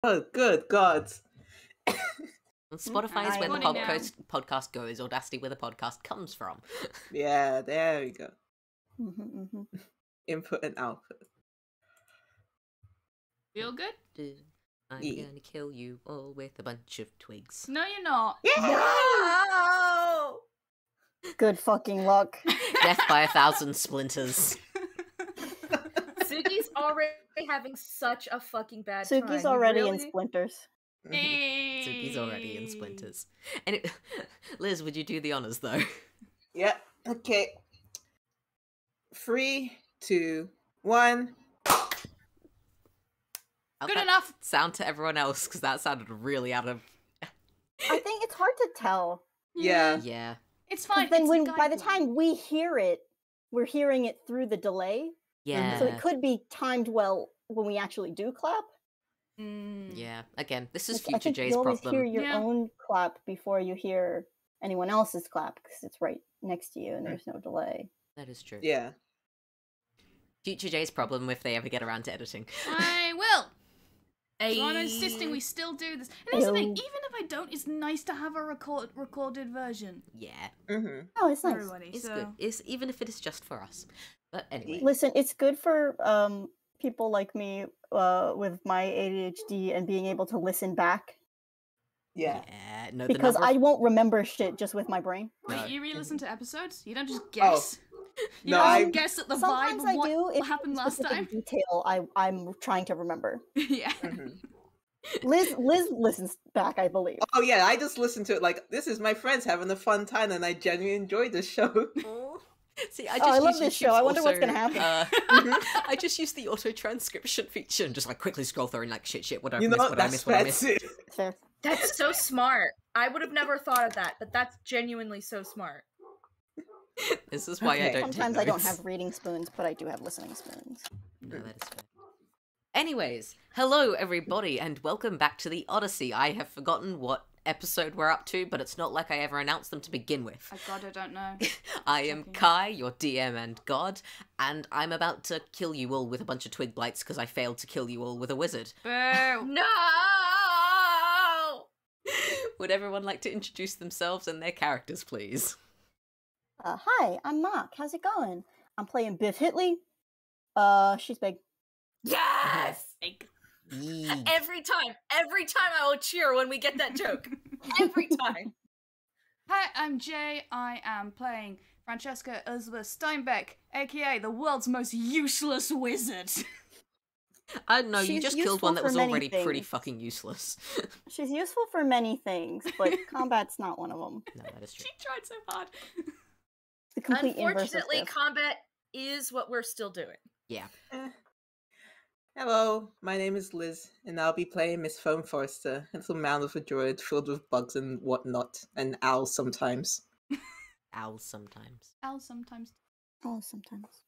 Oh, good God. Spotify is where the podcast goes. Audacity, where the podcast comes from. Yeah, there we go. Input and output. Feel good? I'm gonna kill you all with a bunch of twigs. No, you're not. Yeah! No! Good fucking luck. Death by 1,000 splinters. Tsugi's already having such a fucking bad time. Tsugi's already in splinters. Hey. Tsugi's already in splinters. And Liz, would you do the honors though? Yeah. Okay. 3, 2, 1. Good enough. Sound to everyone else, because that sounded really out of. I think it's hard to tell. Yeah. Yeah. It's fine. Then by the time we hear it, we're hearing it through the delay. Yeah. So it could be timed well when we actually do clap. Yeah. Again, this is I Future think Jay's you always problem. hear your own clap before you hear anyone else's clap, because it's right next to you and there's no delay. That is true. Yeah. Future Jay's problem if they ever get around to editing. I will. So I'm Ayy. insisting we still do this. And here's the thing, even if I don't, it's nice to have a recorded version. Yeah. Mm-hmm. Oh, it's For nice. everybody. It's So good. It's, even if it is just for us. But anyway. Listen, it's good for people like me with my ADHD and being able to listen back. Yeah. Yeah. No, Because I won't remember shit just with my brain. wait, you re-listen to episodes? You don't just guess? You No, don't I guess at the vibe Sometimes of I what do. If happened it's a last specific time? detail I'm trying to remember. Yeah. Mm-hmm. Liz listens back, I believe. Oh yeah, I just listened to it like this is my friends having a fun time, and I genuinely enjoyed the show. See, I love this show. I wonder what's gonna happen. I just use the auto transcription feature and just like quickly scroll through and like shit. What I You miss? know, What I miss? What I miss? it. Fair. That's so smart. I would have never thought of that, but that's genuinely so smart. This is why I Okay. don't. Sometimes take I don't notes. have reading spoons, but I do have listening spoons. No, that is fair. Anyways, hello everybody, and welcome back to the Odyssey. I have forgotten what episode we're up to, but it's not like I ever announced them to begin with. Oh god, I don't know. I am Kai, your DM and god, and I'm about to kill you all with a bunch of twig blights because I failed to kill you all with a wizard. Boo! No! Would everyone like to introduce themselves and their characters, please? Hi, I'm Mark. How's it going? I'm playing Biff Hitley. She's big. Yes! Yee. Every time I will cheer when we get that joke. Every time. Hi, I'm Jay. I am playing Francesca Elizabeth Steinbeck, aka the world's most useless wizard. I don't know, you She's just killed one that useful was for many already pretty things. fucking useless. She's useful for many things, but combat's not one of them. No, that is true. She tried so hard. The complete inverse of Unfortunately, Biff. combat is what we're still doing. Yeah. Hello, my name is Liz, and I'll be playing Miss Foam Forster, a little mound of a droid filled with bugs and whatnot, and owls sometimes. Owls sometimes. Al sometimes. Oh, sometimes.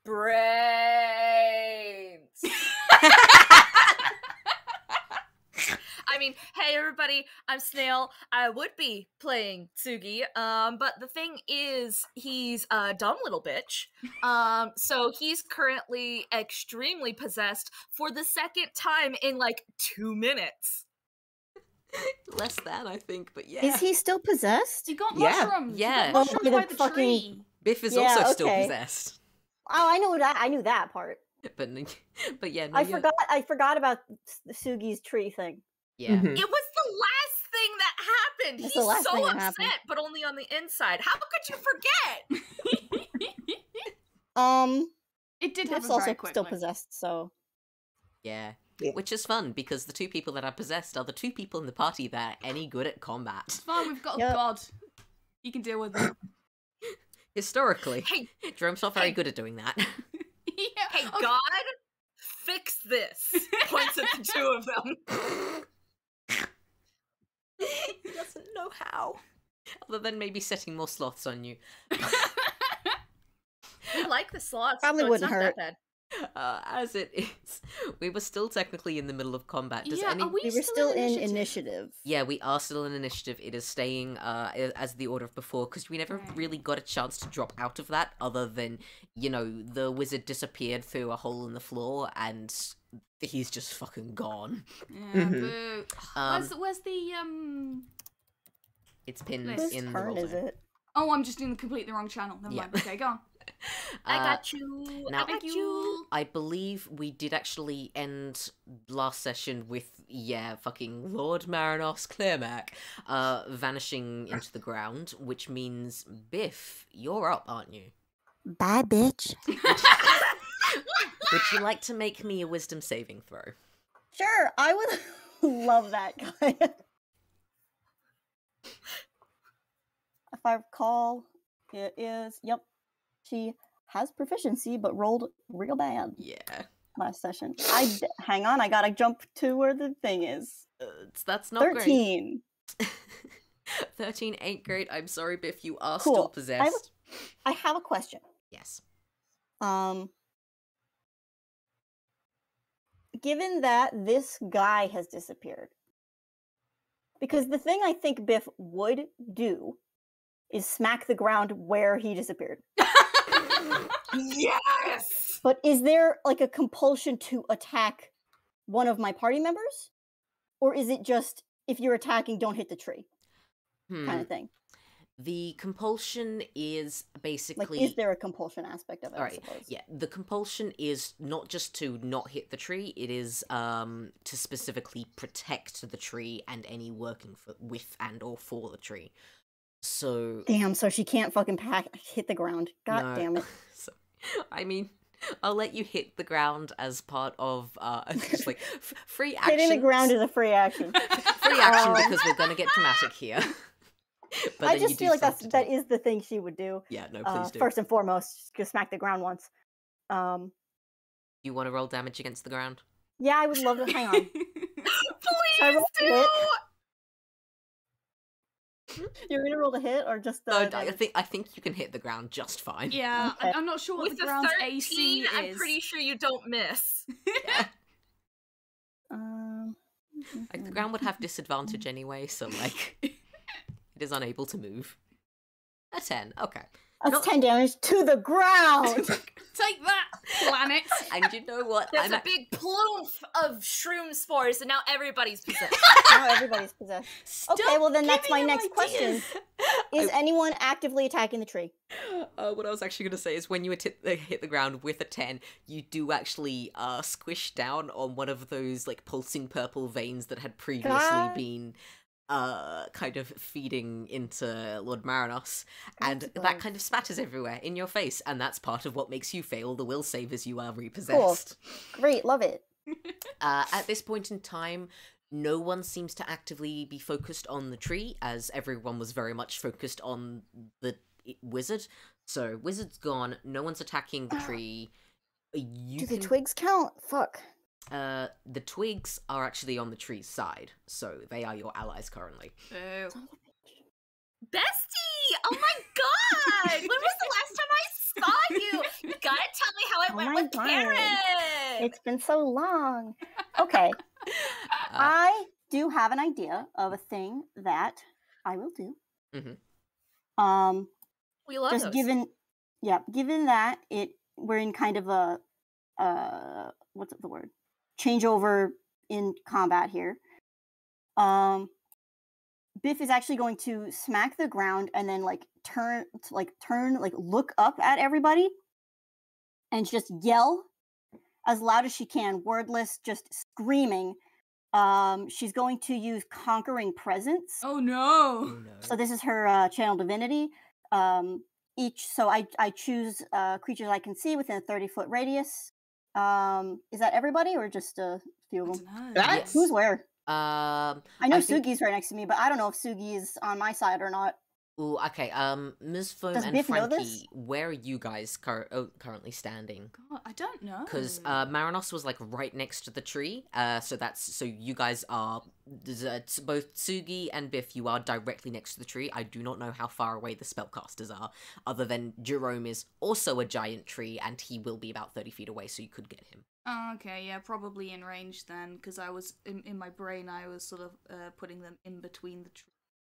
Brains! I mean, hey everybody, I'm Snail. I would be playing Tsugi, but the thing is, he's a dumb little bitch. So he's currently extremely possessed for the second time in like 2 minutes. Less than, I think, but yeah. Is he still possessed? You got Yeah. mushrooms. Yeah. You got mushrooms Oh, by the the fucking- tree. Biff is Yeah, also still okay. possessed. Oh, I know that. I knew that part. But yeah, no, I you're- forgot about the Sugi's tree thing. Yeah. Mhm. It was the last thing that happened. It's He's the last so thing that upset, happened. but only on the inside. How could you forget? It did Biff's happen also very quickly. still possessed, so Yeah. Yeah. Which is fun, because the two people that are possessed are the two people in the party that are any good at combat. It's fine, we've got Yep. a god. You can deal with it. Historically. Hey, Jerome's not very Hey. good at doing that. Yeah. hey, okay. God, fix this. Points at the two of them. He doesn't know how. Other than maybe setting more sloths on you. We like the slots. Probably so it's wouldn't not hurt. that bad. As it is, we were still technically in the middle of combat. Does Yeah, any... are we we were still in initiative. Yeah, we are still in initiative. It is staying as the order of before, because we never Right. really got a chance to drop out of that, other than, you know, the wizard disappeared through a hole in the floor, and he's just fucking gone. Yeah, Mhm. boo. Um, Where's the It's pinned Whose Whose in the turn roll is zone. it? Oh, I'm just in completely the wrong channel. Never Yeah. mind. Okay, go on. I Uh, got you. now- I got you. I believe we did actually end last session with, fucking Lord Marinos Clearmac vanishing into the ground, which means, Biff, you're up, aren't you? Bye, bitch. Would you like to make me a wisdom saving throw? Sure, I would love that guy. If I recall, it is, yep, she has proficiency, but rolled real bad Yeah. last session. Hang on, I gotta jump to where the thing is. That's not 13. great. 13 ain't great. I'm sorry, Biff, you are Cool. still possessed. I have a question. Yes. Given that this guy has disappeared, because the thing I think Biff would do is smack the ground where he disappeared. Yes. But is there like a compulsion to attack one of my party members? Or is it just, if you're attacking, don't hit the tree kind of thing? The compulsion is basically... Like, is there a compulsion aspect of it, I Alright, suppose? yeah. The compulsion is not just to not hit the tree, it is to specifically protect the tree and any working with and or for the tree. So... Damn, so she can't fucking hit the ground. God No. damn it. So, I mean, I'll let you hit the ground as part of just like free action. Hitting the ground is a free action. free action because we're gonna get dramatic here. But I then you just do feel like still have to that take- is the thing she would do. Yeah, no, please do. First and foremost, just smack the ground once. You want to roll damage against the ground? Yeah, I would love to. Hang on. Should I Please roll to hit? do. You're gonna roll to hit or just the? No, damage? I think you can hit the ground just fine. Yeah, Okay. I'm not sure what With the the ground's 13, AC I'm is. pretty sure you don't miss. Like the ground would have disadvantage anyway, so like it is unable to move. A 10, okay. That's No. 10 damage to the ground. Take that, planet! And you know what? There's I'm a big plouf of shroom spores, and now everybody's possessed. Now everybody's possessed. Okay, well then that's my giving him next question. ideas. Is anyone actively attacking the tree? What I was actually going to say is when you hit the ground with a 10, you do actually squish down on one of those like pulsing purple veins that had previously God. been kind of feeding into Lord Marinos, and That's that gross. kind of spatters everywhere in your face, and that's part of what makes you fail the will save as you are repossessed. Great, love it. At this point in time, no one seems to actively be focused on the tree, as everyone was very much focused on the wizard. So, wizard's gone, no one's attacking the tree. You Do the can- twigs count? Fuck. the twigs are actually on the tree's side, so they are your allies currently. Boo. Bestie! Oh my god! When was the last time I saw you? You gotta tell me how it Oh went my with God. Karen! It's been so long. Okay, I do have an idea of a thing that I will do. Mhm. We love Just those. given that we're in kind of a what's the word? Changeover in combat here. Biff is actually going to smack the ground and then turn, look up at everybody and just yell as loud as she can, wordless, just screaming. She's going to use Conquering Presence. Oh no! So this is her channel divinity. So I choose creatures I can see within a 30-foot radius. Is that everybody or just a few of them? That's Who's where? I I know think- Tsugi's right next to me, but I don't know if Tsugi is on my side or not. Ooh, okay. Ms. Foam Does and Biff know this? Frankie, where are you guys currently standing? God, I don't know. Because Marinos was right next to the tree. So you guys are both Tsugi and Biff. You are directly next to the tree. I do not know how far away the spellcasters are, other than Jerome is also a giant tree, and he will be about 30 feet away, so you could get him. Oh, okay, yeah, probably in range then, because I was in my brain. I was sort of putting them in between the tree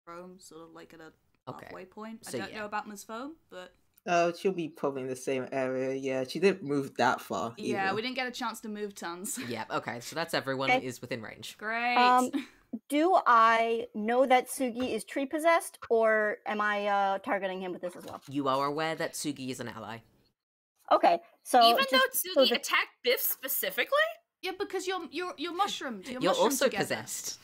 and Rome, sort of like at a Okay. halfway point. So, I don't yeah. know about Ms. Foam, but Oh, she'll be probably in the same area. Yeah, she didn't move that far. Yeah, either. we didn't get a chance to move tons. Yeah, okay, so that's everyone Okay. is within range. Great. Do I know that Tsugi is tree possessed, or am I targeting him with this as well? You are aware that Tsugi is an ally. Okay, so Even just- though so Tsugi attacked Biff specifically? Yeah, because you're mushroomed. You're, You're mushroomed also together. possessed.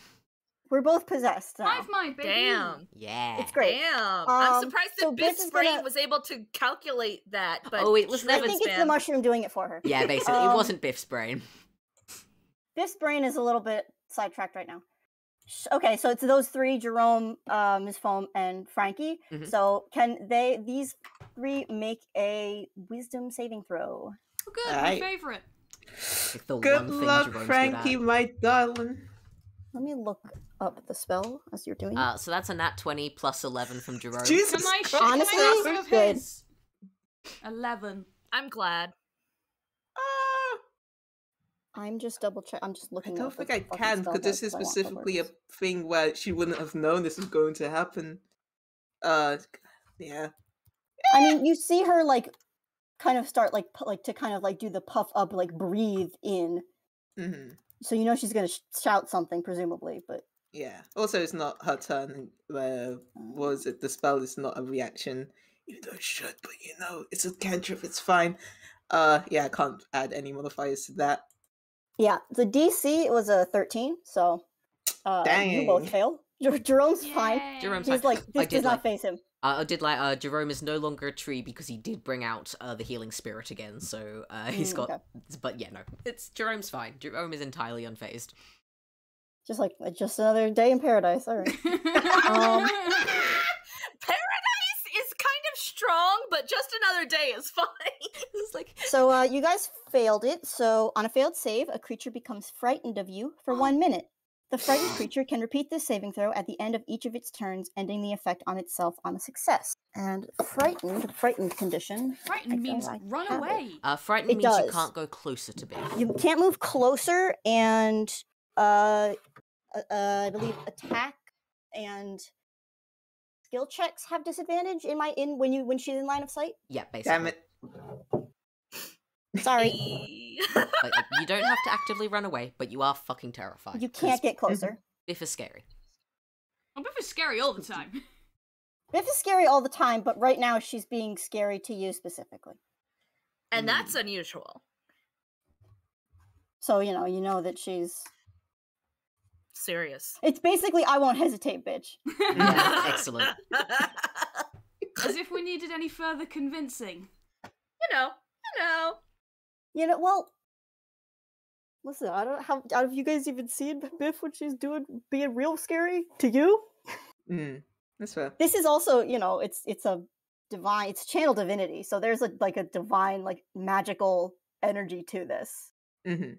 we're both possessed now. Hive mind, baby. Damn. Yeah. It's great. Damn. I'm surprised so that Biff Biff's is brain gonna- was able to calculate that. But Oh, it was I never think it's the mushroom doing it for her. Yeah, basically, it wasn't Biff's brain. This brain is a little bit sidetracked right now. Okay, so it's those three: Jerome, Ms. Foam, and Frankie. Mhm. So these three make a Wisdom saving throw? Oh, good. Alright. My favorite. Like the Good one luck, thing Jerome's Frankie, good my darling. Let me look up the spell as you're doing. at. So that's a nat 20 plus 11 from Jerome. Jesus Can I Christ. can I Honestly, have some of good. his? 11. I'm glad. Ah, I'm just double check. I'm just I looking. don't up what think I the fucking can, spell because this does, is 'cause I want the specifically a words. thing where she wouldn't have known this was going to happen. Yeah. I mean, you see her kind of start to kind of do the puff up, breathe in. hmm So you know she's gonna shout something, presumably. But Yeah. Also, it's not her turn. Was it? The spell is not a reaction. Even though it should, but it's a cantrip. It's fine. Yeah, I can't add any modifiers to that. yeah, the DC was a 13, so you both Dang. fail. Jerome's fine. Yay. Jerome's He's fine. this I does did not face him. I did Jerome is no longer a tree because he did bring out the healing spirit again, so he's got. Okay. But yeah, no, Jerome's fine. Jerome is entirely unfazed. Just another day in paradise. All right. Paradise is kind of strong, but just another day is fine. It's like So you guys failed it. So on a failed save, a creature becomes frightened of you for 1 minute. The frightened creature can repeat this saving throw at the end of each of its turns, ending the effect on itself on a success. And frightened condition. I Frightened don't means like run have it. away. frightened It means you does. can't go closer to Biff. You can't move closer, and I believe attack and skill checks have disadvantage when she's in line of sight. Yeah, basically. Damn it. Sorry, Like, you don't have to actively run away, but you are fucking terrified. you 'cause can't get closer. Biff is scary. Oh, Biff is scary all the time. Biff is scary all the time, but right now she's being scary to you specifically. And that's unusual. So you know that she's. Serious. It's basically I won't hesitate, bitch. Yeah, excellent. As if we needed any further convincing. Well, listen, I don't know have you guys even seen Biff when she's being real scary to you? That's fair. This is also, it's a divine, it's channel divinity, so there's a divine, magical energy to this. hmm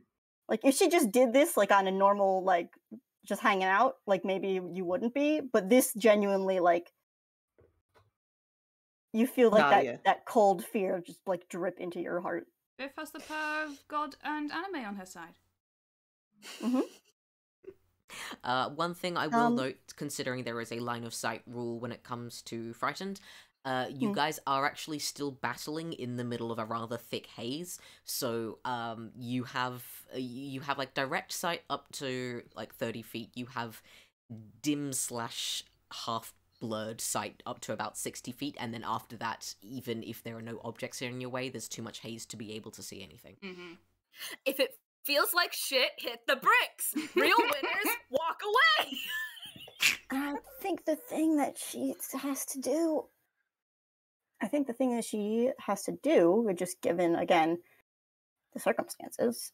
Like, if she just did this, on a normal, just hanging out, maybe you wouldn't be, but this genuinely, you feel that cold fear just, drip into your heart. Biff has the power of God and anime on her side. One thing I will note, considering there is a line of sight rule when it comes to frightened, you guys are actually still battling in the middle of a rather thick haze. So you have direct sight up to 30 feet. You have dim / half blurred sight up to about 60 feet, and then after that, even if there are no objects in your way, there's too much haze to be able to see anything. Mm-hmm. If it feels like shit, hit the bricks. Real winners walk away. I think the thing that she has to do, just given, again, the circumstances,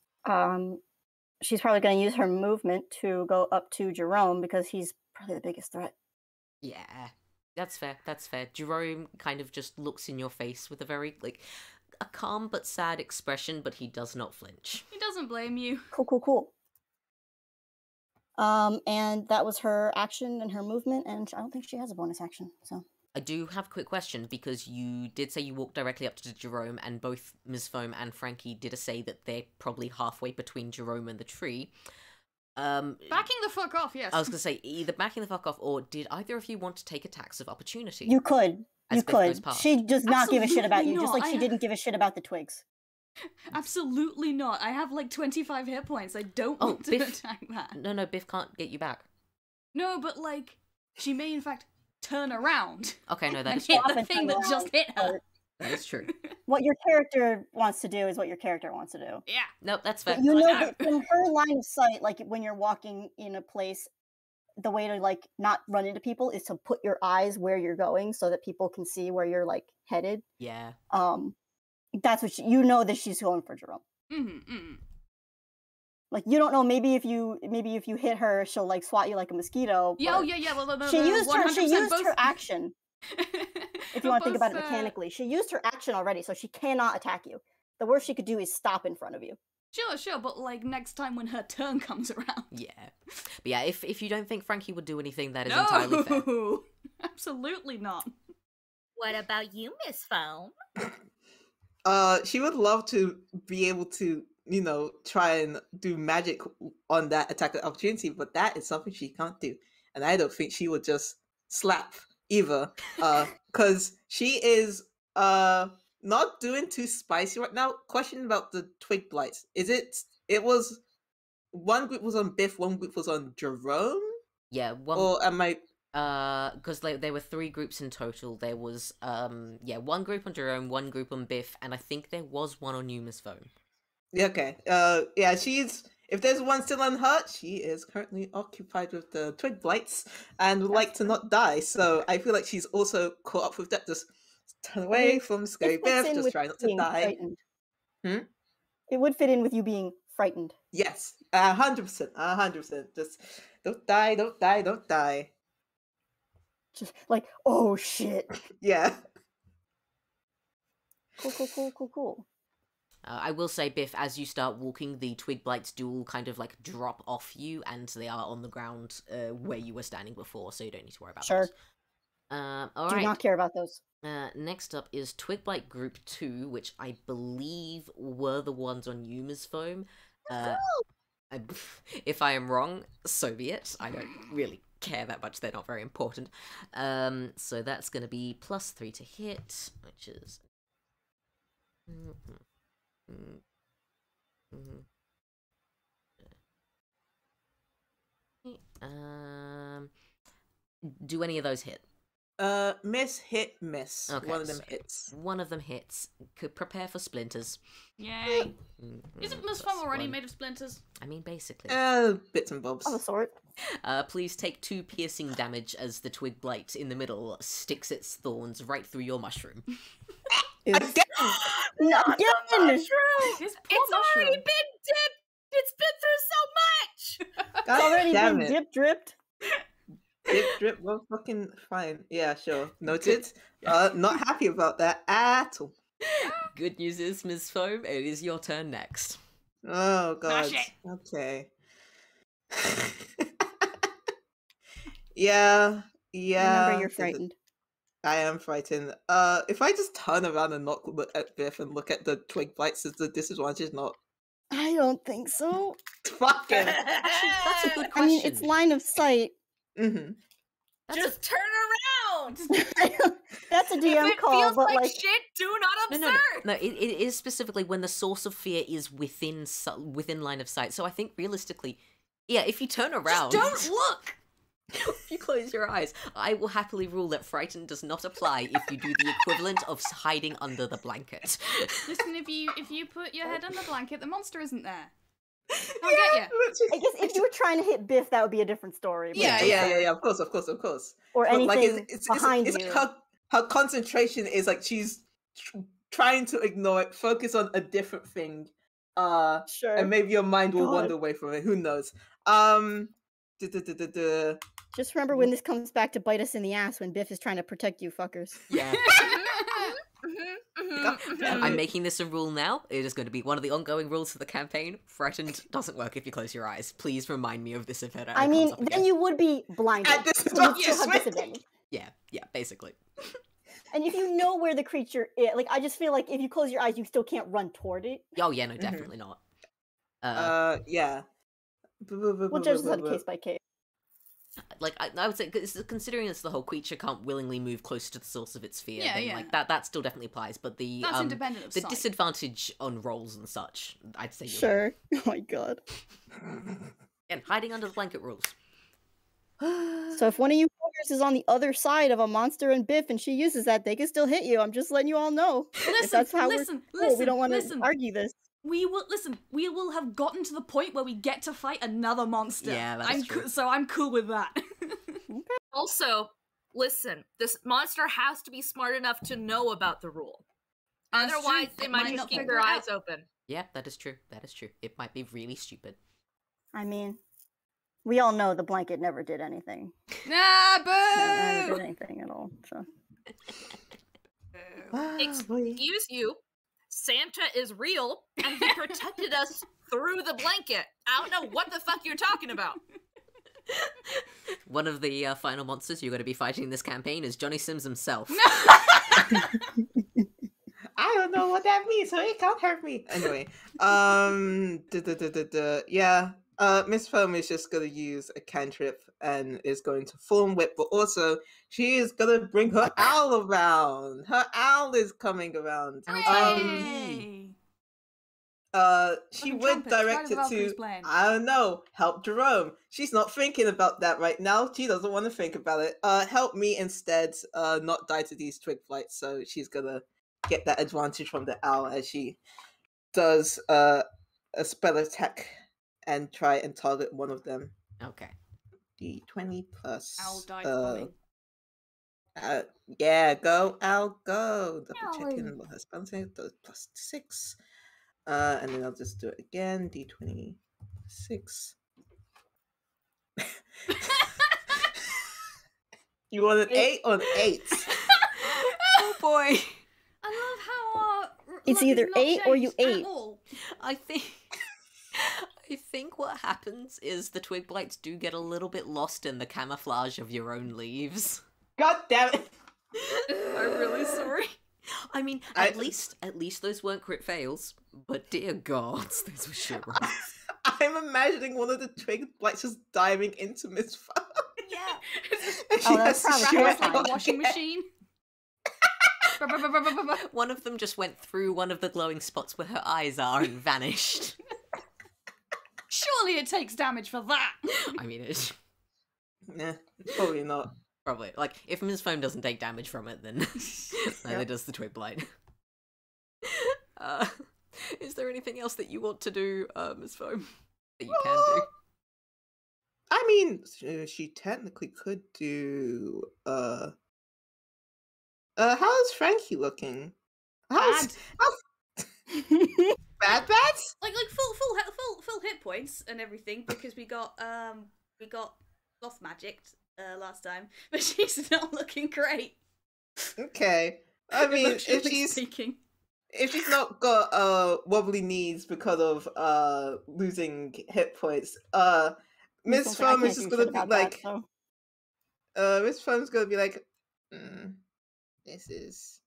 she's probably going to use her movement to go up to Jerome because he's probably the biggest threat. Yeah, that's fair. Jerome kind of just looks in your face with a very, a calm but sad expression, but he does not flinch. He doesn't blame you. Cool. And that was her action and her movement, and I don't think she has a bonus action, so. I do have a quick question, because you did say you walked directly up to Jerome, and both Ms. Foam and Frankie did say that they're probably halfway between Jerome and the tree. Backing the fuck off, yes. I was gonna say, either backing the fuck off, or did either of you want to take attacks of opportunity? You could. as You Biff goes could. past? She does not give a shit about Absolutely you, just not. like she didn't give a shit about the twigs. Absolutely not. I have like 25 hit points. I don't Oh, want to Biff- attack that. No, Biff can't get you back. No, but like, she may in fact turn around Okay, no, that and is hit true. the thing that just hit her. That is true. What your character wants to do is what your character wants to do. Yeah. Nope, that's fair. But you know I know. that from her line of sight, like when you're walking in a place, the way to like not run into people is to put your eyes where you're going so that people can see where you're like headed. Yeah. That's what you know that she's going for Jerome. Like you don't know. Maybe if you hit her, she'll like swat you like a mosquito. Yeah, oh but yeah. Well, She used her. She 100% used both- her action. If you want to think about it both, mechanically, she used her action already, so she cannot attack you. The worst she could do is stop in front of you. Sure, but like next time when her turn comes around. Yeah. But yeah, if you don't think Frankie would do anything, that is entirely fair. No, absolutely not. What about you, Miss Foam? She would love to be able to, try and do magic on that attack of opportunity, but that is something she can't do. And I don't think she would just slap either. Because she is not doing too spicy right now. Question about the twig blights. It was one group was on Biff, one group was on Jerome? Yeah, one. Or am I Because there were 3 groups in total. There was one group on Jerome, one group on Biff, and I think there was one on Yuma's phone. Yeah, okay. She's if there's one still unhurt, she is currently occupied with the twig blights and would like to not die. So I feel like she's also caught up with that. Just turn away from scary It fits Biff. in Just with try not to being die. frightened. Hmm? It would fit in with you being frightened. Yes, 100%, 100%. Just don't die, don't die, don't die. Just like, oh shit. Yeah. Cool. I will say, Biff, as you start walking, the twig blights do all kind of like drop off you, and they are on the ground where you were standing before, so you don't need to worry about Sure. that. Do Alright. not care about those. Next up is Twig Blight Group 2, which I believe were the ones on Yuma's foam. If I am wrong, so be it. I don't really care that much, they're not very important. So that's going to be +3 to hit, which is... Do any of those hit? Miss, hit, miss. Okay, One of them so hits. One of them hits. Could prepare for splinters. Yay. Mhm, Isn't Miss plus Fum already one. made of splinters? I mean, basically. Bits and bobs. Of a sort. Please take 2 piercing damage as the twig blight in the middle sticks its thorns right through your mushroom. Oops. Not the Again! mushroom! This poor It's already mushroom. been dipped! It's been through so much! God Already damn been it. dripped. Dip, drip, well, fucking fine. Yeah, sure. Noted. Not happy about that at all. Good news is, Ms. Foam, it is your turn next. Oh, God. Smash it. Okay. Yeah. Remember, you're frightened. I am frightened. If I just turn around and not look at Biff and look at the twig blights, is the disadvantage not I don't think so. fucking? That's a good I mean, question. it's line of sight. Mm-hmm. Just turn around! That's a If DM it call, feels but like like, shit, do not No, observe! no, it is specifically when the source of fear is within line of sight. So I think realistically, yeah, if you turn around, Just don't look! if you close your eyes, I will happily rule that frightened does not apply if you do the equivalent of hiding under the blanket. Listen, if you put your head on the blanket, the monster isn't there. I'll get you. I guess if you were trying to hit Biff, that would be a different story. but- Yeah. Of course. Or But, anything it's behind it's you. like her concentration is like she's trying to ignore it, focus on a different thing, Sure. and maybe your mind will God. wander away from it. Who knows? Just remember when this comes back to bite us in the ass when Biff is trying to protect you fuckers. Yeah. God damn I'm it. making this a rule now. It is going to be one of the ongoing rules for the campaign. Frightened doesn't work if you close your eyes. Please remind me of this if it ever I mean, comes up then again. you would be blinded. At this so you'd point, still have yes, disadvantage. Yeah, basically. And if you know where the creature is, like, I just feel like if you close your eyes, you still can't run toward it. Oh yeah, no, definitely not. Yeah. We'll judge this on a case by case. Like, I would say, considering it's the whole creature can't willingly move closer to the source of its fear, Yeah, then, yeah. like, that still definitely applies, but the, That's independent of the sight. disadvantage on rolls and such, I'd say you're Sure. Oh my god. and hiding under the blanket rules. So if one of you fuckers is on the other side of a monster and Biff and she uses that, they can still hit you. I'm just letting you all know. If that's how we don't want to argue this. We will have gotten to the point where we get to fight another monster. Yeah, that's true. So I'm cool with that. Also, listen, this monster has to be smart enough to know about the rule. That's Otherwise, true. they It might might just not keep figure their it eyes out. open. Yeah, that is true. That is true. It might be really stupid. I mean, we all know the blanket never did anything. Nah, Never boo! did anything at all. So. Excuse you. Santa is real, and he protected us through the blanket. I don't know what the fuck you're talking about. One of the final monsters you're going to be fighting in this campaign is Johnny Sims himself. I don't know what that means, so it can't hurt me. Anyway, yeah. Miss Foam is just gonna use a cantrip and is going to form whip, but also she is gonna bring her owl around. Her owl is coming around. Hey! She Fucking would trumpets, right direct as the it Valkyrie's to, playing. I don't know, help Jerome. She's not thinking about that right now. She doesn't want to think about it. Help me instead, not die to these twig flights. So she's gonna get that advantage from the owl as she does a spell attack and try and target one of them. Okay. D20 plus. Owl died funny. Yeah, go, owl, go. Double Owl. checking what her spell save does plus 6. And then I'll just do it again. D26. You want an 8 or an 8? Oh boy. I love how It's luck either has not 8 or you changed at 8. all. I think what happens is the twig blights do get a little bit lost in the camouflage of your own leaves. God damn it! I'm really sorry. I mean, at least those weren't crit fails, but dear gods, those were shit rolls. I'm imagining one of the twig blights just diving into Miss Foam. Yeah. And she Oh, has that's to probably shoot It's like it a washing again. machine. One of them just went through one of the glowing spots where her eyes are and vanished. Surely it takes damage for that. I mean, it's Nah, probably not. probably like if Ms. Foam doesn't take damage from it, then neither does the twig blight. Is there anything else that you want to do, Ms. Foam? That you can do? I mean, she technically could do. How's Frankie looking? How's bad? Like full hit points and everything because we got sloth magicked last time, but she's not looking great. Okay. I mean, if Emotionally she's speaking. not got wobbly knees because of losing hit points, Miss Foam is just gonna be like, Miss Foam's gonna be like, this is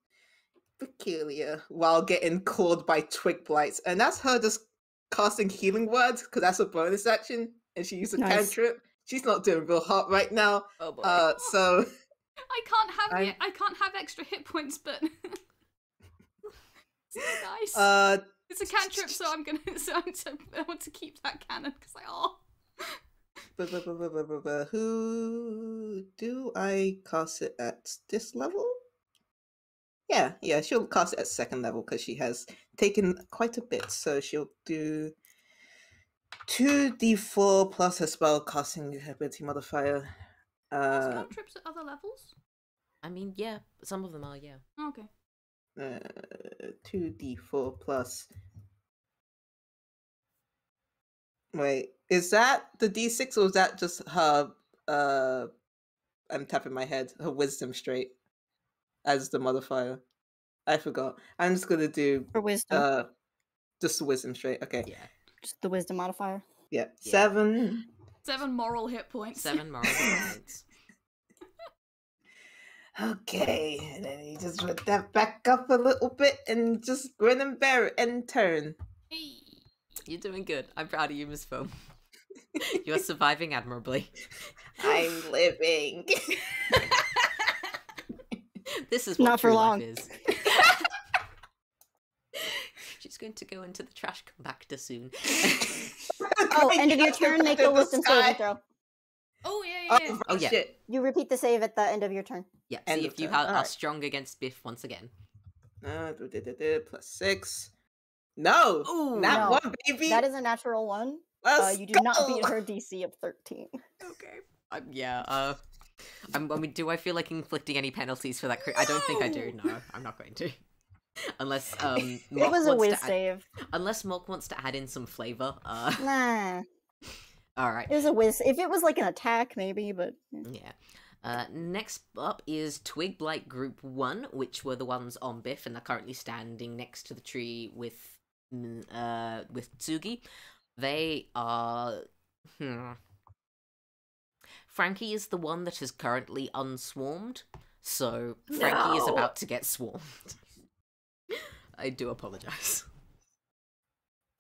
peculiar, while getting called by twig blights, and that's her just casting healing words because that's a bonus action, and she used a Nice. cantrip. She's not doing real hot right now, Oh boy. so I can't have extra hit points, but it's nice. It's a cantrip, so I want to keep that cannon because who do I cast it at this level? Yeah, she'll cast it at 2nd level because she has taken quite a bit, so she'll do 2d4 plus her spell casting ability modifier. cantrips at other levels. I mean, yeah, some of them are, yeah. Okay. 2d4 plus. Wait, is that the d6 or is that just her? I'm tapping my head. Her wisdom straight as the modifier. I forgot. I'm just gonna do For wisdom. just the wisdom straight. Okay. Yeah. Just the wisdom modifier. Yeah. Yeah. 7. 7 moral hit points. 7 moral points. Okay, and then you just put that back up a little bit and just grin and bear it and turn. Hey. You're doing good. I'm proud of you, Miss Foam. You're surviving admirably. I'm living. This is what Not for true long. life is. She's going to go into the trash compactor soon. Oh, end of your turn, make a wisdom saving throw. Oh yeah. Oh, yeah. Shit. You repeat the save at the end of your turn. Yeah, End see of if you turn. are Alright. strong against Biff once again. +6. No, Ooh, not no. one, baby. That is a natural one. Let's You did not go. beat her DC of 13. Okay. Yeah, I mean, do I feel like inflicting any penalties for that crit? I don't think I do, no. I'm not going to. Unless, It Mock was a wants whiz to save. Unless Mock wants to add in some flavor. Nah. Alright. It was a whiz. If it was like an attack, maybe, but. Yeah. Next up is Twig Blight Group 1, which were the ones on Biff and are currently standing next to the tree with Tsugi. They are... Frankie is the one that is currently unswarmed, so Frankie is about to get swarmed. I do apologize.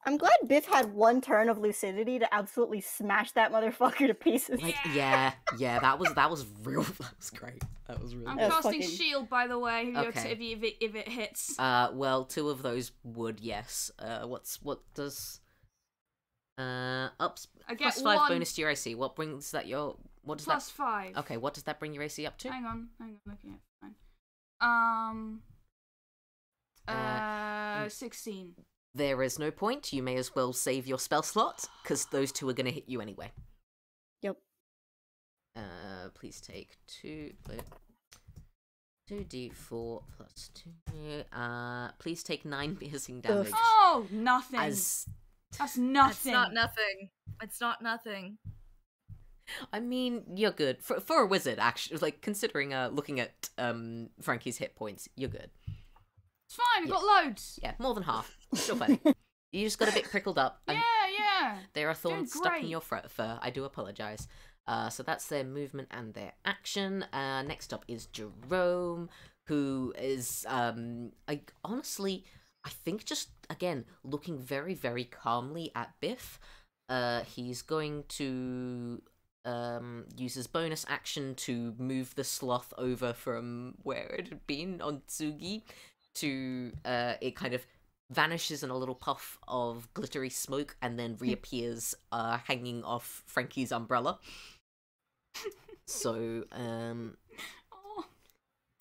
I'm glad Biff had one turn of lucidity to absolutely smash that motherfucker to pieces. Like, yeah, that was real. That was great. That was really. I'm That's casting fucking- shield, by the way. Okay. If it hits. Well, 2 of those would, yes. What does ups I get plus 5 one bonus to your AC? What brings that your what does plus 5. that? Okay, what does that bring your AC up to? Hang on, looking at fine. 16. There is no point. You may as well save your spell slot because those 2 are going to hit you anyway. Yep. Please take 2d4 plus 2. Please take 9 piercing damage. Oh, nothing. As That's nothing. It's not nothing. It's not nothing. I mean, you're good for a wizard. Actually, like considering looking at Frankie's hit points, you're good. It's fine. I've got loads. Yeah, more than half. Still funny. You just got a bit prickled up. And Yeah. there are thorns stuck in great. your fur. I do apologize. So that's their movement and their action. Next up is Jerome, who is honestly, I think just again looking very, very calmly at Biff. He's going to use his bonus action to move the sloth over from where it had been on Tsugi to it kind of vanishes in a little puff of glittery smoke and then reappears hanging off Frankie's umbrella. So, Oh.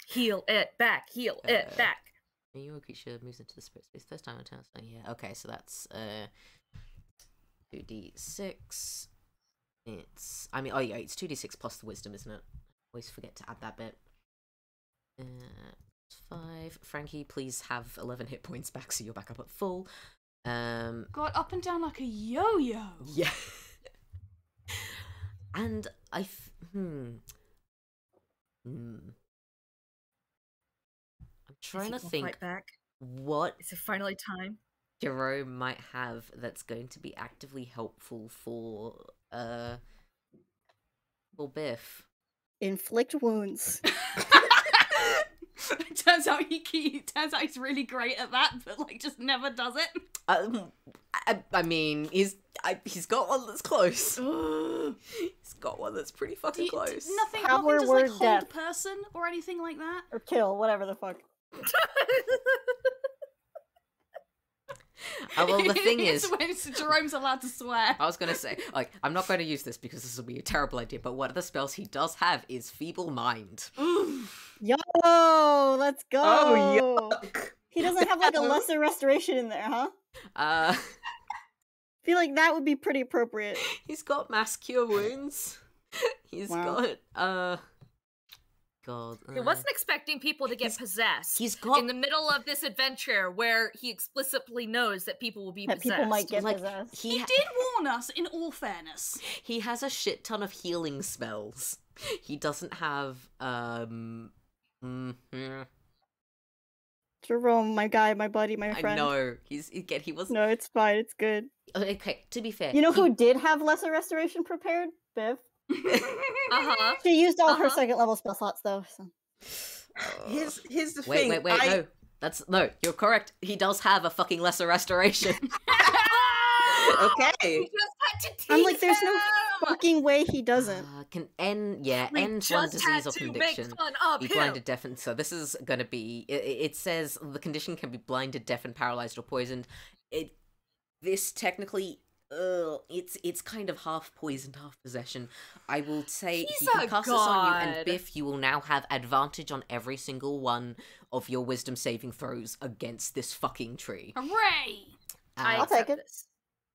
Heal it back. Heal it back. your creature moves into the spirit space first time on turn. So yeah, okay, so that's 2d6. It's it's 2d6 plus the wisdom, isn't it? Always forget to add that bit. 5. Frankie, please have 11 hit points back, so you're back up at full. God, up and down like a yo-yo. Yeah. And I'm trying to Is he gonna think fight back? what Is it finally time? Jerome might have that's going to be actively helpful for Biff. Inflict wounds. It turns out he's really great at that, but like just never does it. I mean, he's got one that's close. He's got one that's pretty fucking close. Nothing Power just word like hold death. a person or anything like that. Or kill, whatever the fuck. Well, the thing is, Jerome's allowed to swear. I was gonna say, like, I'm not going to use this because this will be a terrible idea. But one of the spells he does have is Feeble Mind. Yo, let's go. Oh, yuck. He doesn't have like a lesser restoration in there, huh? I Feel like that would be pretty appropriate. He's got Mass Cure Wounds. He's Wow. got God. I wasn't expecting people to get possessed He's got in the middle of this adventure where he explicitly knows that people will be That possessed. people might get like possessed. He did warn us, in all fairness. He has a shit ton of healing spells. He doesn't have Jerome, my guy, my buddy, my I friend. know. He was No, it's fine. It's good. okay, to be fair. You know who did have lesser restoration prepared? Biff. Uh-huh. She used all her Uh-huh. second level spell slots though. So. Here's the Wait, thing. no. You're correct. He does have a fucking lesser restoration. Okay. We just had to I'm like, tease there's no him! fucking way he doesn't. Can end, yeah, We end one just had disease or to make condition. fun of Be him. blinded, deafened. So this is gonna be. It says the condition can be blinded, deafened, paralyzed, or poisoned. This technically, it's kind of half poisoned, half possession. I will say He's he can a cast this on you, and god. Biff, you will now have advantage on every single one of your wisdom saving throws against this fucking tree. Hooray! I I'll take accept it. this.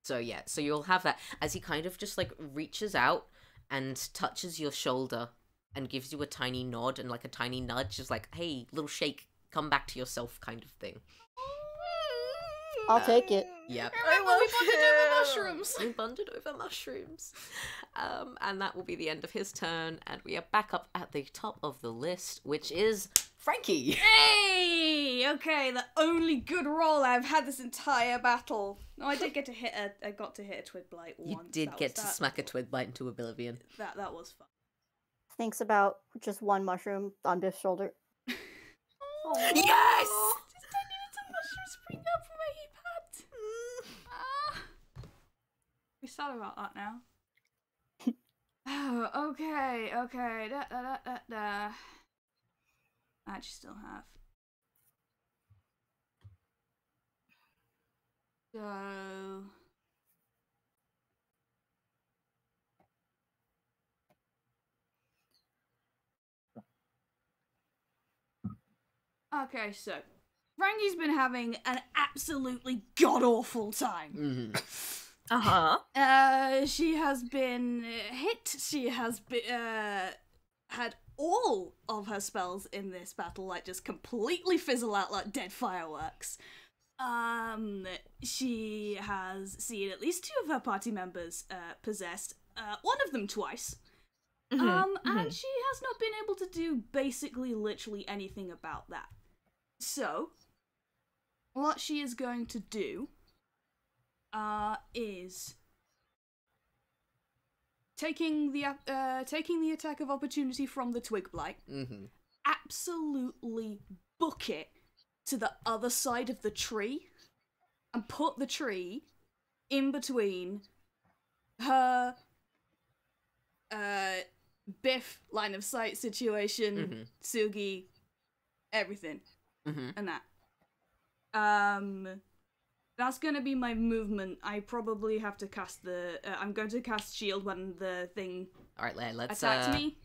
So yeah, so you'll have that as he kind of just like reaches out and touches your shoulder and gives you a tiny nod and like a tiny nudge, just like, hey, little shake, come back to yourself kind of thing. I'll take it. Yep. Remember, we bonded over mushrooms. We bonded over mushrooms. And that will be the end of his turn, and we are back up at the top of the list, which is Frankie. Hey! Okay, the only good roll I've had this entire battle. No, I did get to hit I got to hit a twig blight once. You did That get was to smack a twig bite into oblivion. That was fun. Thinks about just one mushroom on Biff's shoulder. Yes! Just tiny little mushroom spring up from where he had. We sad about that now. Oh, okay. I actually still have. So. Okay, so Frankie's been having an absolutely god awful time. Mm-hmm. She has been hit. She has been had all of her spells in this battle like just completely fizzle out like dead fireworks. She has seen at least 2 of her party members possessed. One of them twice. And she has not been able to do basically literally anything about that. So, what she is going to do is taking the attack of opportunity from the twig blight, absolutely book it to the other side of the tree, and put the tree in between her Biff line of sight situation, Tsugi, everything, and that. That's gonna be my movement. I probably have to cast the. I'm going to cast shield when the thing All right, let's attacks me.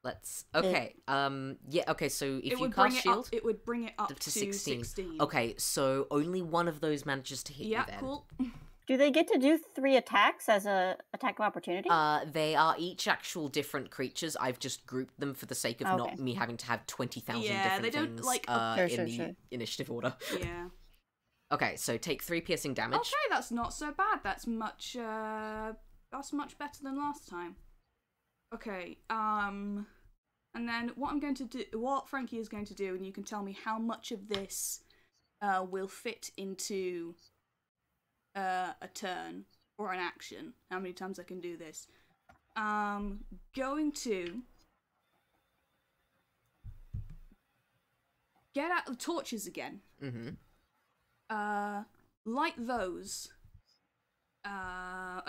Let's. Okay. Yeah. Okay. So if It you would bring cast it up. shield, It would bring it up to to 16. 16. Okay. So only one of those manages to hit you Yeah, then. cool. Do they get to do 3 attacks as a attack of opportunity? They are each actual different creatures. I've just grouped them for the sake of Okay. not me having to have 20,000 Yeah, different they don't, things like, in the initiative order. Yeah. Okay, so take 3 piercing damage. Okay, that's not so bad. That's much better than last time. Okay, and then what Frankie is going to do, and you can tell me how much of this will fit into a turn or an action. How many times I can do this? Going to get out the torches again. Light those.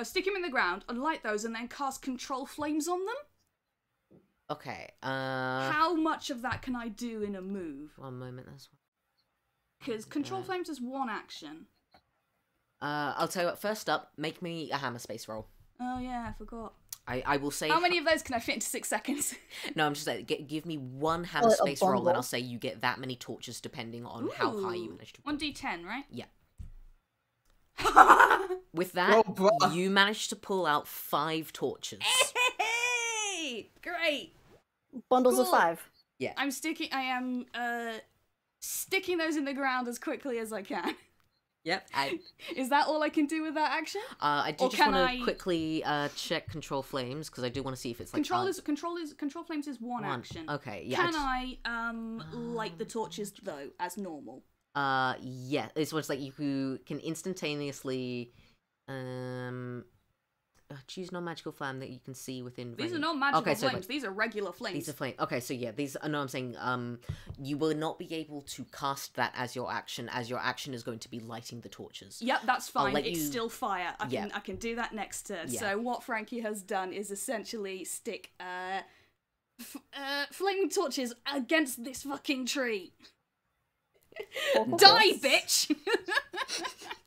Stick him in the ground and light those, and then cast control flames on them. Okay. How much of that can I do in a move? One moment. That's. Because control flames is one action. I'll tell you what. First up, make me a hammer space roll. Oh yeah, I forgot. I will say. How many of those can I fit into 6 seconds? No, I'm just saying. Give me one hammer a space roll, and bundle. I'll say you get that many torches depending on how high you manage to. 1d10, right? Yeah. With that, Oh, bruh. you managed to pull out 5 torches. Hey, great. Bundles of cool. 5. I am sticking those in the ground as quickly as I can. Yep. Is that all I can do with that action? I do Or just want can to I- quickly check control flames because I do want to see if it's like Control flames is one action. Okay, yeah. Can I light the torches though as normal? Yeah. It's what's like you can instantaneously. choose non-magical flame that you can see within These range. are not magical Okay, so flames. These are regular flames. these are flame. Okay, so yeah, these. No, I'm saying you will not be able to cast that as your action. As your action is going to be lighting the torches. Yep, that's fine. let It's you- still fire. I Yeah. can do that next turn. Yeah. So what Frankie has done is essentially stick flaming torches against this fucking tree. Die, bitch!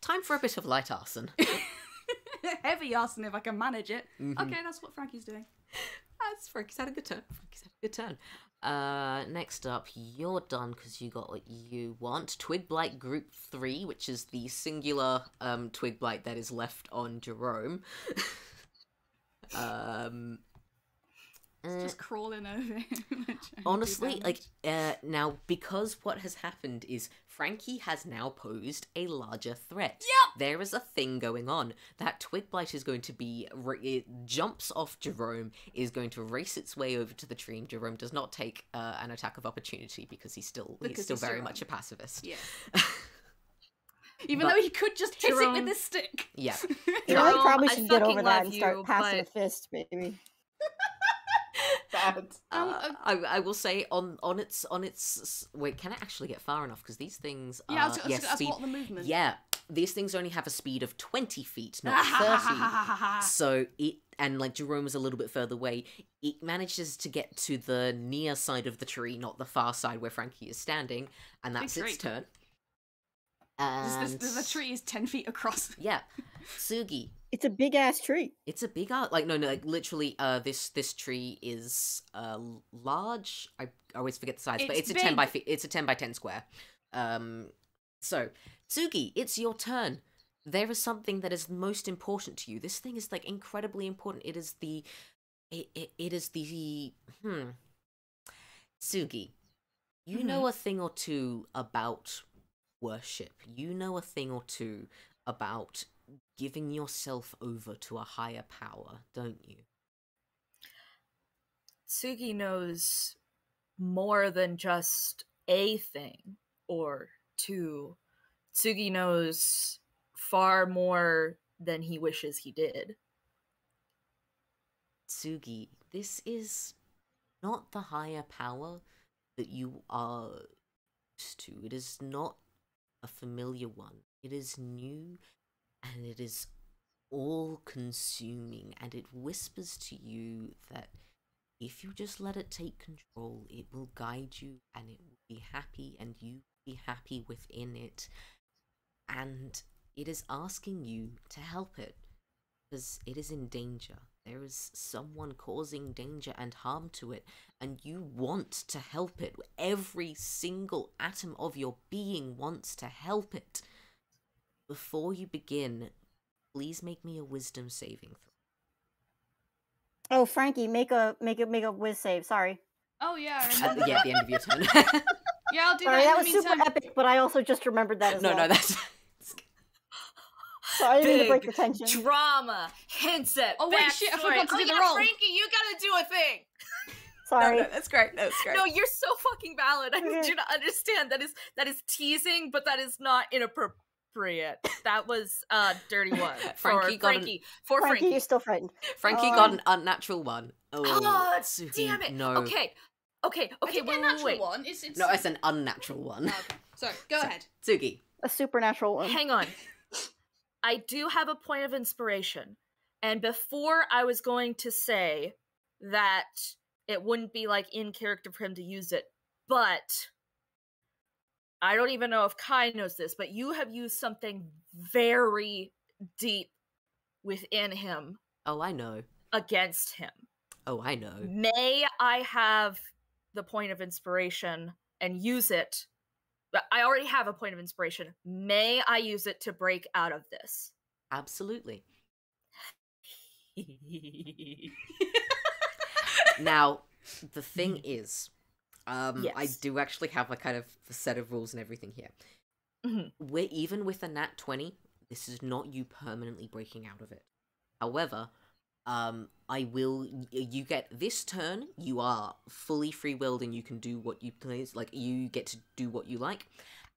Time for a bit of light arson. Heavy arson if I can manage it. Mhm. Okay, that's what Frankie's doing. That's Frankie's had a good turn. Frankie's had a good turn. Next up, you're done because you got what you want. Twig Blight Group 3, which is the singular Twig Blight that is left on Jerome. It's just crawling over him. trying to do Honestly, damage. now, because what has happened is Frankie has now posed a larger threat. Yep! There is a thing going on. That Twig Blight is going to be, it jumps off Jerome, is going to race its way over to the tree, and Jerome does not take an attack of opportunity because he's still very Jerome. much a pacifist. Yeah. Even But- though he could just hit it Jerome- with his stick. Yeah. You know, he Jerome, probably I should get over fucking that love and start you, passing but- a fist, baby. Bad. I will say on its wait, can it actually get far enough? Because these things are Yeah, that's speed. what the movement. Yeah, these things only have a speed of 20 feet, not 30. So like Jerome was a little bit further away, it manages to get to the near side of the tree, not the far side where Frankie is standing, and that's Big its tree. turn. And The tree is 10 feet across. yeah, Tsugi. It's a big ass tree. It's a big art. Like no, like literally. This tree is large. I always forget the size, but It's it's a 10 by big. it's a 10 by 10 square. So Tsugi, it's your turn. There is something that is most important to you. This thing is like incredibly important. It is the Tsugi, you know a thing or two about worship. You know a thing or two about giving yourself over to a higher power, don't you? Tsugi knows more than just a thing or two. Tsugi knows far more than he wishes he did. Tsugi, this is not the higher power that you are used to. It is not a familiar one. It is new, and it is all-consuming, and it whispers to you that if you just let it take control, it will guide you, and it will be happy, and you will be happy within it. And it is asking you to help it, because it is in danger. There is someone causing danger and harm to it, and you want to help it. Every single atom of your being wants to help it. Before you begin, please make me a wisdom saving throw. Oh, Frankie, make a whiz save. Sorry. Oh, yeah, I At remember. the end of your turn. Yeah, I'll do Sorry, that that in was the super meantime. epic, but I also just remembered that as no, well. no, that's... So I didn't mean to break Big the tension. drama, hints at Oh, wait, shit, I backstory. forgot to Oh, do the yeah, roll. Frankie, you gotta do a thing. Sorry. No, that's great. That's great. No, you're so fucking valid. I need you to understand that is teasing, but that is not inappropriate. That was dirty one. Frankie got an- Frankie. Frankie, you're still frightened. Frankie got an unnatural one. Oh, Oh, Tsugi, damn it. no. Okay, I didn't get a natural wait. one. It's No, it's an unnatural one. Oh, okay. Sorry, go ahead. Tsugi. A supernatural one. Hang on. I do have a point of inspiration. And before I was going to say that it wouldn't be like in character for him to use it, but I don't even know if Kai knows this, but you have used something very deep within him Oh, I know. against him. Oh, I know. May I have the point of inspiration and use it? But I already have a point of inspiration. May I use it to break out of this? Absolutely. Now, the thing is, I Yes. do actually have a kind of a set of rules and everything here. Mhm. We're even with a nat 20, this is not you permanently breaking out of it. However, you get this turn, you are fully free-willed and you can do what you please, like, you get to do what you like.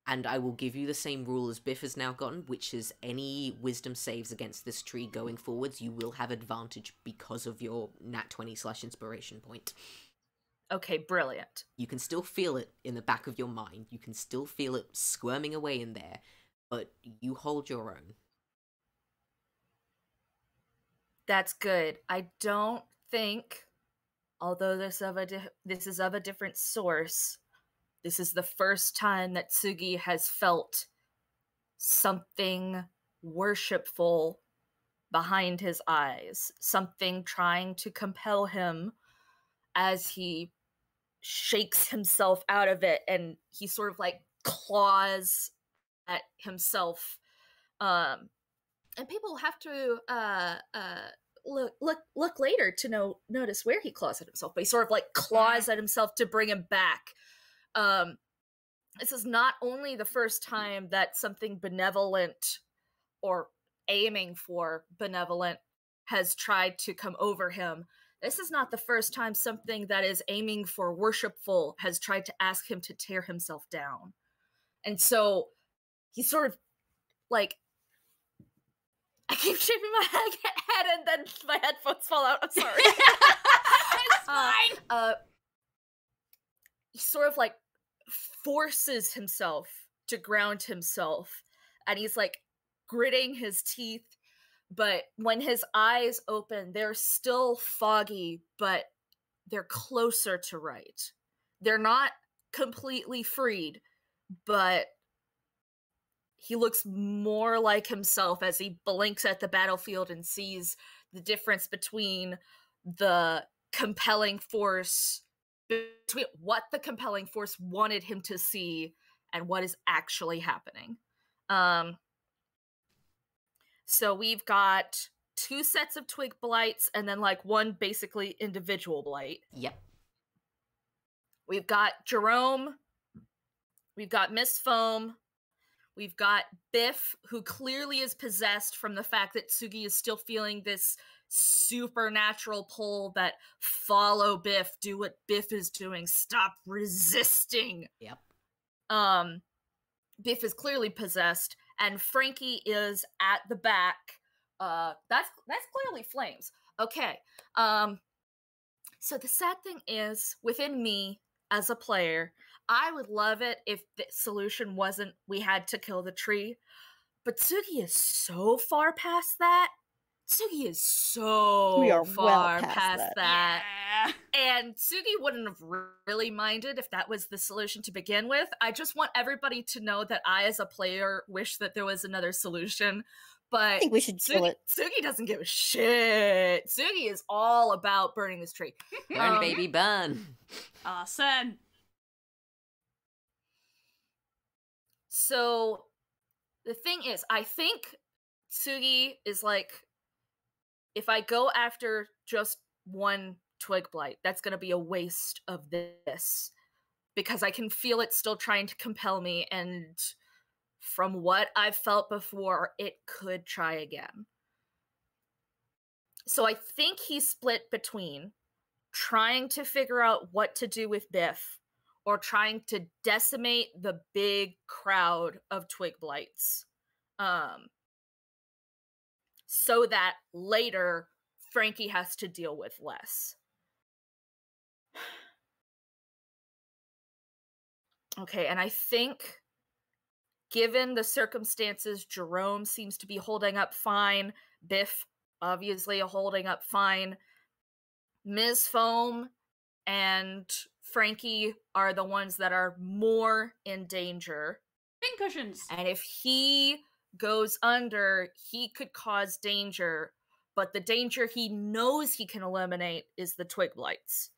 And I will give you the same rule as Biff has now gotten, which is any wisdom saves against this tree going forwards, you will have advantage because of your nat 20/inspiration point. Okay, brilliant. You can still feel it in the back of your mind. You can still feel it squirming away in there, but you hold your own. That's good. I don't think, although this is of a different source, this is the first time that Tsugi has felt something worshipful behind his eyes, something trying to compel him as he shakes himself out of it, and he sort of like claws at himself. And people have to look later to notice where he claws at himself, but he sort of like claws at himself to bring him back. This is not only the first time that something benevolent or aiming for benevolent has tried to come over him. This is not the first time something that is aiming for worshipful has tried to ask him to tear himself down. And so he sort of like, I keep shaking my head and then my headphones fall out. I'm sorry. It's fine. He sort of like forces himself to ground himself, and he's like gritting his teeth, but when his eyes open, they're still foggy, but they're closer to right. They're not completely freed, but he looks more like himself as he blinks at the battlefield and sees the difference between the compelling force, between what the compelling force wanted him to see and what is actually happening. So we've got 2 sets of twig blights and then like 1 basically individual blight. Yep. We've got Jerome. We've got Miss Foam. We've got Biff, who clearly is possessed from the fact that Tsugi is still feeling this supernatural pull that follow Biff, do what Biff is doing, stop resisting. Yep. Biff is clearly possessed, and Frankie is at the back. That's clearly flames. Okay. So the sad thing is, within me as a player, I would love it if the solution wasn't we had to kill the tree, but Tsugi is so far past that. Tsugi is so We are far well past past that. Yeah. And Tsugi wouldn't have really minded if that was the solution to begin with. I just want everybody to know that I, as a player, wish that there was another solution. But I think we should kill it. Tsugi doesn't give a shit. Tsugi is all about burning this tree. Burn, baby, burn. Arson. So the thing is, I think Tsugi is like, if I go after just 1 twig blight, that's going to be a waste of this, because I can feel it still trying to compel me, and from what I've felt before, it could try again. So I think he's split between trying to figure out what to do with Biff or trying to decimate the big crowd of twig blights. So that later Frankie has to deal with less. Okay, and I think, given the circumstances, Jerome seems to be holding up fine. Biff, obviously, holding up fine. Ms. Foam and Frankie are the ones that are more in danger. Pincushions. And if he goes under, he could cause danger, but the danger he knows he can eliminate is the twig blights.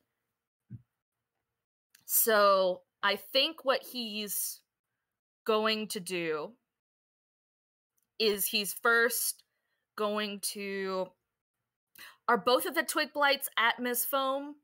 So I think what he's going to do is he's first going to... Are both of the twig blights at Miss Foam?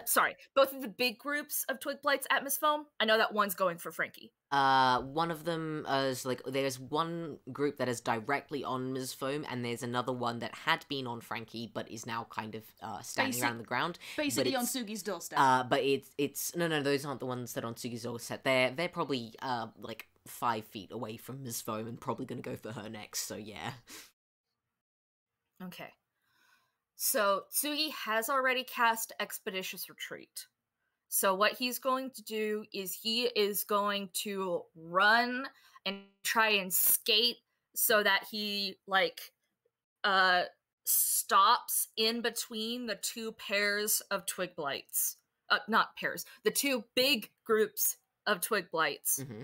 Sorry, both of the big groups of twig blights at Miss Foam. I know that one's going for Frankie. One of them is like there's one group that is directly on Ms. Foam, and there's another one that had been on Frankie but is now kind of standing around the ground. Basically on Tsugi's doorstep. But it's no, those aren't the ones that are on Tsugi's doorstep. They're probably like 5 feet away from Ms. Foam and probably gonna go for her next. So yeah. Okay. So Tsugi has already cast Expeditious Retreat. So what he's going to do is he is going to run and try and skate so that he stops in between the two pairs of twig blights. Not pairs, the two big groups of twig blights. Mm-hmm.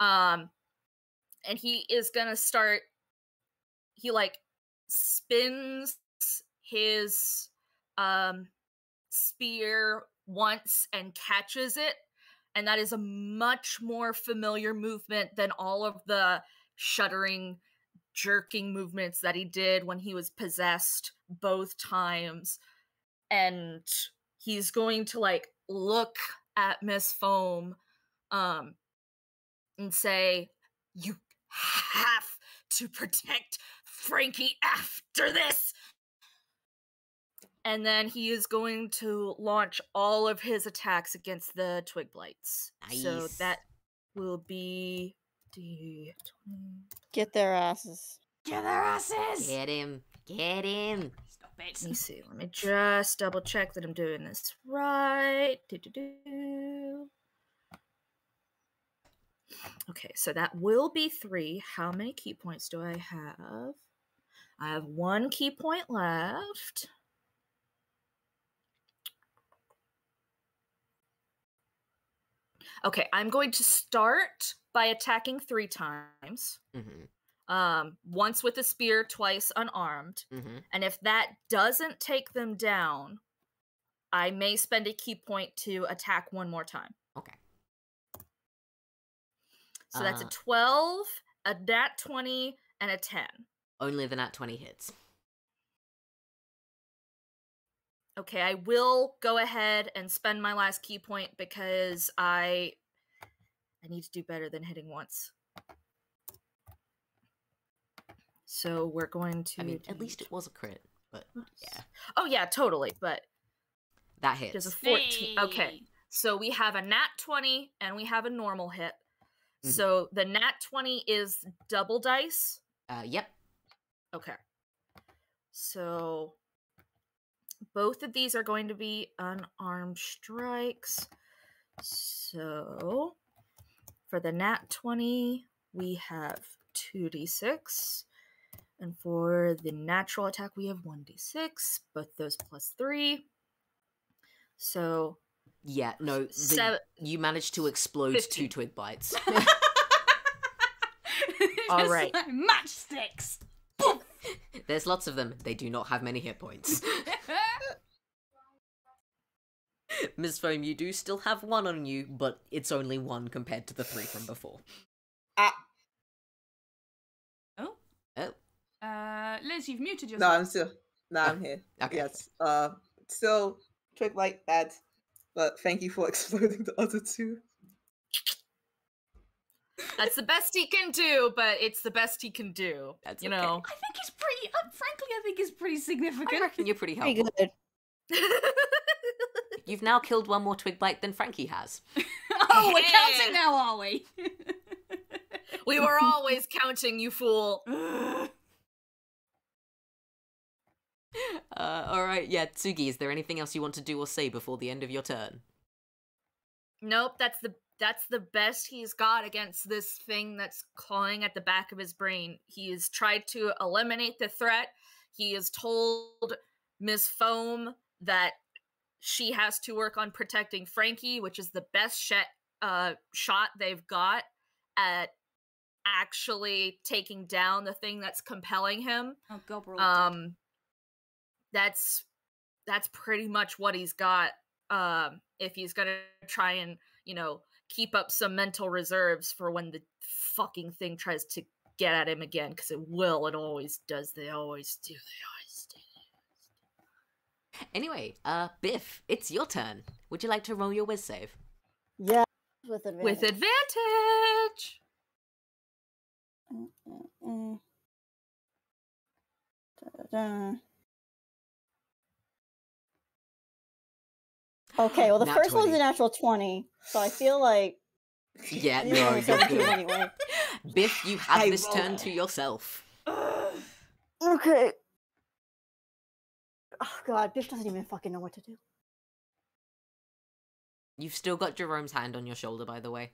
And he is gonna start. He spins his spear once and catches it, and that is a much more familiar movement than all of the shuddering, jerking movements that he did when he was possessed both times. And he's going to look at Miss Foam and say, "You have to protect Frankie after this." And then he is going to launch all of his attacks against the twig blights. Nice. So that will be D20. Get their asses. Get their asses! Get him! Get him! Stop it. Let me see. Let me just double check that I'm doing this right. Do-do-do. Okay, so that will be 3. How many key points do I have? I have 1 key point left. Okay, I'm going to start by attacking 3 times. Mm-hmm. Once with a spear, twice unarmed. Mm-hmm. And if that doesn't take them down, I may spend a key point to attack 1 more time. Okay. So that's a 12, a nat 20, and a 10. Only the nat 20 hits. Okay, I will go ahead and spend my last key point because I need to do better than hitting once. So we're going to... I mean, at least it was a crit, but yeah. Oh yeah, totally, but... That hits. There's a 14. Hey. Okay, so we have a nat 20 and we have a normal hit. Mhm. So the nat 20 is double dice? Yep. Okay. So... both of these are going to be unarmed strikes. So, for the nat 20, we have 2d6. And for the natural attack, we have 1d6. Both those plus 3. So, Yeah, no, you managed to explode 15. 2 twig blights. All right. Like matchsticks. There's lots of them. They do not have many hit points. Ms. Foam, you do still have 1 on you, but it's only 1 compared to the 3 from before. Ah, Oh. Oh. Liz, you've muted no, yourself. I'm still. No, I'm here. Okay. Yes. Still trick like bad, but thank you for exploding the other 2. That's the best he can do, but it's the best he can do. That's you okay. know. I think it's pretty, frankly, I think it's pretty I significant. reckon you're pretty Pretty helpful. good. You've now killed 1 more twig blight than Frankie has. Oh, we're Yeah. counting now, are we? We were always counting, you fool. Alright, yeah, Tsugi, is there anything else you want to do or say before the end of your turn? Nope, that's the best he's got against this thing that's clawing at the back of his brain. He has tried to eliminate the threat. He has told Miss Foam that she has to work on protecting Frankie, which is the best shot they've got at actually taking down the thing that's compelling him. Oh, God, we're all dead. That's pretty much what he's got. If he's gonna try and, keep up some mental reserves for when the fucking thing tries to get at him again, because it will. It always does. They always do. Anyway, Biff, it's your turn. Would you like to roll your whiz save? Yeah, with advantage. With advantage. Mm. Da-da-da. Okay, well the Nat first 20. one's a natural 20, so I feel like Yeah, you know, no, you're 17 good. anyway. Biff, you have I this roll. turn to yourself. Okay. Oh god, Biff doesn't even fucking know what to do. You've still got Jerome's hand on your shoulder, by the way.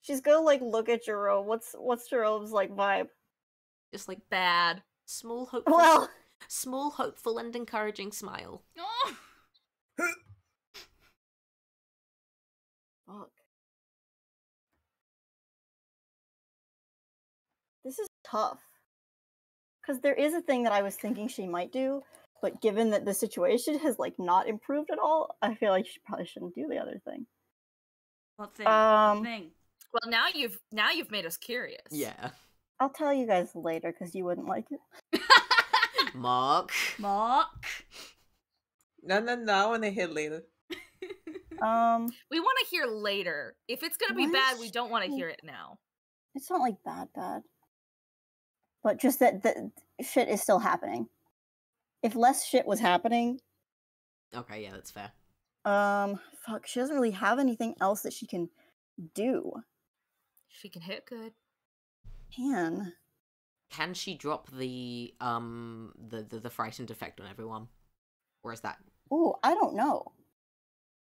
She's gonna like look at Jerome. What's Jerome's like vibe? Just like Bad. small, hopeful, Well, small, hopeful, and encouraging smile. Oh. fuck. This is tough. Because there is a thing that I was thinking she might do, but given that the situation has like not improved at all, I feel like she probably shouldn't do the other thing. What thing? What thing? Well, now you've made us curious. Yeah. I'll tell you guys later because you wouldn't like it. Mark. Mark. No, I want to hear later. We want to hear later. If it's gonna be Why bad, is we don't want to she- hear it now. It's not like bad. But just that the shit is still happening. If less shit was happening, Okay, yeah, that's fair. fuck, she doesn't really have anything else that she can do. She can hit good. Can she drop the frightened effect on everyone? Or is that... Ooh, I don't know.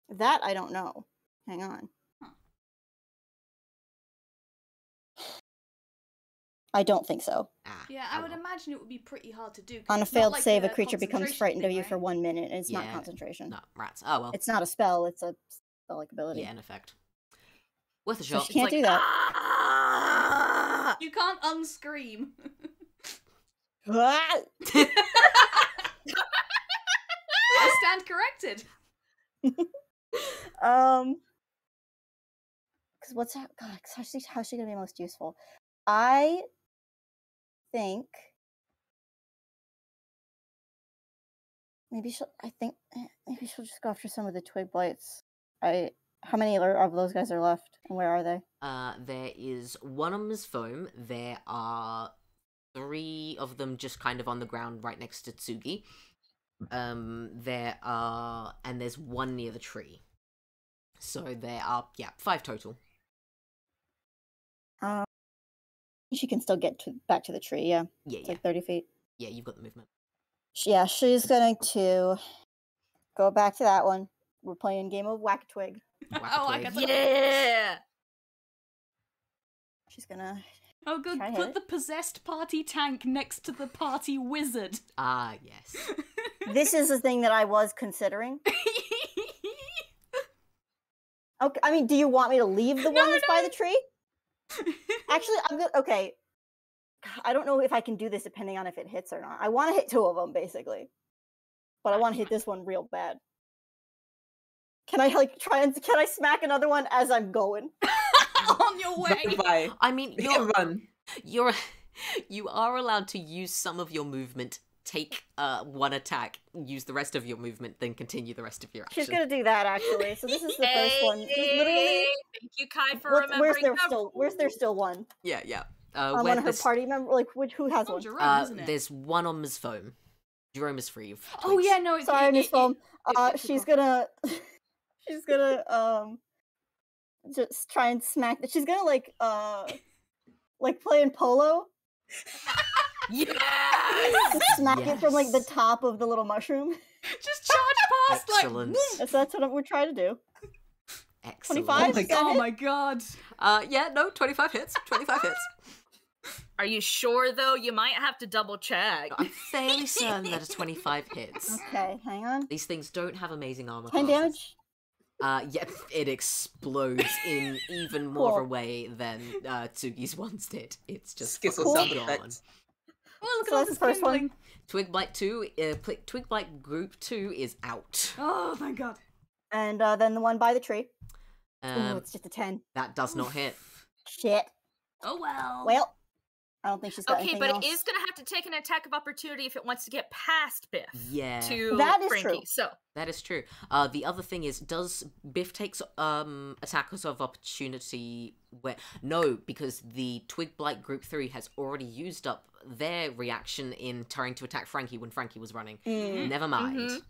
That I don't know. Hang on. I don't think so. Ah, Yeah, oh I would well. imagine it would be pretty hard to do. 'cause On a it's not failed like save, a creature becomes concentration frightened of thing, you for right? 1 minute, and it's not Yeah. concentration. No, rats. Oh well. It's not a spell, it's a spell-like ability. Yeah, in effect. Worth a So shot. she can't It's like, do that. "Ah!" You can't unscream. Ah! I stand corrected. Because what's that? God, how's she gonna be most useful? I think maybe maybe she'll just go after some of the twig blights. How many of those guys are left, and where are they? There is one on Ms. Foam. There are 3 of them just kind of on the ground right next to Tsugi. There's 1 near the tree. So there are, 5 total. She can still get back to the tree. Yeah, Yeah, it's yeah. like 30 feet. Yeah, you've got the movement. Yeah, she's going to go back to that one. We're playing game of Whack-a-Twig. Oh, I got the... Yeah. She's gonna. Oh, good. Try Put it. the possessed party tank next to the party wizard. Ah, yes. This is the thing that I was considering. Okay, I mean, do you want me to leave the one that's by the tree? Actually, I'm good. Okay. I don't know if I can do this depending on if it hits or not. I want to hit 2 of them, basically. But I want to hit this one real bad. Can I, can I smack another one as I'm going? On your way. Bye. I mean, You can run. you are allowed to use some of your movement, take 1 attack, use the rest of your movement, then continue the rest of your action. She's gonna do that, actually. So this is the first one. Just literally. Thank you, Kai, for Where's remembering. there still one? Yeah. On one of her party members? Like, who has Oh, one? Jerome, isn't it? There's 1 on Ms. Foam. Jerome is free of Oh, twigs. yeah, no. It's, Sorry, Miss Foam. it's She's gonna. She's gonna just try and smack. She's gonna like playing polo. Yes! Just smack it from like the Yes. top of the little mushroom. Just charge past, Excellent. like... That's what we're trying to do. Excellent. 25? Oh my God. Oh my god. Yeah, no, 25 hits. 25 hits. Are you sure, though? You might have to double check. I'm fairly certain that a 25 hits. Okay, hang on. These things don't have amazing armor 10 classes. damage. Yeah, it explodes in even more of a Cool. way than Tsugi's once did. It's just Skizzle fucking sound gone. effects. Oh, look So at all that's this the first one. kindling. Twig Blight 2, Twig Blight Group 2 is out. Oh, thank god. And then the one by the tree. Ooh, Um, it's just a 10. that does not hit. Shit. Oh well. Well, I don't think she's got Okay, anything but else. it is gonna have to take an attack of opportunity if it wants to get past Biff. Yeah. To That is Frankie. true. So That is true. The other thing is, does Biff takes attackers of opportunity where no, because the Twig Blight Group 3 has already used up their reaction in trying to attack Frankie when Frankie was running. Never mind.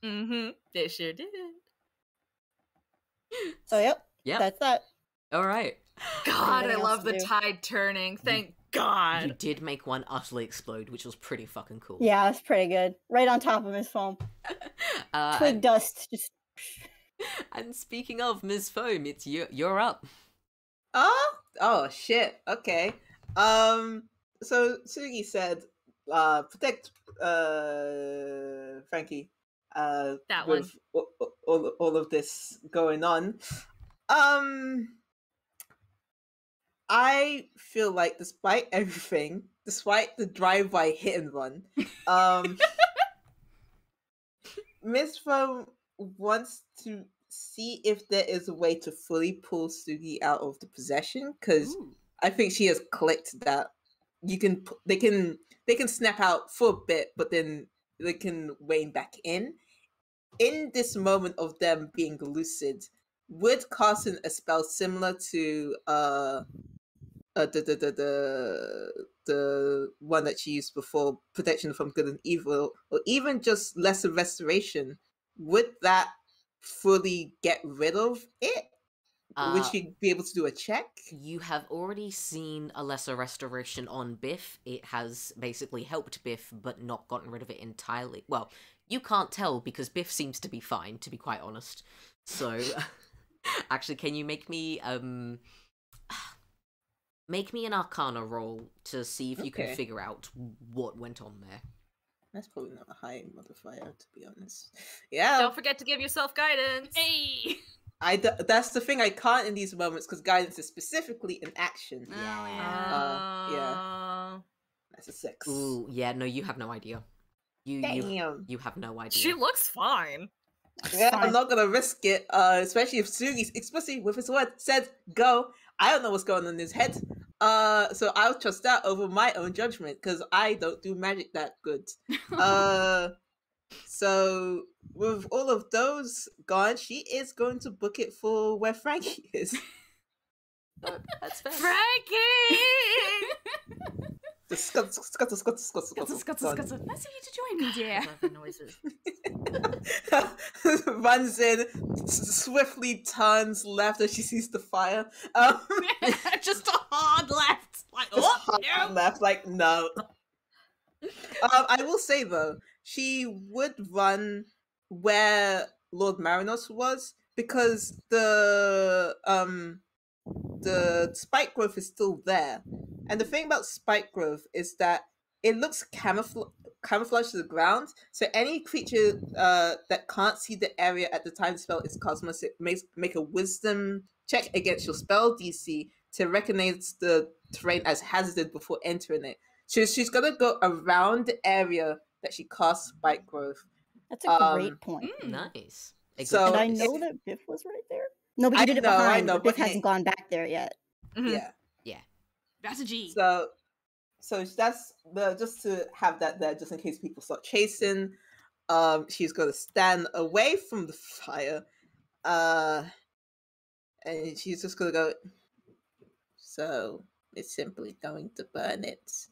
They sure did. So yep, Yep. that's that. Alright. God, I Anything else love to the do? tide turning. Thank You God. did make one utterly explode, which was pretty fucking cool. Yeah, that's pretty good. Right on top of his foam. Twig dust. Just And speaking of Ms. Foam, it's you're up. Oh shit. Okay. So Tsugi said, protect Frankie. That with all of this going on. I feel like despite everything, despite the drive-by hit and run, Miss Foam wants to see if there is a way to fully pull Tsugi out of the possession, because Ooh. I think she has clicked that they can snap out for a bit, but then they can wane back in. In this moment of them being lucid, would casting a spell similar to the one that she used before, protection from good and evil, or even just lesser restoration, would that fully get rid of it? Would she be able to do a check? You have already seen a lesser restoration on Biff. It has basically helped Biff, but not gotten rid of it entirely. Well, you can't tell because Biff seems to be fine, to be quite honest. So, actually, can you make me an Arcana roll to see if you can figure out what went on there? That's probably not a high modifier, to be honest. Yeah. Don't forget to give yourself guidance. Hey! That's the thing I can't in these moments, because guidance is specifically an action. Yeah. That's a 6. Ooh, yeah, no, you have no idea. Damn. You have no idea. She looks fine. Yeah, fine. I'm not gonna risk it, especially if Tsugi, especially with his word, said go. I don't know what's going on in his head. So I'll trust that over my own judgment, because I don't do magic that good. So with all of those gone, she is going to book it for where Frankie is. That's fair. Frankie! The scuttle. Nice of you to join me, dear. Love the noises. Runs in, swiftly turns left as she sees the fire. Just a hard left. Like, Just oh, hard no. left, like no. I will say though, she would run where Lord Marinos was, because the spike growth is still there. And the thing about spike growth is that it looks camouflaged to the ground. So any creature that can't see the area at the time the spell is cast must make a wisdom check against your spell DC to recognize the terrain as hazardous before entering it. So she's gonna go around the area that she casts spike growth. that's a great point. Nice. So And I know that Biff was right there. No, but you did it I behind. know, but Biff but hasn't gone back there yet. Yeah. Strategy. So that's just to have that there, just in case people start chasing. She's gonna stand away from the fire, and she's just gonna go. So it's simply going to burn it.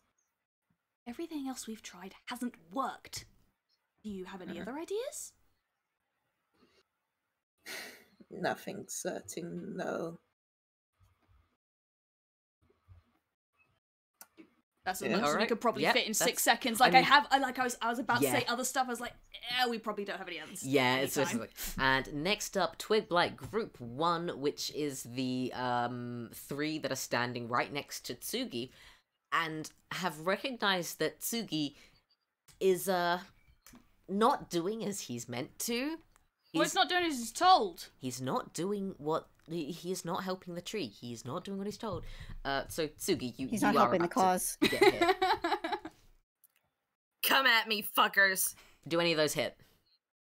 Everything else we've tried hasn't worked. Do you have any other ideas? Nothing certain, no. That's as Yeah. much as we Alright. could probably Yep, fit in 6 that's- seconds. I Like mean- I was about to Yeah. say other stuff. I was like, yeah, we probably don't have any others. Yeah, it's just anytime. like. And next up, Twig Blight Group 1, which is the 3 that are standing right next to Tsugi, and have recognized that Tsugi is not doing as he's meant to. Well, it's not doing as he's told. He's not doing what he is not helping the tree. He's not doing what he's told. So Tsugi, He's you not are helping the about to cause. get hit. Come at me, fuckers. Do any of those hit?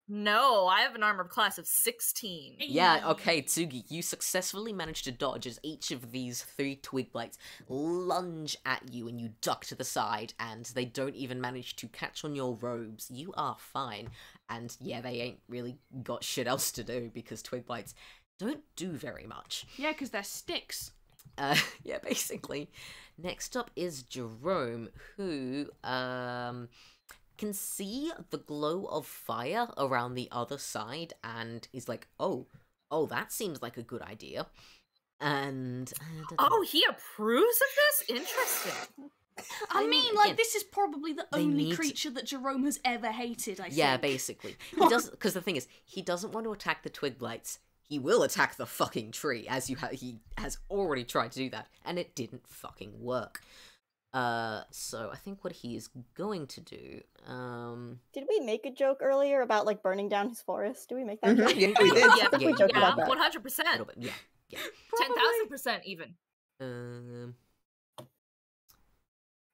No, I have an armor class of 16. Yeah, okay, Tsugi, you successfully managed to dodge as each of these 3 twig blights lunge at you and you duck to the side, and they don't even manage to catch on your robes. You are fine. And yeah, they ain't really got shit else to do because twig blights don't do very much. Yeah, because they're sticks. Yeah, basically. Next up is Jerome, who, can see the glow of fire around the other side and is like, oh, that seems like a good idea. And Oh, he approves of this? Interesting. I mean, again, this is probably the they only need- has Jerome has ever hated, I think. yeah, basically. He does, because the thing is, he doesn't want to attack the twig blights. He will attack the fucking tree, as he has already tried to do that, and it didn't fucking work. So I think what he is going to do, Did we make a joke earlier about like burning down his forest? Did we make that joke? Yeah, we did. I think we joked about that. 100%. a little bit, yeah. 10,000% even.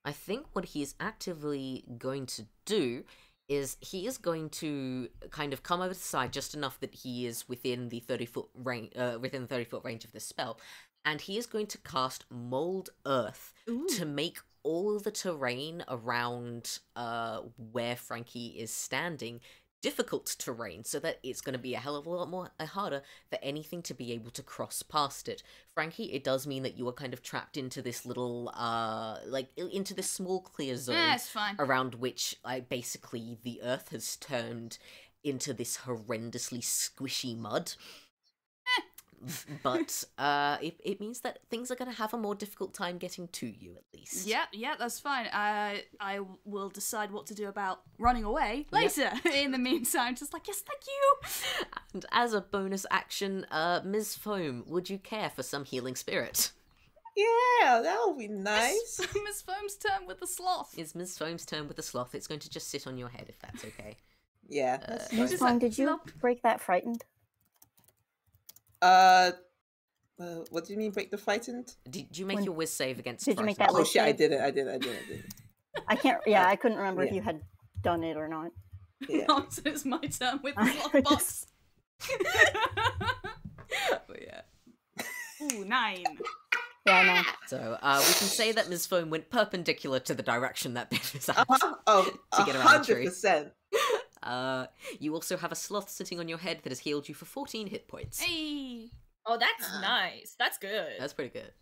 I think what he is actively going to do is he is going to kind of come over to the side just enough that he is within the 30-foot range, within the 30-foot range of this spell, and he is going to cast Mold Earth to make all the terrain around where Frankie is standing difficult terrain, so that it's going to be a hell of a lot more harder for anything to be able to cross past it. Frankie, it does mean that you are kind of trapped into this little, into this small clear zone Yeah, it's fine. around which, basically the earth has turned into this horrendously squishy mud. But it means that things are going to have a more difficult time getting to you, at least. Yeah, that's fine. I will decide what to do about running away later. In the meantime, just like, yes, thank you. And as a bonus action, Ms. Foam, would you care for some healing spirit? Yeah, that would be nice. Miss Foam's turn with the sloth. It's Ms. Foam's turn with the sloth. It's going to just sit on your head, if that's okay. Yeah. That's Miss fine. Fong, did you break that frightened? What do you mean break the frightened? Did you make your whiz save against Did you make frightened? that Oh whiz shit, I save? did it. I did. I can't. Yeah, I couldn't remember if Yeah. you had done it or not. Yeah. Oh, so it's my turn with the I sloth just- box. But yeah. Ooh, 9. Yeah, I know. So, we can say that Ms. Foam went perpendicular to the direction that Biff is at. Oh, To get around the tree. 100%. You also have a sloth sitting on your head that has healed you for 14 hit points. Hey. Oh, that's nice. That's good. That's pretty good.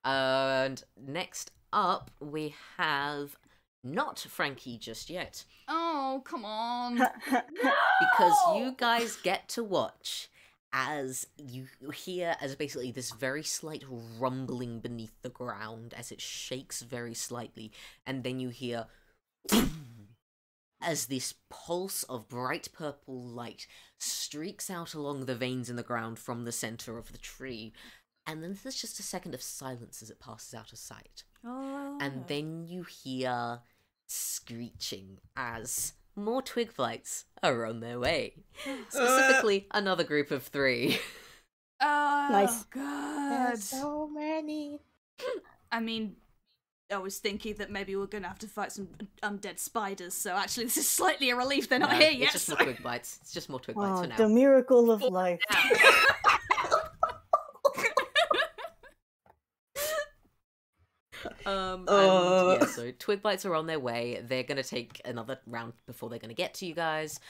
And next up, we have not Frankie just yet. Oh, come on. Because you guys get to watch as you hear as basically this very slight rumbling beneath the ground as it shakes very slightly, and then you hear as this pulse of bright purple light streaks out along the veins in the ground from the center of the tree, and then there's just a second of silence as it passes out of sight. Oh. And then you hear screeching as more twig flights are on their way. Specifically, another group of 3. Oh, Nice. God. There's so many. I mean, I was thinking that maybe we're going to have to fight some undead spiders, so actually this is slightly a relief they're not No, here it's yet. just so- more twig bites. It's just more twig bites Oh, for now. the miracle of life. And Oh. yeah, so twig bites are on their way. They're gonna take another round before they're gonna get to you guys.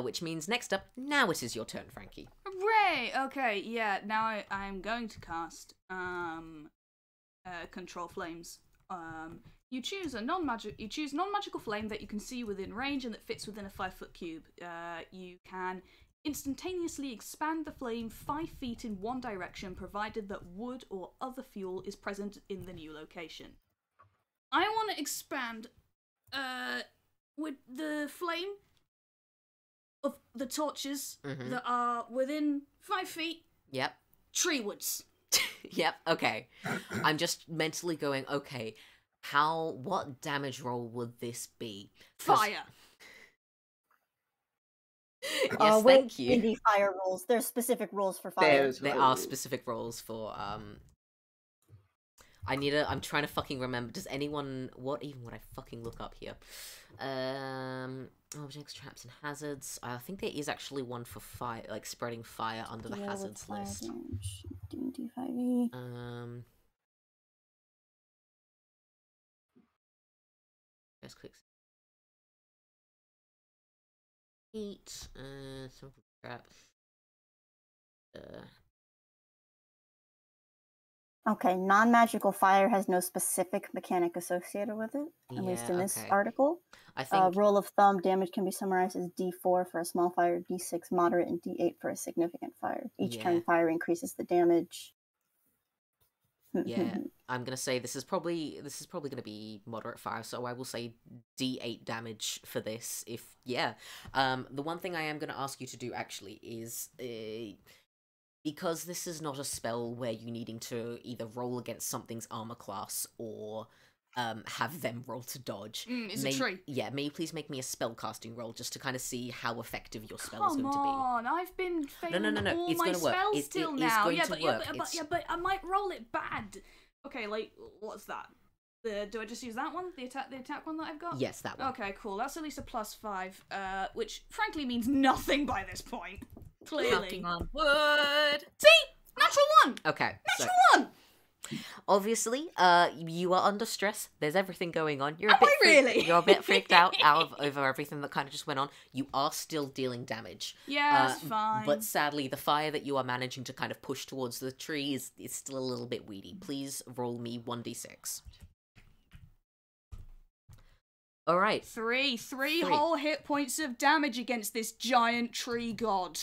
Which means next up, now it is your turn, Frankie. Hooray! Okay, yeah, now I'm going to cast Control Flames. You choose non-magical flame that you can see within range and that fits within a 5-foot cube. You can instantaneously expand the flame 5 feet in one direction, provided that wood or other fuel is present in the new location. I want to expand with the flame of the torches Mhm. that are within 5 feet Yep. tree woods. Yep, okay. I'm just mentally going, okay, what damage roll would this be? 'Cause- Fire. Yes, with thank you. indie fire rules. There's specific rules for fire. There's There are rules. specific roles for, I'm trying to fucking remember, what even would I fucking look up here? Objects, traps, and hazards. I think there is actually one for fire, like spreading fire under the hazards list. D&D 5e. Just quick. Heat. Some crap. Okay, non-magical fire has no specific mechanic associated with it, at least in this article. I think rule of thumb, damage can be summarized as D4 for a small fire, D6 moderate, and D8 for a significant fire. Each turn fire increases the damage. Yeah, I'm gonna say this is probably gonna be moderate fire, so I will say D8 damage for this. The one thing I am gonna ask you to do actually is because this is not a spell where you're needing to either roll against something's armor class or have them roll to dodge. It's a tree. Yeah, may you please make me a spell casting roll just to kind of see how effective your spell is going to be. Come on, I've been failing No, all it's my gonna work. spells till now. But I might roll it bad. Okay, like what's that? Do I just use that one? The attack one that I've got? Yes, that one. Okay, cool. That's at least a +5, which frankly means nothing by this point. Clearly. Knocking on wood. See? Natural 1! Okay. Natural 1! Obviously, you are under stress. There's everything going on. You're Am I really? You're a bit freaked out over everything that kind of just went on. You are still dealing damage. Yeah, that's fine. But sadly, the fire that you are managing to kind of push towards the tree is still a little bit weedy. Please roll me 1d6. All right. Three whole hit points of damage against this giant tree god.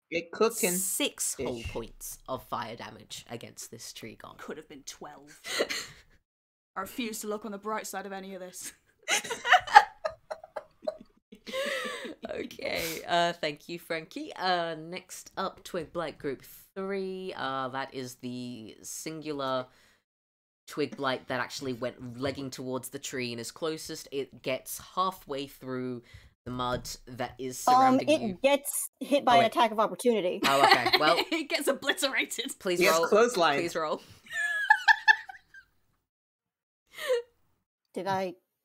It cooking. 6 whole points of fire damage against this tree god. Could have been 12. I refuse to look on the bright side of any of this. Okay, thank you, Frankie. Next up, Twig Blight Group 3. That is the singular Twig Blight that actually went legging towards the tree and is closest. It gets halfway through the mud that is surrounding you. It gets hit by an attack of opportunity. Oh, okay. Well, it gets obliterated. Please roll. Clothesline. Please roll.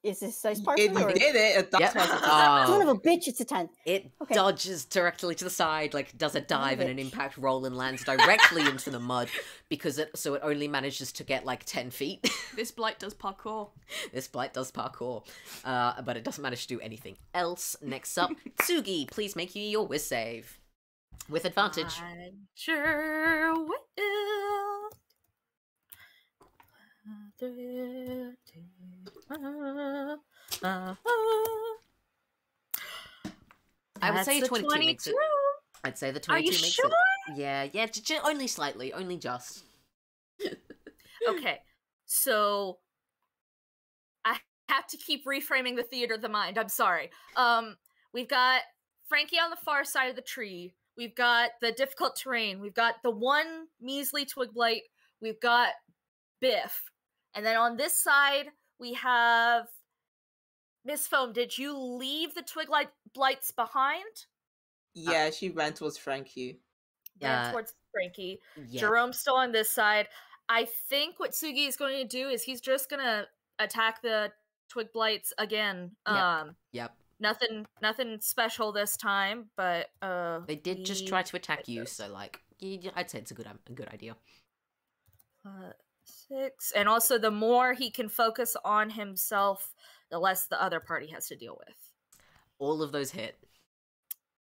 Is this dice partisan? It did it. Yep. Son of a bitch, it's a 10. It dodges directly to the side, like does a dive and an impact roll and lands directly into the mud because it only manages to get like 10 feet. This blight does parkour. But it doesn't manage to do anything else. Next up, Tsugi, please make you your whiz save. With advantage. I sure will. I would say That's 22 makes it. I'd say the 22 makes sure? it. Yeah, only slightly, only just. Okay, so I have to keep reframing the theater of the mind. I'm sorry. We've got Frankie on the far side of the tree. We've got the difficult terrain. We've got the one measly twig blight. We've got Biff. And then on this side, we have Miss Foam. Did you leave the twig blights behind? Yeah, she ran towards Frankie. Ran towards Frankie. Yeah. Jerome's still on this side. I think what Tsugi is going to do is he's just going to attack the twig blights again. Yep. Nothing special this time, but they did just try to attack you, so like I'd say it's a good idea. 6, and also the more he can focus on himself, the less the other party has to deal with. All of those hit.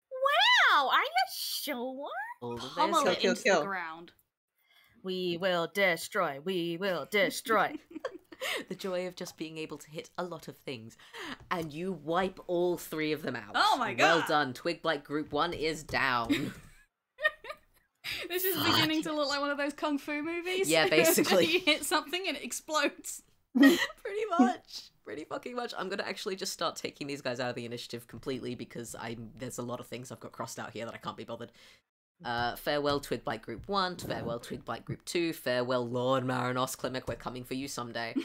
Wow, are you sure? All of those Pummel hit. it into the ground. We will destroy. We will destroy. The joy of just being able to hit a lot of things. And you wipe all 3 of them out. Oh my god. Well done. Twig Blight Group 1 is down. This is beginning to look like one of those kung fu movies. Yeah, basically. You hit something and it explodes. Pretty much. Pretty fucking much. I'm gonna actually just start taking these guys out of the initiative completely because there's a lot of things I've got crossed out here that I can't be bothered. Farewell Twig Blight Group 1, farewell Twig Blight Group 2, farewell Lord Marinos Klimek, we're coming for you someday.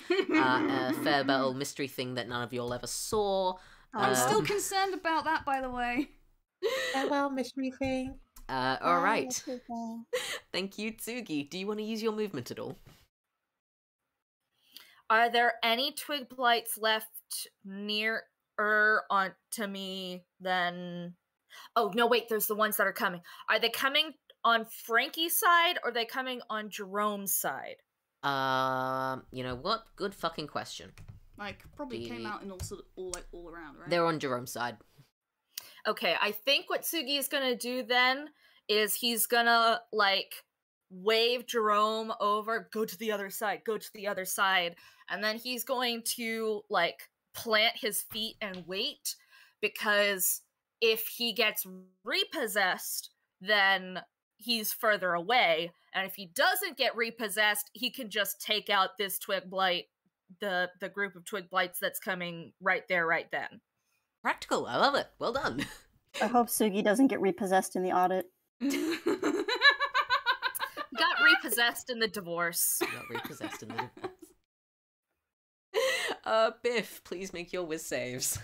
Farewell Mystery Thing that none of you all ever saw. I'm still concerned about that, by the way. Farewell, mystery thing. Alright. Thank you, Tsugi. Do you want to use your movement at all? Are there any twig blights left near onto me, then... Oh, no, wait, there's the ones that are coming. Are they coming on Frankie's side, or are they coming on Jerome's side? You know what? Good fucking question. Like, probably came out in all around, right? They're on Jerome's side. Okay, I think what Tsugi is gonna do then is he's gonna, like, wave Jerome over, go to the other side, and then he's going to, like, plant his feet and wait, because if he gets repossessed, then he's further away, and if he doesn't get repossessed, he can just take out this Twig Blight, the group of Twig Blights that's coming right there, right then. Practical, I love it. Well done. I hope Tsugi doesn't get repossessed in the audit. Got repossessed in the divorce. Got repossessed in the divorce. Biff, please make your whiz saves.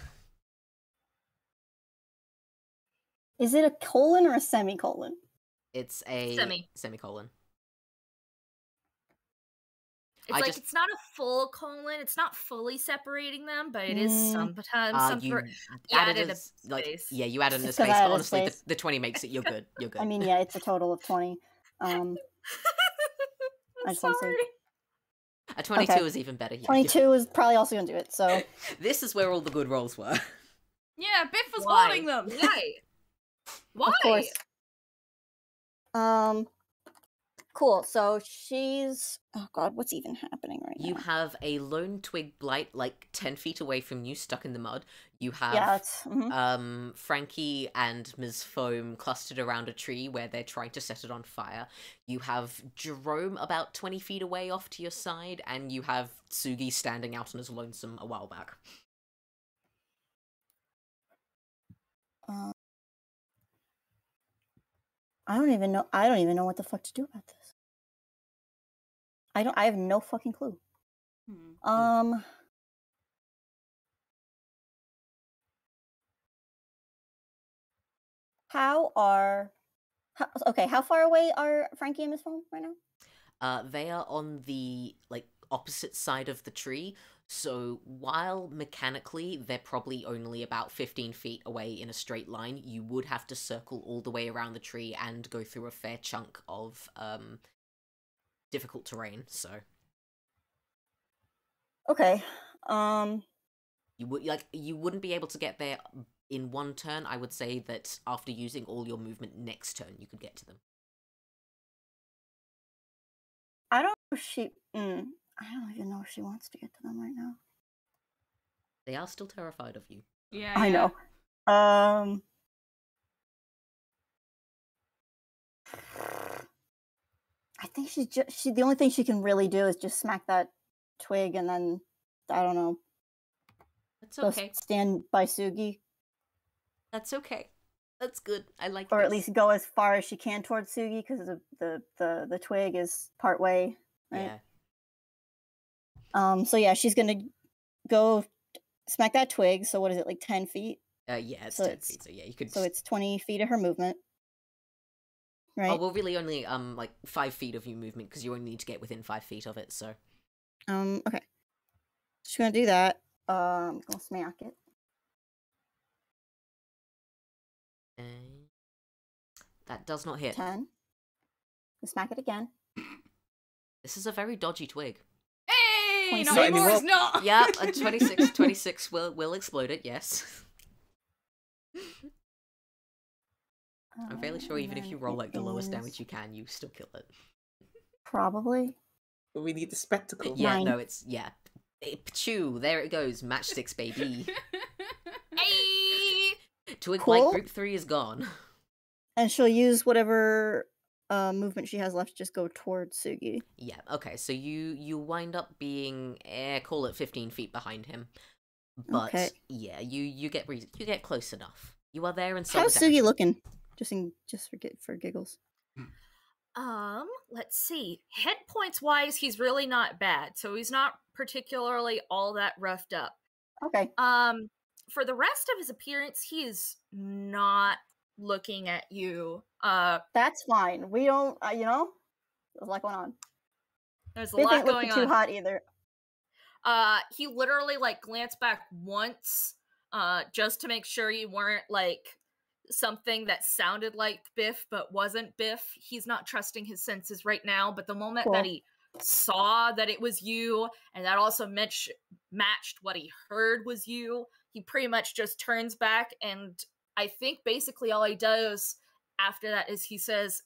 Is it a colon or a semicolon? It's a semicolon. It's not a full colon. It's not fully separating them, but it is sometimes. You added a space. Yeah, you added a Just space, 'cause I but added a honestly, space. the 20 makes it. You're good. You're good. I mean, yeah, it's a total of 20. I just want to say a 22 okay. is even better. Yeah, 22 is probably also going to do it, so... This is where all the good rolls were. Yeah, Biff was Why? holding them! Why? Of course. Cool, so she's... Oh god, what's even happening right You now? have a lone twig blight, like, 10 feet away from you, stuck in the mud. You have Yeah, it's... Frankie and Ms. Foam clustered around a tree where they're trying to set it on fire. You have Jerome about 20 feet away off to your side, and you have Tsugi standing out on his lonesome a while back. I don't even know what the fuck to do about this. I have no fucking clue. How far away are Frankie and Miss Foam right now? They are on the, like, opposite side of the tree, so while mechanically they're probably only about 15 feet away in a straight line, you would have to circle all the way around the tree and go through a fair chunk of, difficult terrain, so... Okay, You wouldn't be able to get there in one turn. I would say that after using all your movement next turn, you could get to them. I don't know if she... I don't even know if she wants to get to them right now. They are still terrified of you. Yeah, I know. I think the only thing she can really do is just smack that twig and then, I don't know. That's okay. Go stand by Tsugi. That's okay. That's good. I like Or this. at least go as far as she can towards Tsugi, because the twig is part way, right? Yeah. So yeah, she's gonna go smack that twig. So what is it, like 10 feet? Yeah, it's 10 feet, so yeah, you could... So it's 20 feet of her movement. Right? Oh, well, really only, like, 5 feet of your movement, because you only need to get within 5 feet of it, so... Okay. She's gonna do that. I'm gonna smack it. That does not hit. 10. Smack it again. This is a very dodgy twig. Hey! Not 26. anymore, it's not! Yeah, a 26 will explode it, yes. I'm fairly sure even if you roll, like, the lowest damage you can, you still kill it. Probably. But we need the spectacle. Yeah, 9. no, it's... Yeah. Pachoo, there it goes. Matchsticks, baby. Hey! Twig Cool. Blight Group 3 is gone. And she'll use whatever movement she has left to just go towards Tsugi. Yeah, okay, so you wind up being, call it 15 feet behind him. But, Okay. yeah, you get close enough. You are there in How's solidarity. Tsugi looking? Just for giggles. Let's see. Hit points wise, he's really not bad, so he's not particularly all that roughed up. Okay. For the rest of his appearance, he is not looking at you. That's fine. We don't, there's a lot going on. There's a Biff lot ain't looking going too on. hot either. He literally, like, glanced back once, just to make sure you weren't like something that sounded like Biff but wasn't Biff. He's not trusting his senses right now, but the moment that he saw that it was you, and that also matched what he heard was you, he pretty much just turns back, and I think basically all he does after that is he says,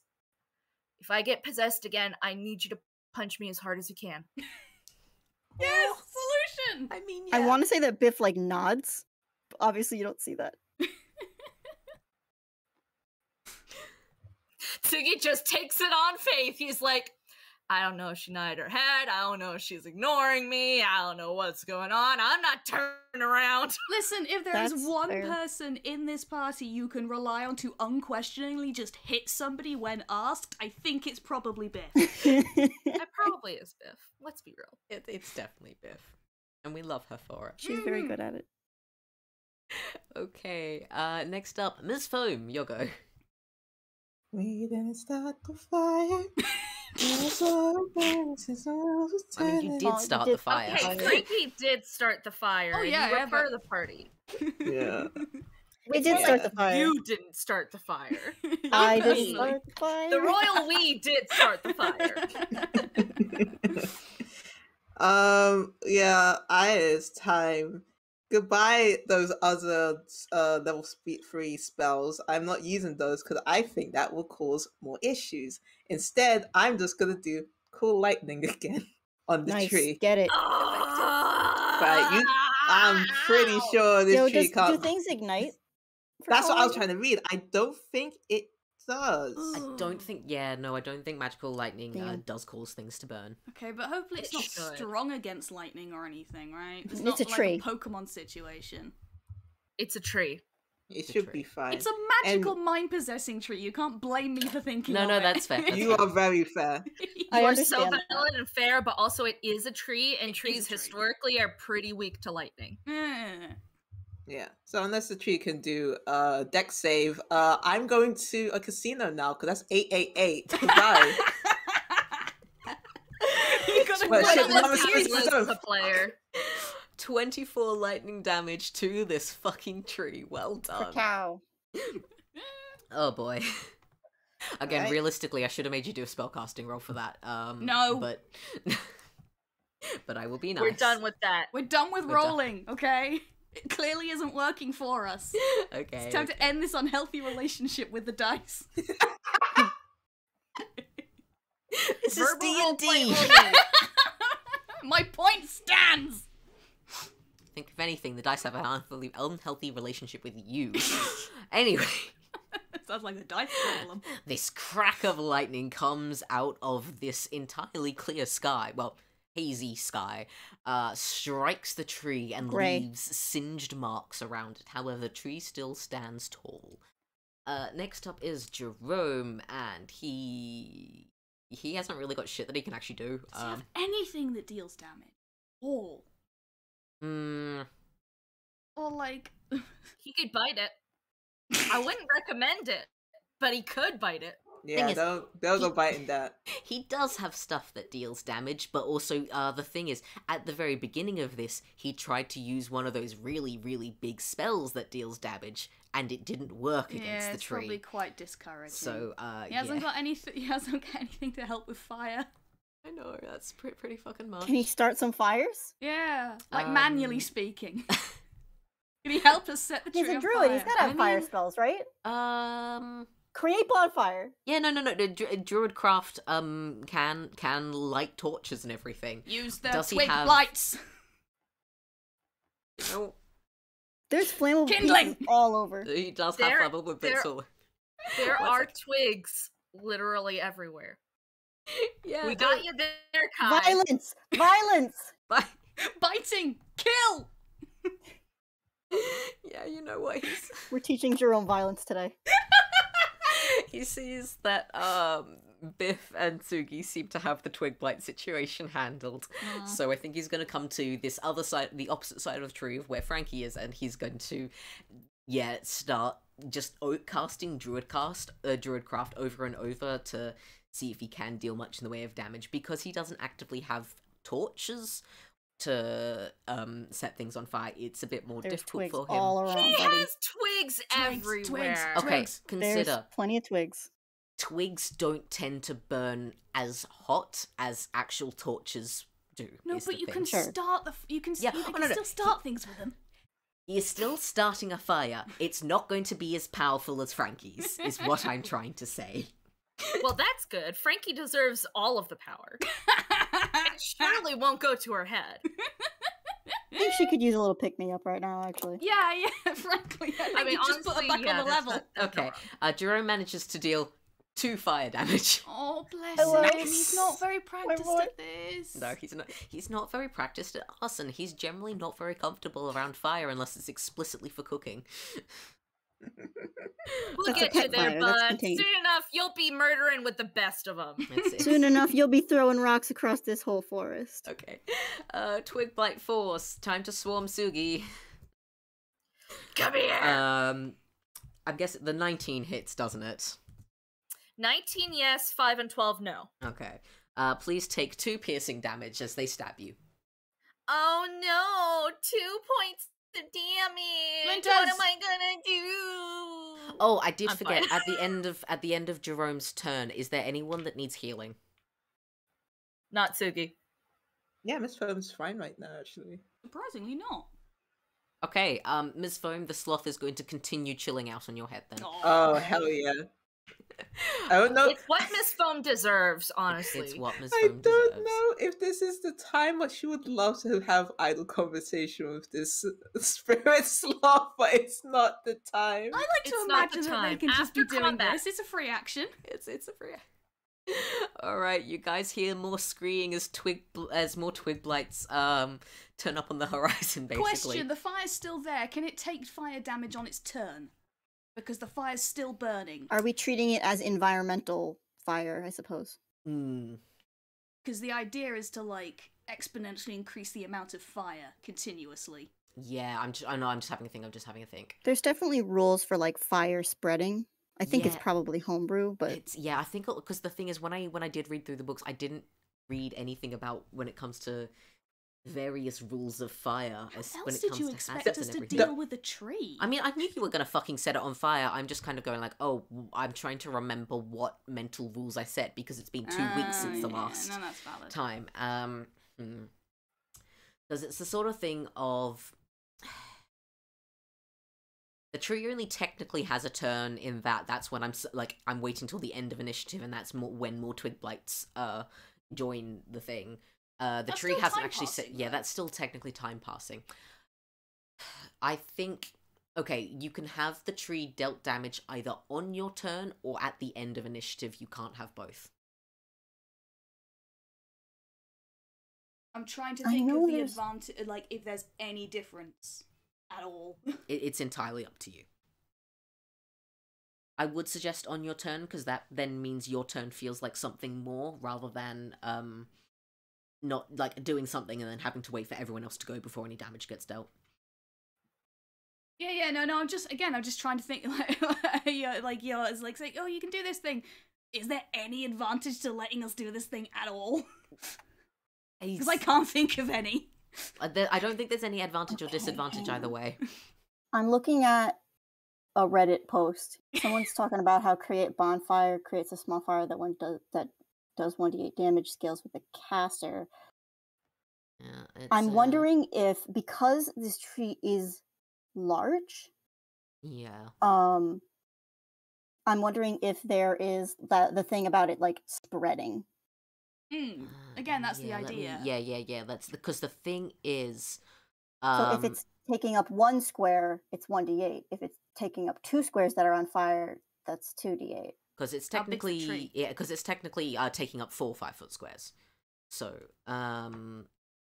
if I get possessed again, I need you to punch me as hard as you can. Yes, solution. I mean, I want to say that Biff like nods, but obviously you don't see that. Tsugi just takes it on faith. He's like, I don't know if she nodded her head. I don't know if she's ignoring me. I don't know what's going on. I'm not turning around. Listen, if there is That's one fair. person in this party you can rely on to unquestioningly just hit somebody when asked, I think it's probably Biff. It probably is Biff. Let's be real. It's definitely Biff, and we love her for it. She's very good at it. Okay, next up, Ms. Foam, your go. We didn't start the fire. I mean, you did start the fire. Okay, Frankie did start the fire. Oh, and yeah, you yeah, were part but- of the party. Yeah. We did start the fire. You didn't start the fire. I Okay. didn't start the fire. The royal we did start the fire. Yeah, it's time. Goodbye those other level speed 3 spells. I'm not using those because I think that will cause more issues. Instead, I'm just gonna do cool lightning again on the Nice, tree. get it. Right, I'm pretty sure this Yo, tree do can't. things ignite? for That's what I was Halloween? trying to read. I don't think it does. I don't think, I don't think magical lightning Damn. does cause things to burn. Okay, but hopefully it's It not should. strong against lightning or anything, right? It's It's not a like tree. a Pokemon situation. It's a tree. It The should tree. be fine. It's a magical mind-possessing tree. You can't blame me for thinking No, of no, it. that's fair, that's You are very fair. I You are so understand that. valid and fair, but also it is a tree, and It is a trees tree. historically are pretty weak to lightning. Eh. Yeah. So unless the tree can do deck save, I'm going to a casino now because that's 888. Goodbye. You gotta Well, go shit, to the number the series series. was Lizz is a player. 24 lightning damage to this fucking tree. Well done. Cow. Oh boy. Again, Alright. realistically, I should have made you do a spellcasting roll for that. No. But but I will be nice. We're done with that. We're done with We're done. rolling, okay? It clearly isn't working for us. Okay. It's time to end this unhealthy relationship with the dice. This is Verbal roleplay D&D. only. My point stands! I think if anything, the dice have an unhealthy relationship with you. Anyway. Sounds like the dice problem. This crack of lightning comes out of this entirely clear sky, well, hazy sky, strikes the tree and Grey. leaves singed marks around it. However, the tree still stands tall. Next up is Jerome, and he hasn't really got shit that he can actually do. Does he have anything that deals damage? All. Mm, Or like... He could bite it. I wouldn't recommend it, but he could bite it. Yeah, is, they'll go biting that. he does have stuff that deals damage, but also, the thing is, at the very beginning of this, he tried to use one of those really, really big spells that deals damage, and it didn't work against yeah, the it's tree. probably quite discouraging. So, he hasn't yeah. got anything. He hasn't got anything to help with fire. I know, that's pretty fucking much. Can he start some fires? Yeah, like manually Um, speaking. Can he help us set the tree He's a on druid. fire? He's gotta have I fire mean- spells, right? Create bonfire. Yeah, no. The Druidcraft, can light torches and everything. Use the Does he twig have- blights. No, There's flammable Kindling! pieces all over. he does have There- flammable bits there- all. There What's are it? twigs literally everywhere. Yeah, We got you there, Kai. Violence! Violence! But Biting! Kill! yeah, you know what he's. We're teaching Jerome violence today. He sees that Biff and Tsugi seem to have the twig blight situation handled. So I think he's going to come to this other side, the opposite side of the tree of where Frankie is, and he's going to, start just casting Druidcraft over and over to see if he can deal much in the way of damage, because he doesn't actively have torches to set things on fire, it's a bit more There's difficult twigs for him. all around, He buddy. has twigs everywhere. Okay, Twigs. consider There's plenty of twigs. twigs don't tend to burn as hot as actual torches do. No, is but the you thing. can Sure. start you can Yeah, you oh, can no, no. still start things with them. You're still starting a fire. It's not going to be as powerful as Frankie's, is what I'm trying to say. Well, that's good. Frankie deserves all of the power. It surely won't go to her head. I think she could use a little pick-me-up right now, actually. Yeah, frankly. I mean, just put her honestly, back yeah, on the that's level. not Okay, wrong. Jerome manages to deal 2 fire damage. Oh, bless Hello. him. He's not very practiced boy. at this. No, he's not. He's not very practiced at arson. He's generally not very comfortable around fire unless it's explicitly for cooking. We'll That's a get you pet there, fire, that's bud. contained. Soon enough, you'll be murdering with the best of them. Soon enough, you'll be throwing rocks across this whole forest. Okay. Twig Blight Force. Time to swarm Tsugi. Come here! I'm guessing the 19 hits, doesn't it? 19 yes, 5 and 12 no. Okay. Please take 2 piercing damage as they stab you. Oh no! 2 points of damage! Lindas. What am I gonna do? Oh, I did I'm forget. fine. At the end of Jerome's turn, is there anyone that needs healing? Not Tsugi. Yeah, Miss Foam's fine right now, actually. Surprisingly not. Okay, Ms. Foam, the sloth is going to continue chilling out on your head then. Oh, hell yeah. Oh, no. It's what Miss Foam deserves, honestly. It's what Ms. I Foam don't deserves. know if this is the time, but she would love to have idle conversation with this spirit sloth, but it's not the time. I like to It's not the imagine that they time. can just be After doing combat. this. It's a free action. It's a free. All right, you guys hear more screeing as more twig blights turn up on the horizon. Basically, Question: the fire's still there. Can it take fire damage on its turn? Because the fire's still burning. Are we treating it as environmental fire, I suppose? Hmm. Because the idea is to like exponentially increase the amount of fire continuously. Yeah, I know. I'm just having a think. There's definitely rules for like fire spreading. I think it's Yeah. probably homebrew, but I think because the thing is, when I did read through the books, I didn't read anything about when it comes to various rules of fire. How when else it did comes you to expect hazards us and to everything. deal with a tree? I mean, I knew you were gonna fucking set it on fire. I'm just kind of going like, oh, I'm trying to remember what mental rules I set because it's been 2 weeks since the last No, that's valid. time. Because it's the sort of thing of the tree only technically has a turn in that's when I'm waiting till the end of initiative, and that's when more twig blights join the thing. The That's tree still hasn't time actually passing, yeah, though. that's still technically time passing. I think okay, you can have the tree dealt damage either on your turn or at the end of initiative. You can't have both. I'm trying to I think know of the there's- advantage, like if there's any difference at all. It's entirely up to you. I would suggest on your turn, because that then means your turn feels like something more, rather than not like doing something and then having to wait for everyone else to go before any damage gets dealt. Yeah, no. I'm just trying to think it's like saying, oh, you can do this thing. Is there any advantage to letting us do this thing at all? Because I can't think of any. I don't think there's any advantage or disadvantage either way. I'm looking at a Reddit post. Someone's talking about how create bonfire creates a small fire that does 1d8 damage, scales with the caster. Yeah, I'm wondering if, because this tree is large, Yeah. I'm wondering if there is the thing about it like spreading. Again, that's the Yeah, let me- idea. Yeah. That's because the thing is, So if it's taking up 1 square, it's 1d8. If it's taking up 2 squares that are on fire, that's 2d8. because it's How big's the technically tree? taking up 4 5-foot squares. So I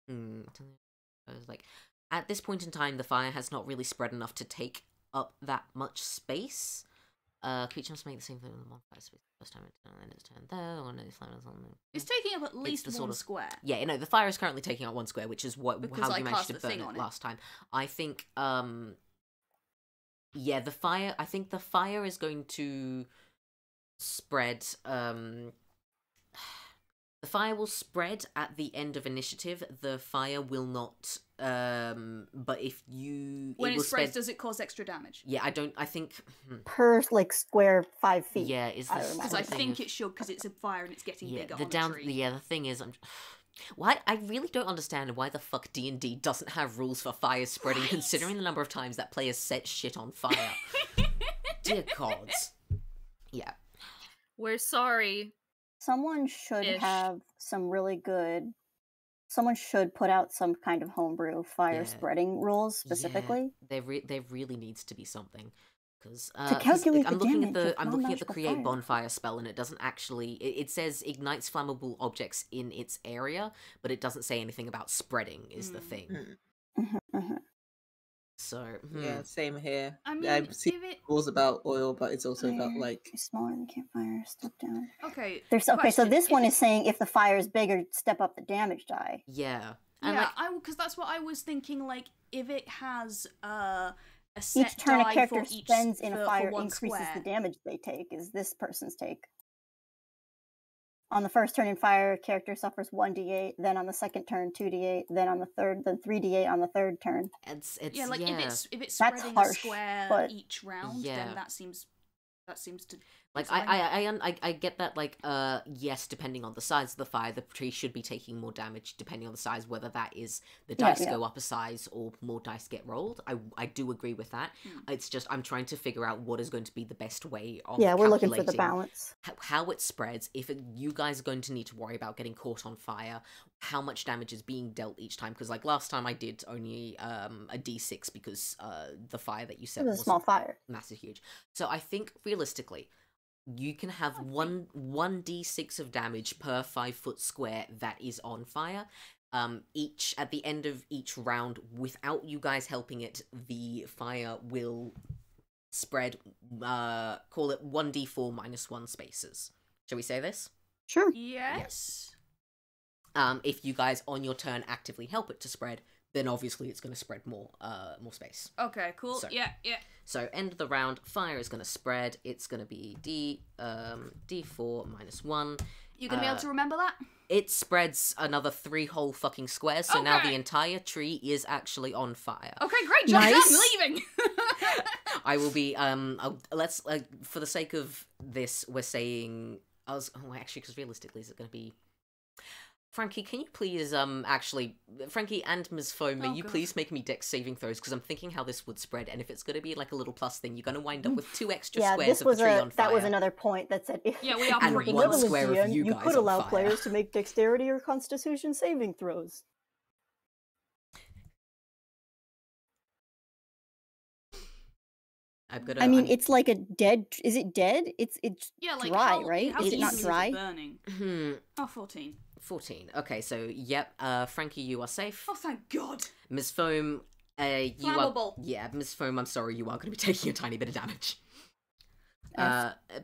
was like, at this point in time, the fire has not really spread enough to take up that much space. Creature must make the same thing with the bonfire space. First time it's turned there, or no flame or something. It's taking up at least the one sort of- square. Yeah, no, the fire is currently taking up 1 square, which is Because how I you cast managed to the burn thing it on it. last time. I think the fire is going to spread The fire will spread at the end of initiative. The fire will not. But if you When it will spreads, spread... does it cause extra damage? Yeah, I think. Per like square 5 feet. Yeah, is I this would Because imagine. I the thing think of- it should, because it's a fire and it's getting yeah, bigger the on down. a tree. Yeah, the thing is, why I really don't understand why the fuck D&D doesn't have rules for fire spreading, Right? considering the number of times that players set shit on fire. Dear gods. Yeah. We're sorry. Someone should Ish. have some really good. Someone should put out some kind of homebrew fire Yeah. spreading rules specifically. Yeah, there really needs to be something. Because calculate I'm the looking at damage the of I'm looking at the non-magical create fire. bonfire spell, and it doesn't actually. It says ignites flammable objects in its area, but it doesn't say anything about spreading. Is the thing. Mhm, mhm. So Yeah, same here. I mean, I've seen if it... rules about oil, but it's also about Fire like is smaller than campfire. Step down. Okay. There's okay. So question. this one If is saying if the fire is bigger, step up the damage die. yeah, and Yeah, like because that's what I was thinking. Like, if it has a set Each turn a die character for each spends in for a fire one increases square. the damage they take. Is this person's take? On the first turn in fire, character suffers 1d8. Then on the second turn, 2d8. Then on the third, then 3d8 on the third turn. it's Yeah, like yeah. if it's That's spreading harsh, a square but- each round, Yeah. then that seems to Like fine. I get that, like yes, depending on the size of the fire, the tree should be taking more damage depending on the size, whether that is the Yeah, dice yeah. go up a size or more dice get rolled. I do agree with that. Hmm. It's just I'm trying to figure out what is going to be the best way of Yeah, we're looking for the calculating balance. how it spreads. If you guys are going to need to worry about getting caught on fire, how much damage is being dealt each time, because like last time I did only a d6 because the fire that you set It was a wasn't small fire. massive huge. So I think realistically you can have one d6 of damage per 5-foot square that is on fire. Each at the end of each round, without you guys helping it, the fire will spread. Call it 1d4 minus 1 spaces. Shall we say this? Sure. yes. If you guys on your turn actively help it to spread, then obviously it's going to spread more space. Okay, cool. So- Yeah. So end of the round, fire is going to spread. It's going to be d4 minus 1. You gonna be able to remember that? It spreads another 3 whole fucking squares, so now the Okay. entire tree is actually on fire. Okay, great job. Nice. I'm leaving. I will be let's for the sake of this, we're saying actually, because realistically, is it going to be Frankie? Can you please actually, Frankie and Ms. Foam, may Oh, you God. please make me dex saving throws, because I'm thinking how this would spread, and if it's going to be like a little plus thing, you're going to wind up with 2 extra Yeah, squares this of was the tree on fire. that was another point that said if Yeah, we are And pretty one close. square of you guys could on allow fire. players to make dexterity or constitution saving throws. I'm gonna, I mean, I'm- it's like a dead. Is it dead? It's Yeah, like dry, how, right? How Is it not easily dry? burning? Oh, 14. 14. Okay, so yep. Frankie, you are safe. Oh, thank God. Ms. Foam, you Flammable. are. Yeah, Ms. Foam, I'm sorry, you are going to be taking a tiny bit of damage.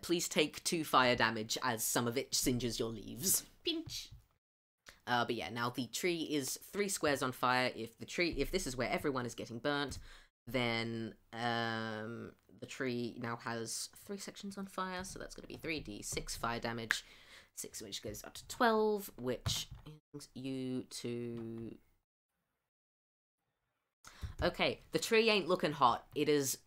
Please take 2 fire damage as some of it singes your leaves. Pinch. But yeah, now the tree is 3 squares on fire. If this is where everyone is getting burnt, then the tree now has 3 sections on fire, so that's going to be 3d6 fire damage. 6, which goes up to 12, which brings you to... Okay, the tree ain't looking hot. It's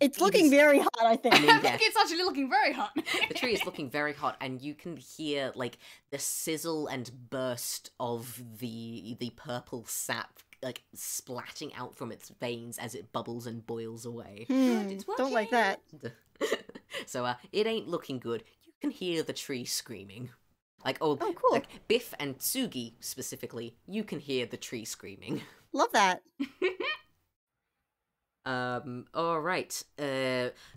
It's looking very hot, I think. I mean, I yeah. think it's actually looking very hot. The tree is looking very hot, and you can hear like the sizzle and burst of the purple sap like splatting out from its veins as it bubbles and boils away. It's Don't like that. So it ain't looking good. You can hear the tree screaming. Like cool. Like Biff and Tsugi specifically, you can hear the tree screaming. Love that. Alright.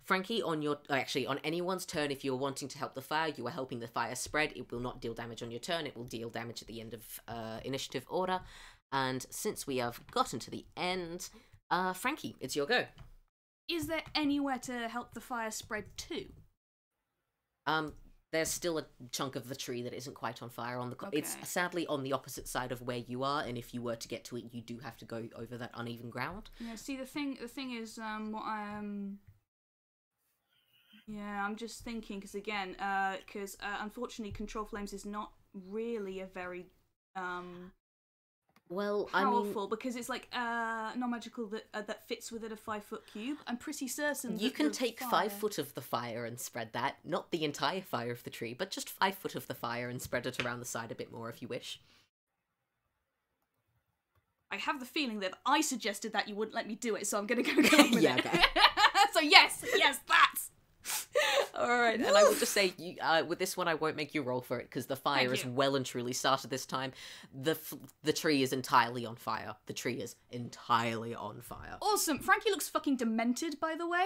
Frankie, on anyone's turn, if you're wanting to help the fire, you are helping the fire spread. It will not deal damage on your turn, it will deal damage at the end of initiative order. And since we have gotten to the end, Frankie, it's your go. Is there anywhere to help the fire spread to? There's still a chunk of the tree that isn't quite on fire. It's Okay. sadly on the opposite side of where you are, and if you were to get to it, you do have to go over that uneven ground. Yeah, see, the thing is, what I am... Yeah, I'm just thinking, because again, unfortunately Control Flames is not really a very Well, I mean, powerful because it's like non-magical that fits within a 5-foot cube. I'm pretty certain you that can the take fire... 5 foot of the fire and spread that. Not the entire fire of the tree, but just 5 foot of the fire and spread it around the side a bit more if you wish. I have the feeling that if I suggested that you wouldn't let me do it, so I'm gonna go along with Yeah, it. okay. So yes, that's. Alright, and I will just say, with this one I won't make you roll for it, because the fire Thank is you. well and truly started this time. The tree is entirely on fire. The tree is entirely on fire. Awesome. Frankie looks fucking demented, by the way.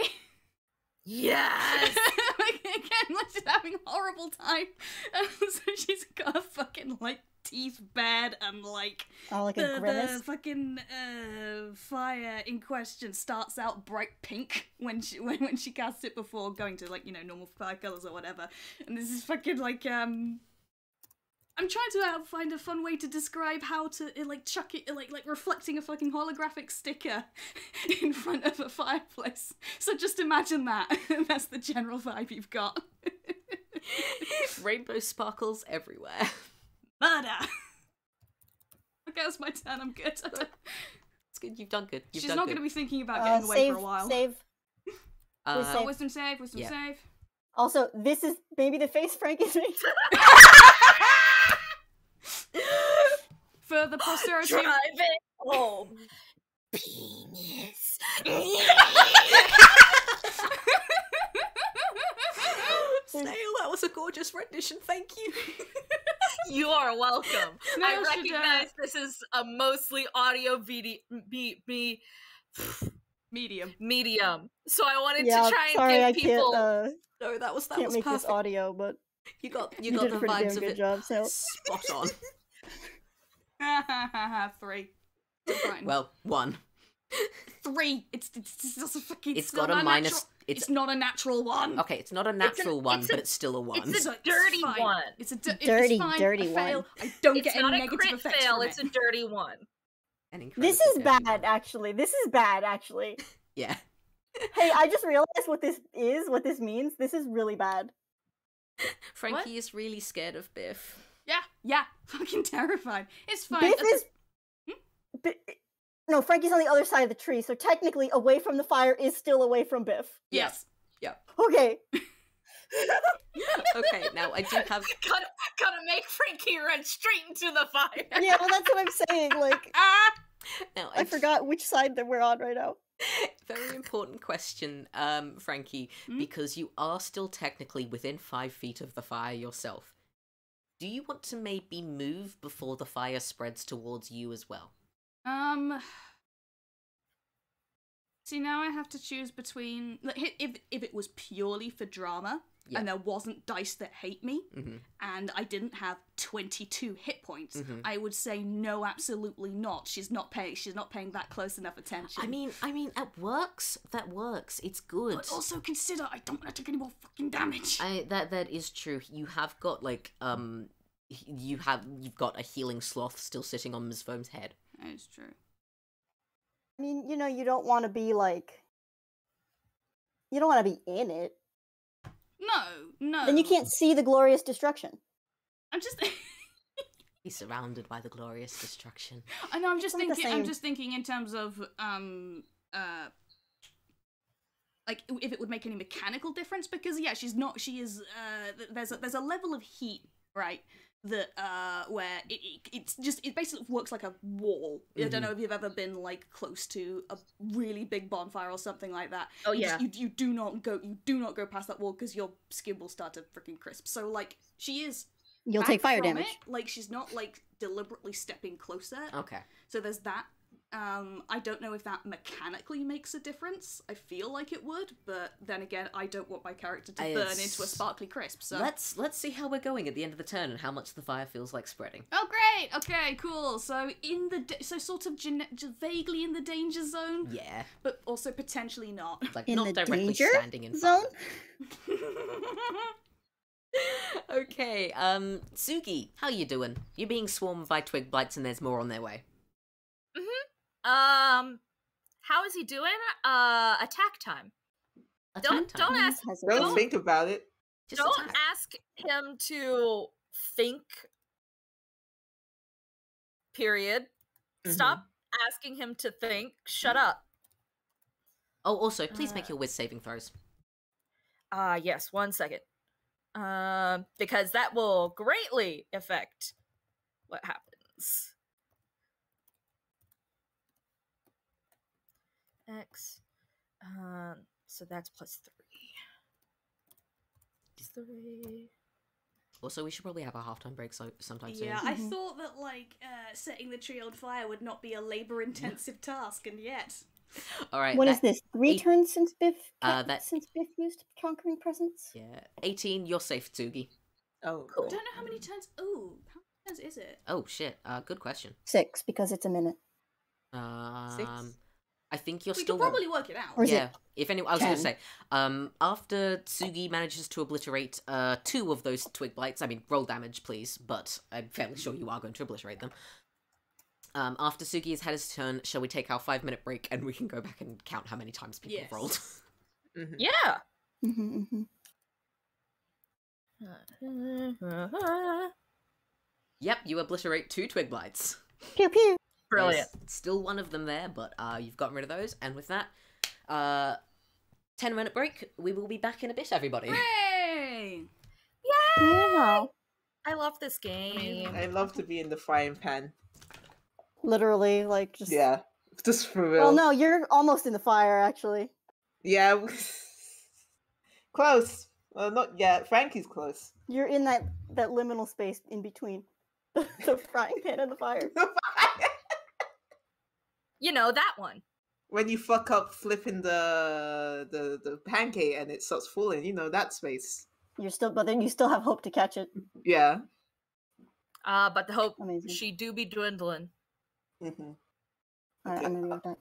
Yes. Again, like she's having a horrible time. So she's got her fucking like teeth bared and like Oh, like a the grimace. fucking fire in question starts out bright pink when she casts it before going to like, you know, normal fire colors or whatever. And this is fucking like I'm trying to find a fun way to describe how to like chuck it like reflecting a fucking holographic sticker in front of a fireplace. So just imagine that. That's the general vibe you've got. Rainbow sparkles everywhere. Murder. Okay, that's my turn. I'm good. It's good, you've done good. She's not going to be thinking about getting away for a while. Save. Oh, wisdom save. Yeah. Save. Also, this is maybe the face Frankie's made. For the posterity. Drive it home. Penis. Snail, that was a gorgeous rendition, thank you. You are welcome. Snail I should, recognize this is a mostly audio medium. So I wanted Yeah, to try and sorry, I give people. No, that was can't make perfect. this audio, but You got you got did the a pretty vibes damn of good it. job. So Spot on. 3. Fine. Well, 1. 3. It's just a fucking. It's still got a not minus- natural- it's- It's not a natural 1. Okay, it's not a natural one, but it's still a 1. It's a So dirty fine. one. It's a Dirty, it's fine. dirty I fail. one. I don't It's get any not a negative crit effects fail. from It's it. a dirty one. An this incredibly is dirty bad, one. actually. This is bad, actually. Yeah. Hey, I just realized what this is, what this means. This is really bad. Frankie is really scared of Biff. Yeah, fucking terrified. It's fine. Biff is. No, Frankie's on the other side of the tree, so technically, away from the fire is still away from Biff. Yes. Okay. Okay, now I do have Gotta make Frankie run straight into the fire. Yeah, well, that's what I'm saying. Like, now I forgot which side that we're on right now. very important question, Frankie, Hmm? because you are still technically within 5 feet of the fire yourself. Do you want to maybe move before the fire spreads towards you as well? See, now I have to choose between like if it was purely for drama Yeah. and there wasn't dice that hate me Mhm. and I didn't have 22 hit points, Mhm. I would say no, absolutely not. She's not paying that close enough attention. I mean, that works. That works. It's good. but also consider I don't want to take any more fucking damage. That is true. You have got like you've got a healing sloth still sitting on Ms. Foam's head. That is true. I mean, you know, you don't want to be like. You don't want to be in it. No. Then you can't see the glorious destruction. I'm just. He's surrounded by the glorious destruction. I know. I'm just It's not the thinking. I'm same. just thinking in terms of like if it would make any mechanical difference because yeah, she's not. She is. There's a level of heat, right? That where it basically works like a wall. I don't know if you've ever been like close to a really big bonfire or something like that. Oh, You yeah. you do not go past that wall because your skin will start to freaking crisp. So like she is. You'll back take fire from damage. it, like she's not like deliberately stepping closer. Okay. So there's that. I don't know if that mechanically makes a difference. I feel like it would, but then again, I don't want my character to burn into a sparkly crisp. So Let's see how we're going at the end of the turn and how much the fire feels like spreading. oh great, okay, cool. So in the so sort of vaguely in the danger zone, Yeah. but also potentially not. Like In not the directly danger standing in zone? fire. Okay, Tsugi, how you doing? You're being swarmed by twig blights and there's more on their way. How is he doing? Attack time. Attack time. Don't ask. Has a Don't gun. think about it. Just Don't attack. ask him to think Period. Mhm. Stop asking him to think. Shut up. Oh, also, please make your whiz saving throws. Yes, 1 second. Because that will greatly affect what happens. X. So that's +3. +3. Also, we should probably have a halftime break sometime Yeah, soon. I thought that like setting the tree on fire would not be a labor-intensive task, and yet. All right. What is this? 3 eight- turns since Biff that- since Biff used Conquering Presence? Yeah, 18. You're safe, Tsugi. Oh, Cool. I don't know how many turns. Ooh, how many turns is it? Oh shit. Good question. 6 because it's a minute. I think you're We still. could probably work it out. Or is yeah. it If any, I was gonna 10? say, after Tsugi manages to obliterate 2 of those twig blights, I mean, roll damage, please. But I'm fairly sure you are going to obliterate them. After Tsugi has had his turn, shall we take our 5-minute break and we can go back and count how many times people have rolled? Mhm. Yeah. Yep, you obliterate 2 twig blights. Pew pew. Brilliant. There's still one of them there, but you've gotten rid of those. And with that, 10-minute break. We will be back in a bit, everybody. Hooray! Wow. I love this game. I love to be in the frying pan. Literally, like just. Yeah, just for real. Well, no, you're almost in the fire, actually. Yeah, close. Well, not yet. Frankie's close. You're in that liminal space in between the frying pan and the fire. You know, that one. When you fuck up flipping the pancake and it starts falling, you know that space. But then you still have hope to catch it. Yeah. But the hope Amazing. she do be dwindling. Mm-hmm. All right, I'm gonna be right back.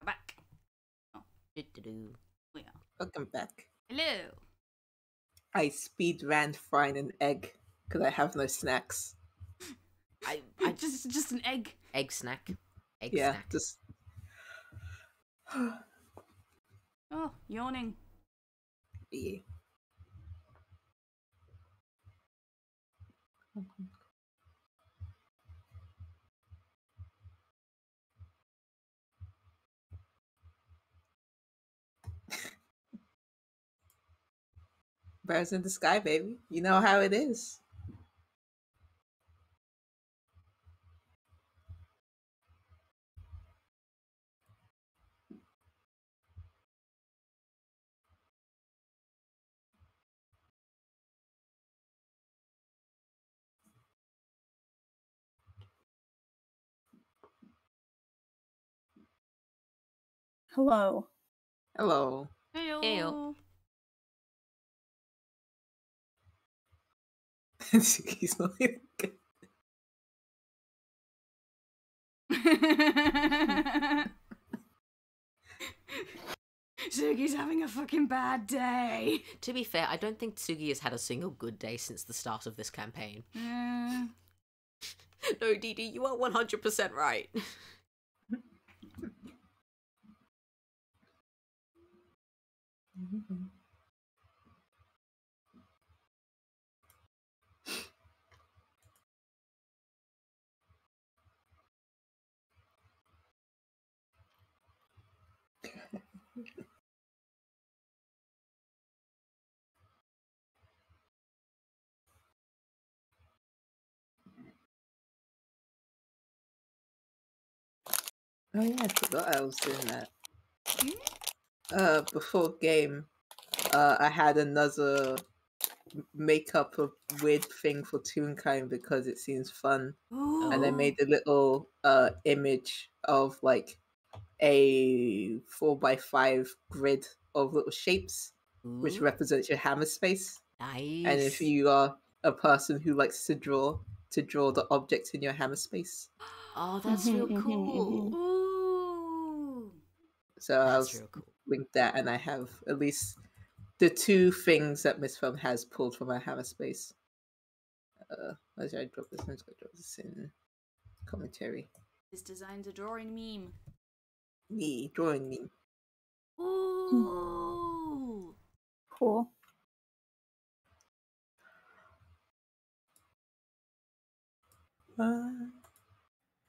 Back. Do-do-do. We are. Welcome back. Hello. I speed ran frying an egg because I have no snacks. I just an egg. egg snack. Egg Yeah, snack. just Oh, yawning. yeah. Birds in the sky, baby. You know how it is. Hello. Hello. Heyo. He's not even good. Tsugi's having a fucking bad day. To be fair, I don't think Tsugi has had a single good day since the start of this campaign. No, Dee Dee, you are 100% right. Oh yeah, I forgot I was doing that. Before game, I had another makeup a weird thing for Toonkind because it seems fun. Ooh. And I made a little image of like a 4x5 grid of little shapes, which Ooh, represents your hammer space. nice. And if you are a person who likes to draw the objects in your hammer space. Oh, that's real cool. Ooh. So I That's was real cool. linked that, and I have at least the 2 things that Miss Film has pulled from my hammer space. Where should I drop this? I'm just gonna drop this in commentary. This design's a drawing meme. Me drawing me. Ooh. Cool.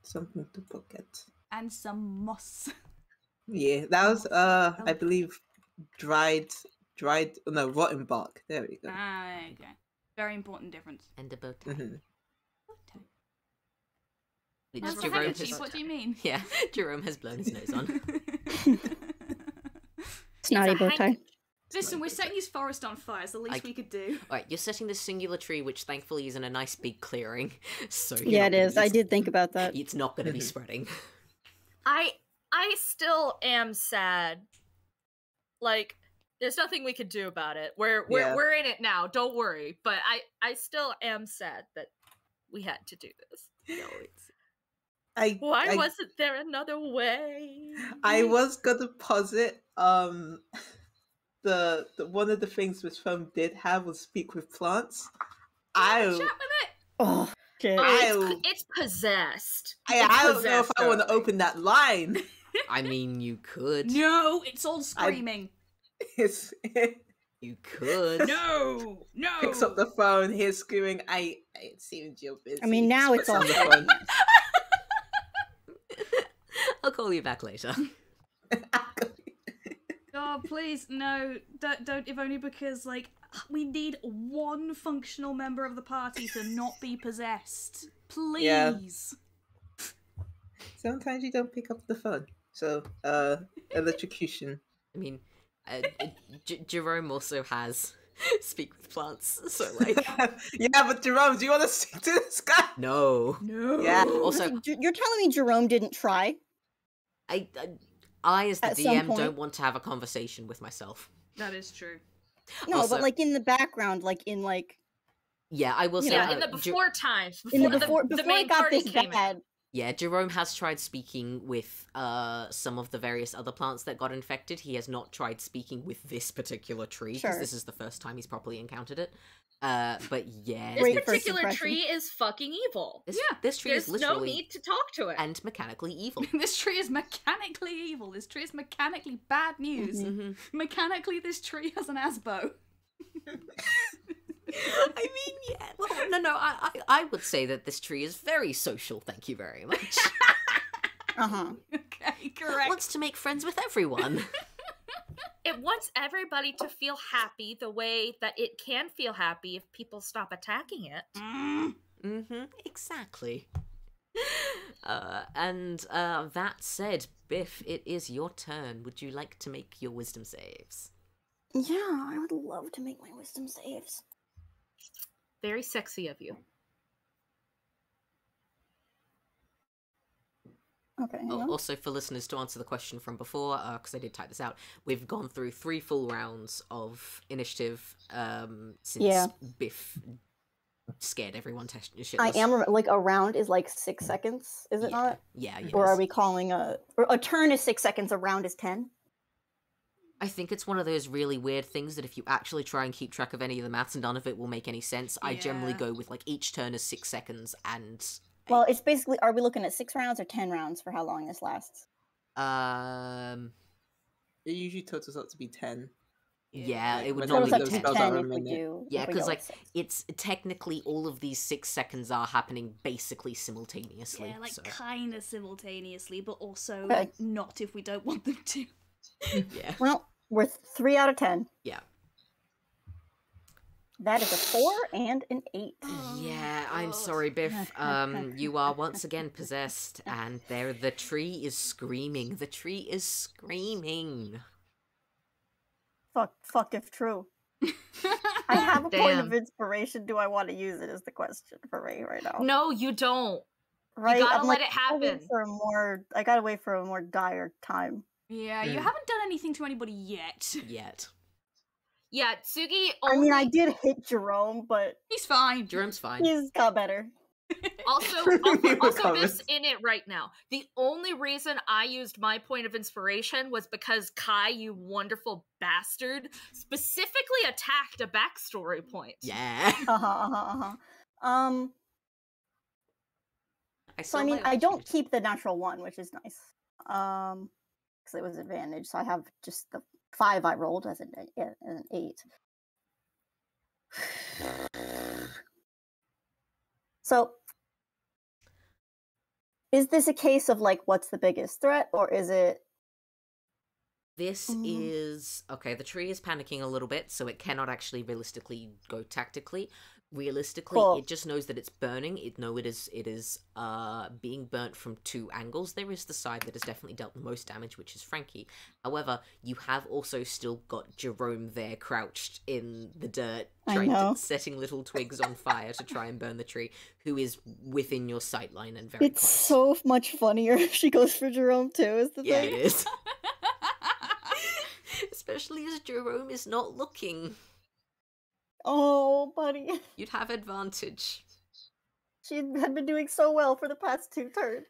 Something to pocket. And some moss. Yeah, that was I believe rotten bark. There we go. Ah, okay. Very important difference. And a bow tie. Mhm. Which That's a Jerome handkerchief, has... what do you mean? Yeah, Jerome has blown his nose on. Snotty bow tie. Listen, we're setting his forest on fire. It's the least we could do. Alright, you're setting this singular tree, which thankfully is in a nice big clearing. So you're Yeah, not it gonna is. be I did think about that. It's not going to be spreading. I still am sad. Like, there's nothing we could do about it. We're in it now. Don't worry. But I still am sad that we had to do this. No, it's... Why wasn't there another way? I was gonna posit the one of the things which film did have was speak with plants. Chat with it. Oh, shit. It's possessed. I don't know if I want to open that line. I mean, you could. No, it's all screaming. It's You could. No. picks up the phone, hears screaming. It seems you're busy. I mean, now it's Puts on all the phone. I'll call you back later. Oh, please, no. Don't, if only because, like, we need one functional member of the party to not be possessed. Please. Yeah. Sometimes you don't pick up the phone. So, electrocution. I mean, Jerome also has speak with plants, so like... Yeah, but Jerome, do you want to speak to this guy? No. No. Yeah. Also, You're telling me Jerome didn't try? I as the At some DM, point. don't want to have a conversation with myself. That is true. No, Also- but like in the background, like in like Yeah, I will say... Yeah, in the before times. in the Before before the main it got party this came bad. out. Yeah, Jerome has tried speaking with some of the various other plants that got infected. He has not tried speaking with this particular tree, because Sure. this is the first time he's properly encountered it. But yeah... This Great first particular impression. tree is fucking evil. This tree There's is literally... no need to talk to it. and mechanically evil. This tree is mechanically evil. This tree is mechanically bad news. Mhm. Mechanically, this tree has an asbo. I mean, yeah. Well, no. I would say that this tree is very social. Thank you very much. Okay, correct. Wants to make friends with everyone. It wants everybody to feel happy the way that it can feel happy if people stop attacking it. Exactly. And that said, Biff, it is your turn. Would you like to make your wisdom saves? Yeah, I would love to make my wisdom saves. Very sexy of you. Okay. hang on. Also, for listeners, to answer the question from before, because I did type this out, we've gone through 3 full rounds of initiative since Yeah. Biff scared everyone to shitless. I am like a round is like 6 seconds, is it Yeah. not? Yeah, it Or is. are we calling a turn is 6 seconds, a round is 10? I think it's one of those really weird things that if you actually try and keep track of any of the maths, none of it will make any sense. I generally Yeah. go with like each turn is 6 seconds and Well, it's basically, are we looking at 6 rounds or 10 rounds for how long this lasts? It usually totals out to be 10. yeah, Like, it would when normally Totals all be up those to 10. spells are 10 a if we minute. do. Yeah, if we because go like with 6. it's technically all of these 6 seconds are happening basically simultaneously. Yeah, like so. kind of simultaneously, but also Okay. not if we don't want them to. Yeah. Well, we're 3 out of 10. Yeah. That is a 4 and an 8. Yeah, I'm God. sorry, Biff. You are once again possessed, and the tree is screaming. The tree is screaming. Fuck if true. I have a point of Damn. inspiration. Do I want to use it is the question for me right now. No, you don't. Right? gotta I'm let like, it I gotta wait happen. for I gotta wait for a more dire time. Yeah, you Mm. haven't done anything to anybody yet. Yet. Yeah, Tsugi I only. mean, I did hit Jerome, but He's fine. Jerome's fine. he's got better. Also, He also recovers. Biff's in it right now. The only reason I used my point of inspiration was because Kai, you wonderful bastard, specifically attacked a backstory point. Yeah. So I mean, I don't keep the natural 1, which is nice. Because it was advantage, so I have just the 5 I rolled as an 8. So, is this a case of like, what's the biggest threat, or is it? This is okay. The tree is panicking a little bit, so it cannot actually realistically go tactically. Realistically, Cool. it just knows that it's burning. It is being burnt from 2 angles. There is the side that has definitely dealt the most damage, which is Frankie. However, you have also still got Jerome there, crouched in the dirt, setting little twigs on fire to try and burn the tree, who is within your sightline and very It's close. so much funnier if she goes for Jerome too. Is the Yeah, thing? it is. Especially as Jerome is not looking. Oh, buddy, You'd have advantage. she had been doing so well for the past 2 turns.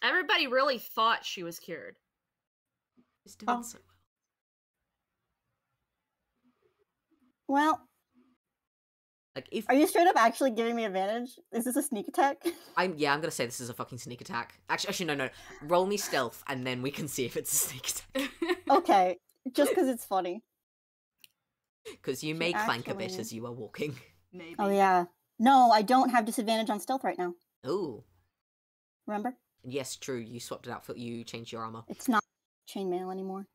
Everybody really thought she was cured. He's doing Oh. so well. Well, Like if are you straight up actually giving me advantage? Is this a sneak attack? I'm gonna say this is a fucking sneak attack. Actually, no. Roll me stealth, and then we can see if it's a sneak attack. Okay, just because it's funny. Because you She may clank a bit actually- as you are walking. Maybe. Oh yeah. No, I don't have disadvantage on stealth right now. Ooh. Remember? Yes, true. You swapped it out for you changed your armor. It's not chainmail anymore.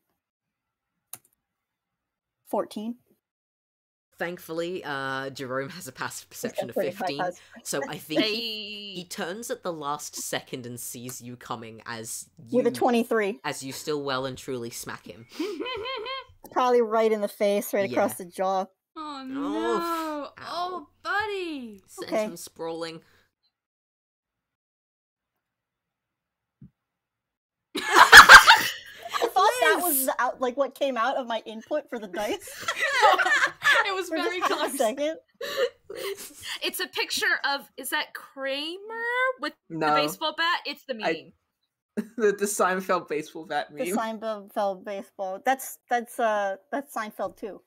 14. Thankfully, Jerome has a passive perception of Pretty high 15, pass. so I think he Hey. turns at the last second and sees you coming as you With a 23. as you still well and truly smack him. Probably right in the face, right across the jaw. Oh Oof. no! Ow. Oh, buddy! Send Okay. him sprawling. I thought that was the like what came out of my input for the dice. It was For very just half a close. second. It's a picture of, is that Kramer with No, the baseball bat? It's the meme. the Seinfeld baseball bat The meme. Seinfeld baseball. That's Seinfeld 2.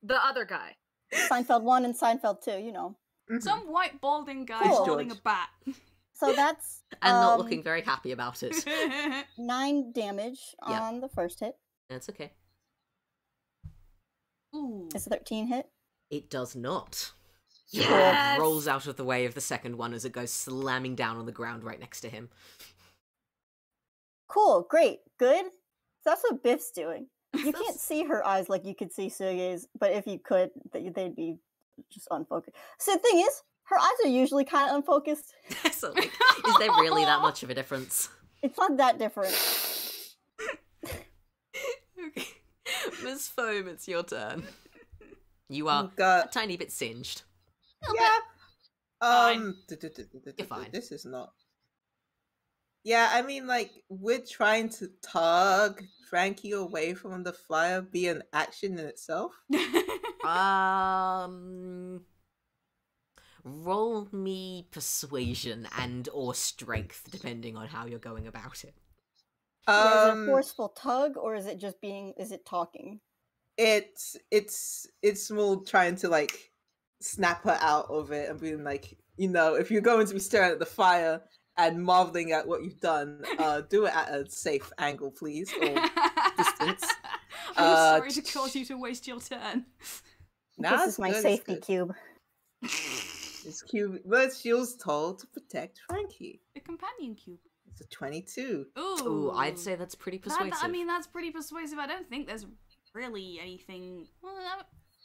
The other guy. Seinfeld 1 and Seinfeld 2, you know. Mhm. Some white balding guy Cool. holding a George. bat. So that's And not looking very happy about it. 9 damage Yep. on the first hit. That's okay. Ooh. Is 13 hit? It does not. Yes! Rolls out of the way of the second one as it goes slamming down on the ground right next to him. Cool, great, good. So that's what Biff's doing. You can't see her eyes like you could see Tsugi's, but if you could, they'd be just unfocused. So the thing is, her eyes are usually kind of unfocused. So, like, is there really that much of a difference? It's not that different. Okay. Miss Foam, it's your turn. You are Oh, God. a tiny bit singed. Yeah. Fine. You're fine. This is not. Yeah, I mean, like, would trying to tug Frankie away from the fire be an action in itself? Roll me persuasion and or strength, depending on how you're going about it. Is it a forceful tug, or is it just is it talking? It's more trying to like snap her out of it and being like, if you're going to be staring at the fire and marveling at what you've done, do it at a safe angle, please, or distance. I'm sorry to cause you to waste your turn. This is my safety cube. It's cube, but she was told to protect Frankie. The companion cube. It's a 22. Ooh, I'd say that's pretty persuasive. I mean, that's pretty persuasive. I don't think there's really anything. Well,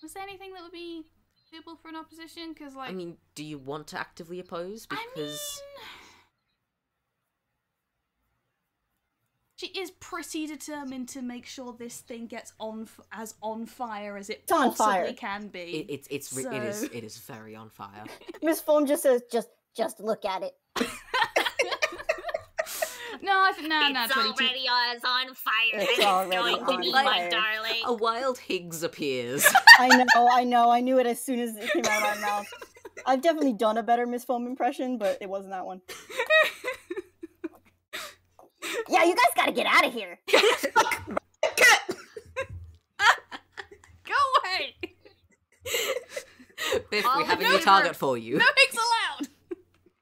was there anything that would be suitable for an opposition? Because, like, I mean, do you want to actively oppose? Because she is pretty determined to make sure this thing gets on fire as it on possibly fire. can be. it is very on fire. Miss Foam just says, just look at it. No, I think no, It's 22. already on fire. It's It's already going to on be, fire. my darling. A wild Higgs appears. I know. I knew it as soon as it came out of my mouth. I've definitely done a better Miss Foam impression, but it wasn't that one. Yeah, you guys gotta get out of here. Go away. Biff, All we have a in new favor. target for you. No pigs allowed.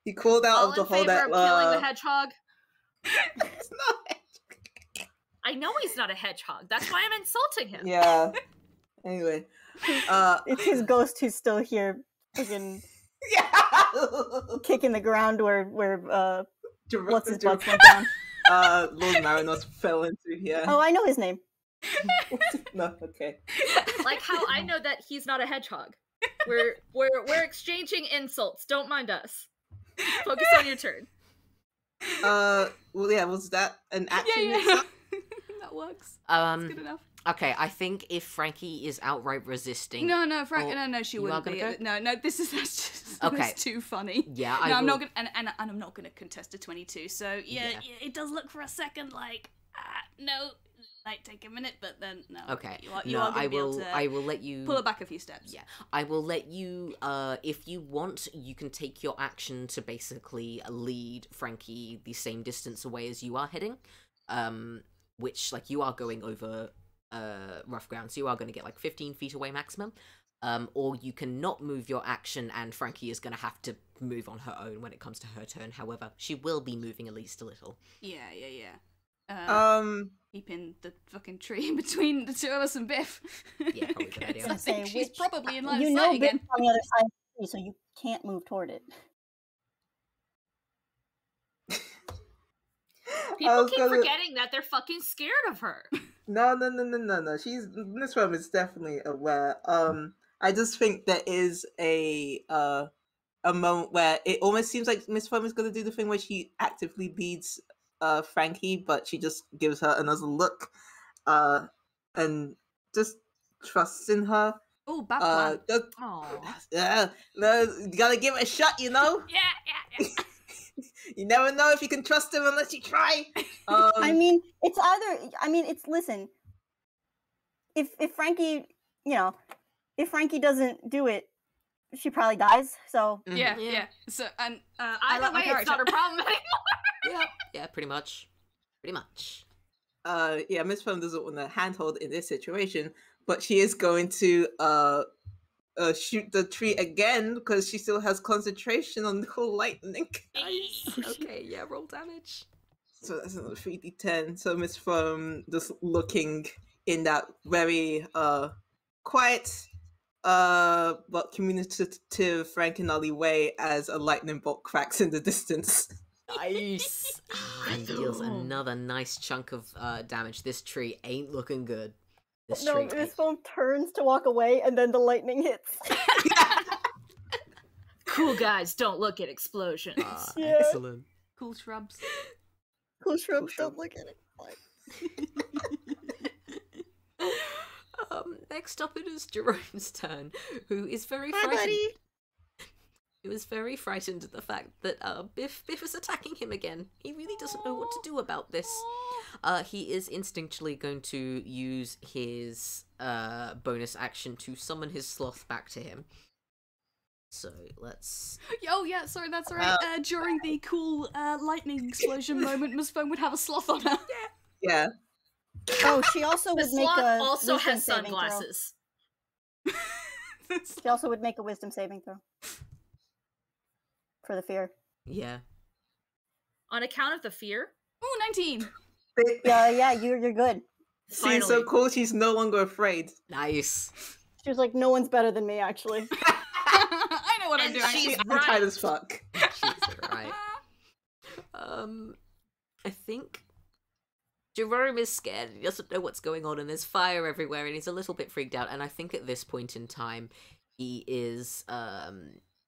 He called out All of the in hole favor that of killing the hedgehog? it's not. I know he's not a hedgehog. That's why I'm insulting him. Yeah. Anyway, It's his ghost who's still here, freaking yeah. kicking the ground where what's his Gerard- butt went down. Lord Marinos fell into here. Oh, I know his name. No, okay. Like how I know that he's not a hedgehog. We're exchanging insults. Don't mind us. Focus on your turn. Well, yeah, was that an action? Yeah. itself? That works. That's good enough. Okay, I think if Frankie is outright resisting, No, Frank. Or No, she you wouldn't are be. gonna go? No, that's just Okay. that's too funny. yeah, No, I'm will- not gonna, and I'm not gonna contest a 22. So yeah, Yeah. it does look for a second like no, might take a minute, but then no. Okay, you are no, gonna I be able will. to I will let you pull it back a few steps. Yeah, I will let you. If you want, you can take your action to basically lead Frankie the same distance away as you are heading. Which like you are going over rough ground, so you are going to get like 15 feet away maximum. Or you can not move your action, and Frankie is going to have to move on her own when it comes to her turn. However, she will be moving at least a little. Yeah. Keeping the fucking tree in between the two of us and Biff. Yeah, probably a good idea. I think Say, she's which- probably in line You of know sight Biff again. on the other side of the tree, so you can't move toward it. People was keep gonna- forgetting that they're fucking scared of her. No. Miss Worm is definitely aware. I just think there is a moment where it almost seems like Miss Worm is gonna do the thing where she actively leads Frankie, but she just gives her another look, and just trusts in her. Oh, bad plan. Yeah, no, you gotta give it a shot, you know. Yeah. You never know if you can trust him unless you try. I mean, it's either. I mean, it's listen. If Frankie, if Frankie doesn't do it, she probably dies. So Yeah. So and I Either like my way, it's character. not a problem anymore. Yeah, pretty much. Yeah, Miss Foam doesn't want to handhold in this situation, but she is going to shoot the tree again because she still has concentration on the whole lightning. Nice. Okay, yeah, roll damage. So that's another 3d10. So Miss Foam just looking in that very quiet but communicative Frankenolly way as a lightning bolt cracks in the distance. Nice. And deals another nice chunk of damage. This tree ain't looking good. This no, tree Miss ain't. Foam turns to walk away, and then the lightning hits. Cool guys don't look at explosions. Yeah. Excellent. Cool shrubs. Cool shrubs, don't look at it. Next up it is Jerome's turn, who is very Hi, frightened. buddy. He was very frightened at the fact that Biff is attacking him again. He really doesn't know what to do about this. He is instinctually going to use his bonus action to summon his sloth back to him. So let's... Oh yeah, sorry, that's right. During the cool lightning explosion moment, Miss Phone would have a sloth on her. Yeah. Oh, she also The would make sloth a also wisdom has saving throw. sunglasses. She also would make a wisdom saving throw. For the fear. Yeah. On account of the fear? Ooh, 19! Yeah, you're good. She's so cool, she's no longer afraid. Nice. She was like, no one's better than me, actually. I know what I'm And doing. she's She's right. tight as fuck. She's right. I think Jerome is scared. He doesn't know what's going on, and there's fire everywhere, and he's a little bit freaked out. And I think at this point in time, he is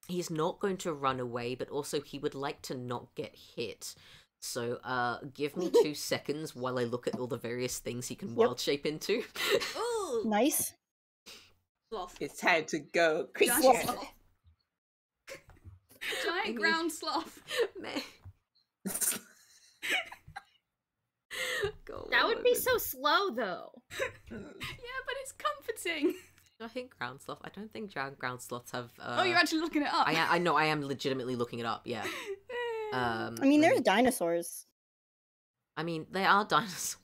he's not going to run away, but also he would like to not get hit. So give me 2 seconds while I look at all the various things he can wild shape into. Ooh! Nice. Sloth. It's time to go. Giant Creature. sloth. Giant ground sloth. Meh. Go That would be on. so slow, though. Yeah, but it's comforting. I think ground sloth. I don't think ground sloths have. Oh, you're actually looking it up. I know. I am legitimately looking it up. Yeah. I mean, there's dinosaurs. I mean, they are dinosaurs.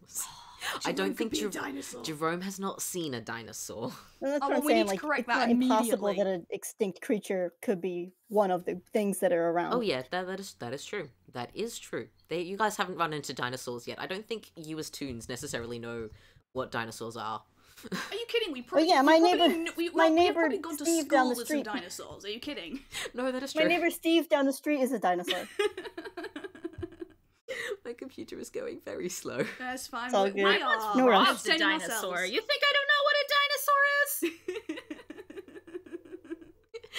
I don't think dinosaur. Jerome has not seen a dinosaur. And that's Oh, what well, I'm we saying. need to Like, correct it's that not impossible immediately. that an extinct creature could be one of the things that are around. Oh yeah, that is true. That is true. You guys haven't run into dinosaurs yet. I don't think you as Toons necessarily know what dinosaurs are. Are you kidding? We probably, yeah, we my probably neighbor- we my have neighbor probably gone to Steve down school the with some street. dinosaurs. Are you kidding? No, that is true. My neighbor Steve down the street is a dinosaur. My computer is going very slow. That's fine. It's all we good. are No rush. Robbed a entertaining dinosaur. ourselves. You think I don't know what a dinosaur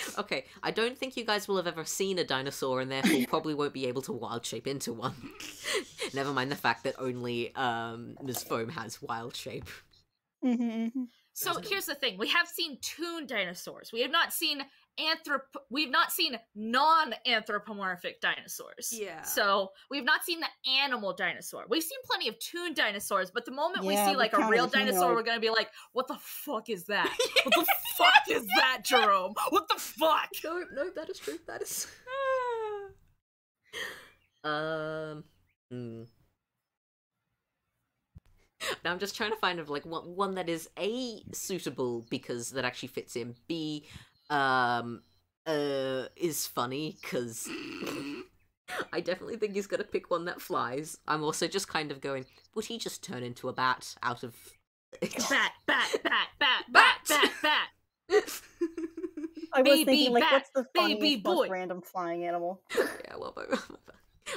is? Okay, I don't think you guys will have ever seen a dinosaur and therefore probably won't be able to wild shape into one. Never mind the fact that only Ms. Foam has wild shape. So here's the thing: we have seen toon dinosaurs. We have not seen non-anthropomorphic dinosaurs. Yeah. So we've not seen the animal dinosaur. We've seen plenty of toon dinosaurs, but the moment we Yeah, see like we a real counted dinosaur, humanoid. we're gonna be like, "What the fuck is that? What the fuck is that, Jerome? What the fuck?" No, that is true. That is. Now I'm just trying to find like one that is A, suitable because that actually fits in, B, is funny because I definitely think he's gonna pick one that flies. I'm also just kind of going, would he just turn into a bat out of Bat, bat, bat, bat, bat, bat, bat. I was Baby thinking, like, bat, what's the baby funniest, most boy. random flying animal? Yeah, well,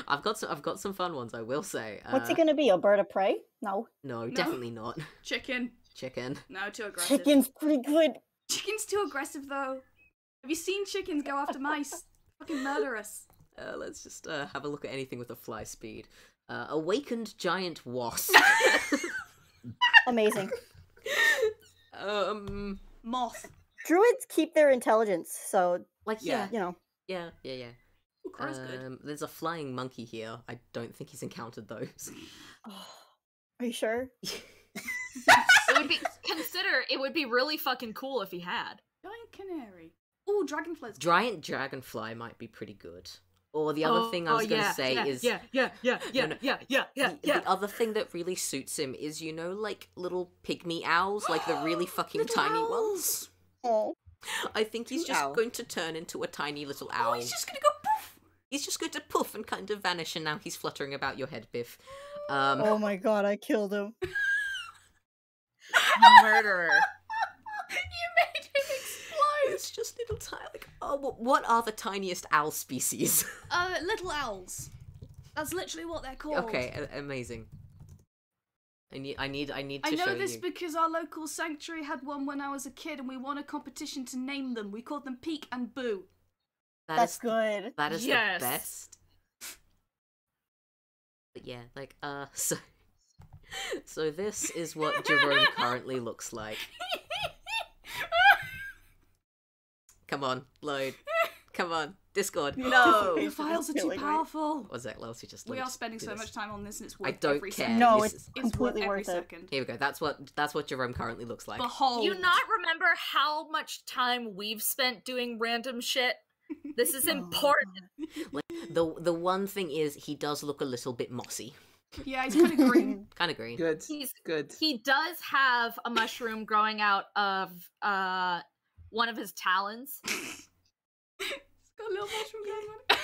I've got some fun ones, I will say. What's he gonna be? A bird of prey? No. No, definitely not. Chicken. Chicken. No, too aggressive. Chicken's pretty good. Chicken's too aggressive though. Have you seen chickens go after mice? Fucking murderous. Let's just have a look at anything with a fly speed. Awakened giant wasp. Amazing. Moth. Druids keep their intelligence, so Like Yeah. you know. yeah. Ooh, crow's good. There's a flying monkey here. I don't think he's encountered those. Are you sure? It would be really fucking cool if he had. Giant canary. Ooh, dragonflies. Giant dragonfly might be pretty good. Or the other thing I was gonna say is yeah. the other thing that really suits him is, you know, like little pygmy owls, like the really fucking Little tiny owls. ones. Oh. I think he's Cute just owl. going to turn into a tiny little Oh, owl. he's just gonna go poof. He's just going to poof and kind of vanish, and now he's fluttering about your head, Biff. Oh my god, I killed him. Murderer. You made him explode. It's just little tiny. Like, oh, what are the tiniest owl species? Little owls. That's literally what they're called. Okay, amazing. I need to I know show this you. because our local sanctuary had one when I was a kid, and we won a competition to name them. We called them Peek and Boo. That's is good. That is Yes. the best. But yeah, like, so this is what Jerome currently looks like. Come on, load. Come on. Discord. No. No. The files are too Feeling right. powerful. What's that, Lelsey? Just We let are us spending do so this. much time on this, and it's I worth don't every care. second. No, This it's is- It's completely worth every worth it. second. Here we go. That's what Jerome currently looks like. Behold. Do you not remember how much time we've spent doing random shit? This is Oh, important. The one thing is he does look a little bit mossy. Yeah, he's kind of green. Kind of green. Good. He's Good. He does have a mushroom growing out of one of his talons. He's got a little mushroom going on.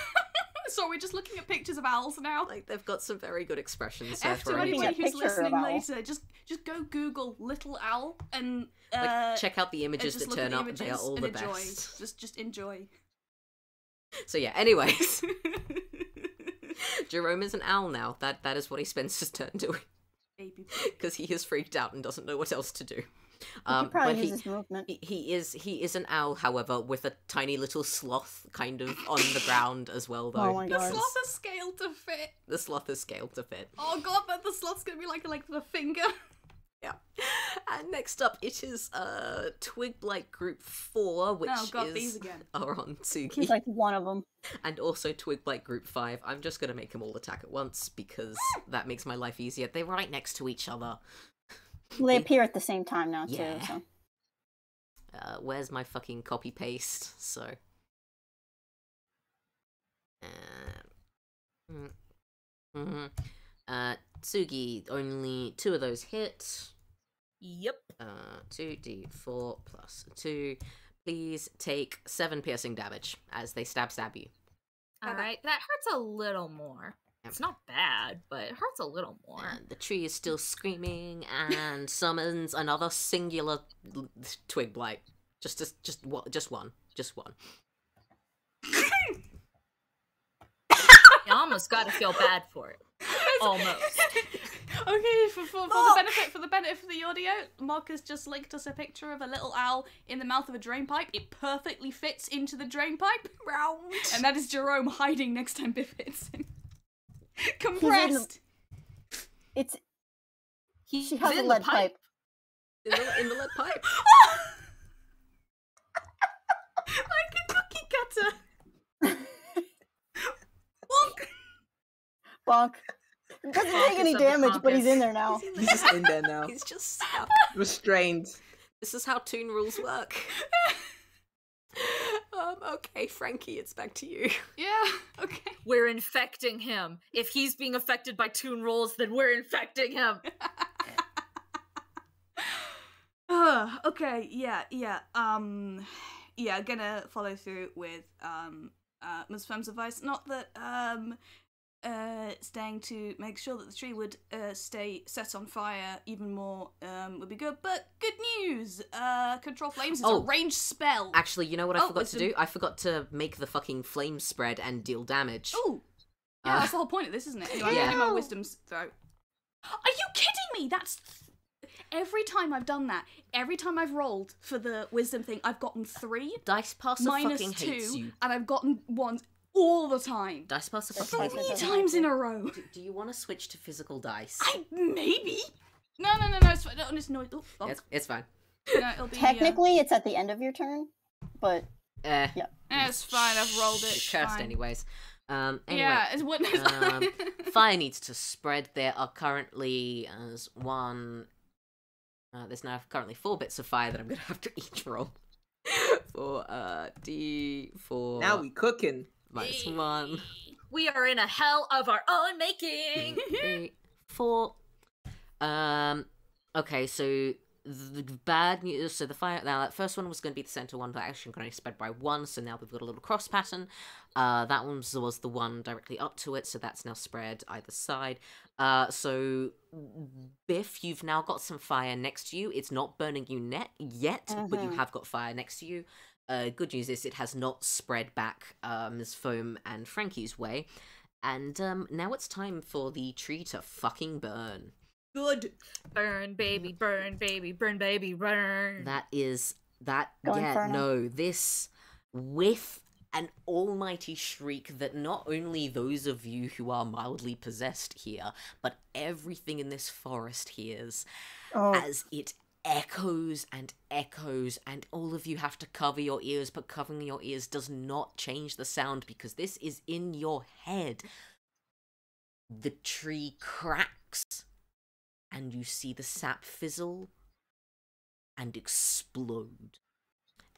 So we're just looking at pictures of owls now. Like they've got some very good expressions. So F for to looking anybody at who's picture of listening owl. later, just go Google little owl and like, check out the and images just that look at turn the up. They are images all and the enjoy. best. Just enjoy. So yeah. Anyways, Jerome is an owl now. That is what he spends his turn doing Baby. because he is freaked out and doesn't know what else to do. He could probably but use his movement. he is an owl, however, with a tiny little sloth kind of on the ground as well, though. Oh my The God. sloth is scaled to fit. The sloth is scaled to fit. Oh god, but the sloth's gonna be like the finger. Yeah. And next up, it is Twig Blight Group 4, which Oh god, is these again. are on Tsugi, He's like one of them. and also Twig Blight Group 5. I'm just gonna make them all attack at once because that makes my life easier. They're right next to each other. Well, they appear at the same time now Yeah. too. So Where's my fucking copy paste? So. Tsugi, only 2 of those hit. Yep. 2d4 plus 2. Please take 7 piercing damage as they stab you. Alright, that hurts a little more. It's not bad, but it hurts a little more. And the tree is still screaming and summons another singular twig blight. Just one. You almost gotta feel bad for it. Almost. Okay, for the benefit of the audio, Mark has just linked us a picture of a little owl in the mouth of a drain pipe. It perfectly fits into the drain pipe. Round. And that is Jerome hiding next time Biff hits him. Compressed. it's He's she has a in lead the pipe. In the lead pipe. Like a cookie cutter. Bonk. bonk. He doesn't Bonkus take any of the damage, but he's in Bonkus. there now. He's just in there now. He's just stuck. Restrained. This is how Toon rules work. Okay, Frankie, it's back to you. Yeah, okay. We're infecting him. If he's being affected by Toon rules, then we're infecting him. Okay, yeah. Gonna follow through with Ms. Fem's advice. Not that staying to make sure that the tree would stay set on fire even more would be good. But good news! Control flames is a ranged spell. Actually, you know what I forgot wisdom. to do? I forgot to make the fucking flame spread and deal damage. Ooh. Yeah, that's the whole point of this, isn't it? Anyway, Yeah. I'm getting my wisdom's throw. Are you kidding me? That's every time I've done that. Every time I've rolled for the wisdom thing, I've gotten 3, Dice Passer minus fucking 2, hates you. and I've gotten 1 all the time. Dice Passer That's fucking fine. hates 3 you. times in a row. Do you want to switch to physical dice? Maybe. No. It's fine. No. Oh, bonk. It's fine. No, it'll be. Technically, it's at the end of your turn, but Eh, It's fine. I've rolled it. it's cursed fine. anyways. Anyway, Yeah, it's what. fire needs to spread. There are currently as one. There's now currently 4 bits of fire that I'm gonna have to each roll for D4. Now we cooking. minus 1, We are in a hell of our own making. 3, 4. Okay, so the bad news. So the fire. Now that first one was going to be the center one, but actually going to spread by 1. So now we've got a little cross pattern. That one was the one directly up to it, so that's now spread either side. So Biff, you've now got some fire next to you. It's not burning you yet, but you have got fire next to you. Good news is it has not spread back Ms. Foam and Frankie's way. And now it's time for the tree to fucking burn. Good. Burn, baby, burn, baby, burn, baby, burn. That is that. Go yeah, Inferno. no, this with an almighty shriek that not only those of you who are mildly possessed hear, but everything in this forest hears oh, as it echoes and echoes, and all of you have to cover your ears, but covering your ears does not change the sound because this is in your head. The tree cracks, and you see the sap fizzle and explode.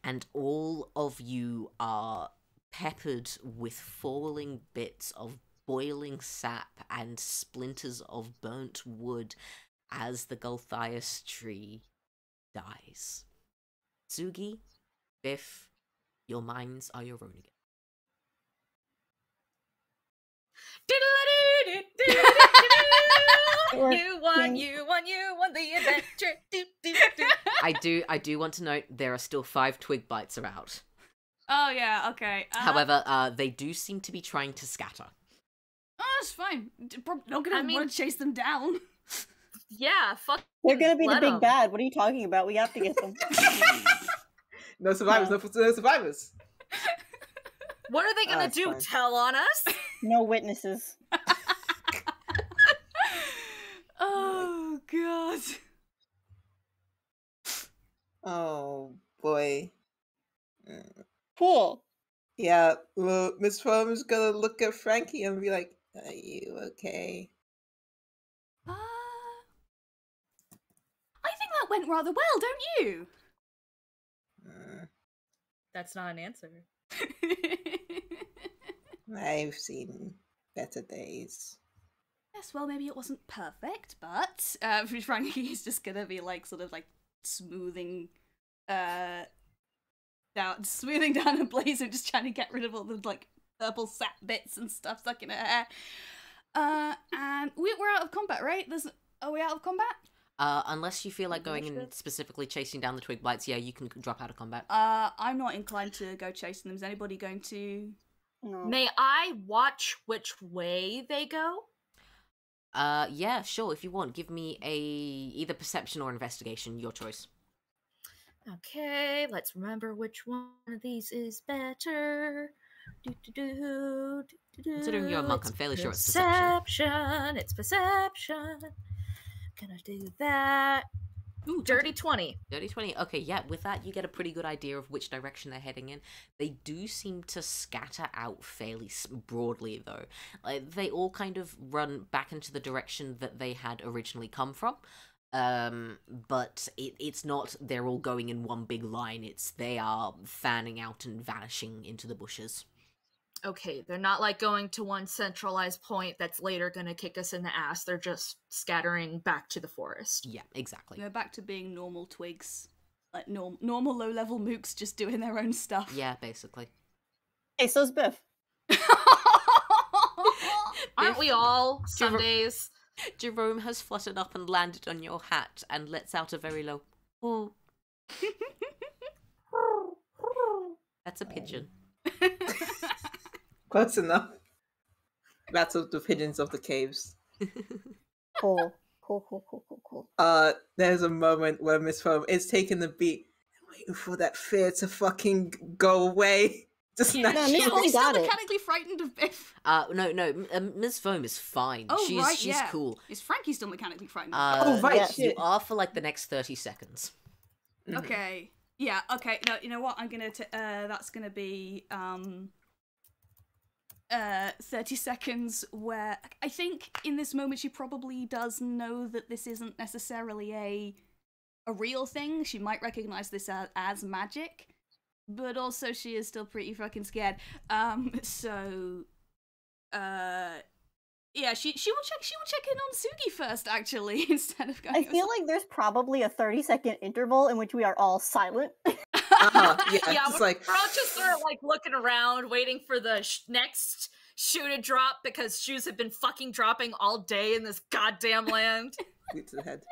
And all of you are peppered with falling bits of boiling sap and splinters of burnt wood as the Gulthias tree dies. Tsugi, Biff, your minds are your own again. You won the adventure. I do want to note there are still 5 twig bites are out. Oh yeah, okay. However, they do seem to be trying to scatter. Oh, that's fine. Not gonna want to chase them down. Yeah, fuck. They're gonna be the let big 'em. bad. What are you talking about? We have to get them. No survivors, no survivors. What are they gonna That's do? fine. Tell on us? No witnesses. Oh god. Oh boy. Cool. Yeah, well, Miss Foam's gonna look at Frankie and be like, "Are you okay?" I think that went rather well, don't you? That's not an answer. I've seen better days. Yes, well, maybe it wasn't perfect, but Frankie is just gonna be like, sort of like smoothing down a blazer, and just trying to get rid of all the like purple sap bits and stuff stuck in her hair. And we're out of combat, right? Are we out of combat? Unless you feel like going and specifically chasing down the twig blights, yeah, you can drop out of combat. I'm not inclined to go chasing them. Is anybody going to? No. May I watch which way they go? Yeah, sure, if you want. Give me either perception or investigation, your choice. Okay, let's remember which one of these is better. Considering you're a monk, I'm fairly sure it's perception. It's perception. Gonna do that. Ooh, Dirty 20. Dirty 20. Okay, yeah, with that, you get a pretty good idea of which direction they're heading in. They do seem to scatter out fairly broadly, though. Like, they all kind of run back into the direction that they had originally come from. But it's not they're all going in one big line. They are fanning out and vanishing into the bushes. Okay, they're not like going to one centralized point that's later gonna kick us in the ass. They're just scattering back to the forest. Yeah, exactly. They're back to being normal twigs, like normal low-level mooks just doing their own stuff. Yeah, basically. Hey, so's Biff. Aren't we all some days? Jerome has fluttered up and landed on your hat and lets out a very low "ooh." That's a pigeon. Close enough. That's of the pigeons of the caves. Cool. There's a moment where Miss Foam is taking the beat, waiting for that fear to fucking go away. Just Yeah, naturally. Miss Foam she's got still it. mechanically frightened of Biff. No, Ms. Foam is fine. Oh, she's right, yeah. cool. Is Frankie still mechanically frightened of Biff? Oh, right, yes. shit. You are for like the next 30 seconds. Mhm. Okay. Yeah, okay. No, you know what? I'm gonna that's gonna be 30 seconds where I think in this moment she probably does know that this isn't necessarily a real thing. She might recognize this as magic, but also she is still pretty fucking scared. Yeah, she will check in on Tsugi first, actually, instead of going. I feel like there's probably a 30-second interval in which we are all silent. Yeah, Yeah, just like we're all just sort of like looking around, waiting for the next shoe to drop because shoes have been fucking dropping all day in this goddamn land. boot to the head.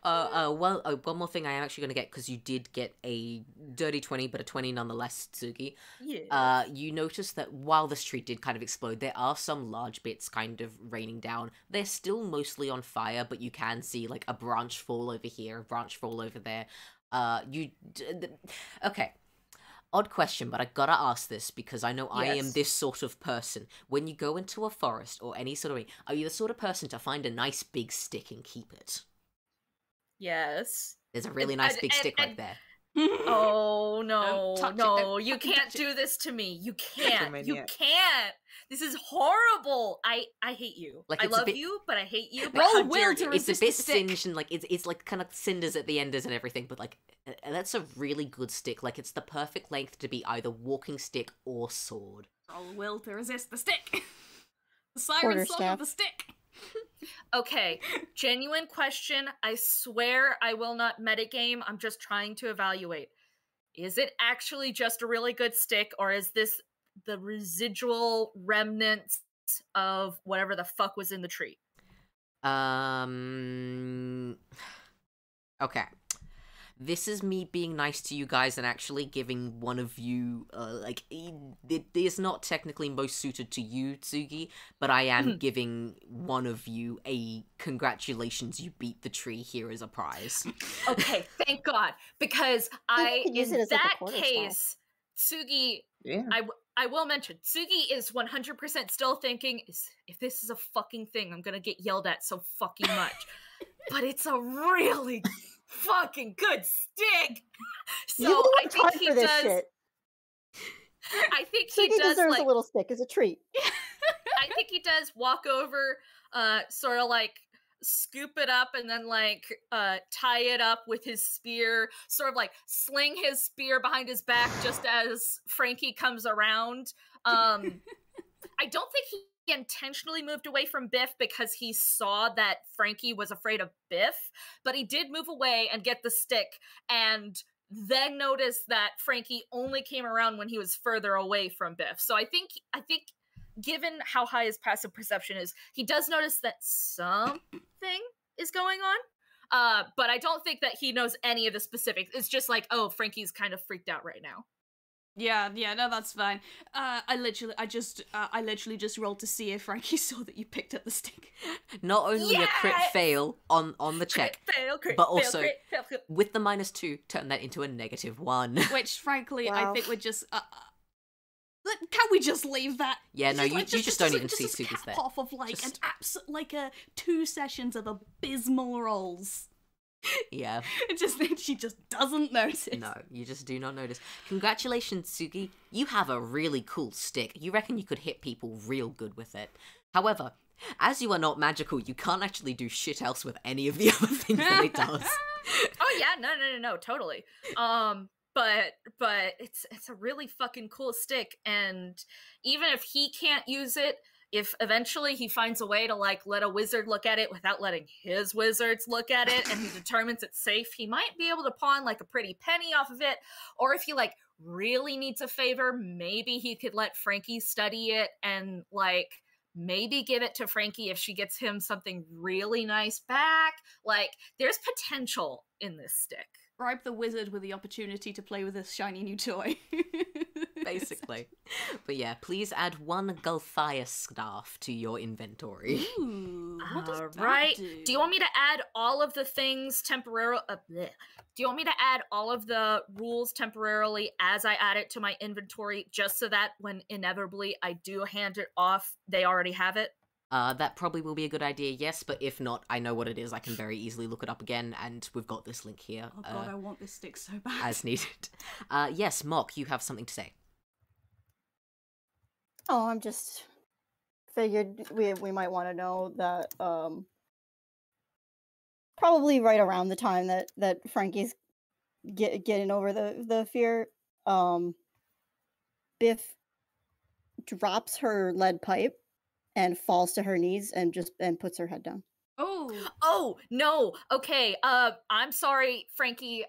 One more thing I am actually going to get, because you did get a dirty 20, but a 20 nonetheless, Tsugi. Yeah. You notice that while this tree did kind of explode, there are some large bits kind of raining down. They're still mostly on fire, but you can see, like, a branch fall over here, a branch fall over there. Okay. Odd question, but I gotta ask this because I know I am Yes. this sort of person. When you go into a forest or any sort of... Are you the sort of person to find a nice big stick and keep it? Yes. There's a really nice big stick right there. Oh no, touch it, no, don't you fucking can't touch it. do this to me. You can't. You Maniac. can't. This is horrible. I hate you. Like, I it's a love bit- you, but I hate you. But Roll how will dare to you? It's a resist bit the stick. singed and like it's like kind of cinders at the enders and everything, but like that's a really good stick. Like it's the perfect length to be either walking stick or sword. Roll will to resist the stick. The siren song Quarterstaff. of the stick. Okay, genuine question. I swear I will not metagame. I'm just trying to evaluate. Is it actually just a really good stick, or is this the residual remnants of whatever the fuck was in the tree? Okay. This is me being nice to you guys and actually giving one of you, it is not technically most suited to you, Tsugi, but I am giving one of you a congratulations, you beat the tree here as a prize. Okay, thank God, because you could use in it as, like, a that quarterstaff. case, Tsugi, Yeah. I will mention, Tsugi is 100% still thinking, if this is a fucking thing, I'm gonna get yelled at so fucking much. But it's a really fucking good stick. So You don't I have think time he for this does. shit. I think he Sugi does deserves like. a little stick as a treat. I think he does walk over, sort of like scoop it up and then like tie it up with his spear, sort of like sling his spear behind his back just as Frankie comes around. I don't think he intentionally moved away from Biff because he saw that Frankie was afraid of Biff, but he did move away and get the stick and then noticed that Frankie only came around when he was further away from Biff. So I think given how high his passive perception is, he does notice that something is going on. But I don't think that he knows any of the specifics. It's just like, oh, Frankie's kind of freaked out right now. Yeah, no, that's fine. I literally just rolled to see if Frankie saw that you picked up the stick. Not only a crit Yes! fail on the check, Crit fail, crit but fail, also crit fail, crit- with the -2, turn that into a -1. Which, frankly, I Wow. think we're just. Can we just leave that? Yeah, no, you just don't even just see a Sugi's cap there. off of like Just- a 2 sessions of abysmal rolls. Yeah. She just doesn't notice. No, you just do not notice. Congratulations, Tsugi. You have a really cool stick. You reckon you could hit people real good with it. However, as you are not magical, you can't actually do shit else with any of the other things that it does. Oh yeah, no, totally. But it's a really fucking cool stick, and even if he can't use it, if eventually he finds a way to like let a wizard look at it without letting his wizards look at it, and he determines it's safe, he might be able to pawn like a pretty penny off of it. Or if he like really needs a favor, maybe he could let Frankie study it and like maybe give it to Frankie if she gets him something really nice back. Like there's potential in this stick. Bribe the wizard with the opportunity to play with this shiny new toy. Basically. But yeah, please add 1 Gulthias staff to your inventory. Ooh, what does that Right. do? Do you want me to add all of the things temporarily? Do you want me to add all of the rules temporarily as I add it to my inventory, just so that when inevitably I do hand it off, they already have it? That probably will be a good idea, yes, but if not, I know what it is. I can very easily look it up again, and we've got this link here. Oh god, I want this stick so bad. as needed. Yes, Mock, you have something to say. Oh, I'm just figured we might want to know that probably right around the time that Frankie's getting over the fear, Biff drops her lead pipe and falls to her knees and puts her head down. Oh, Oh, no. Okay. I'm sorry, Frankie.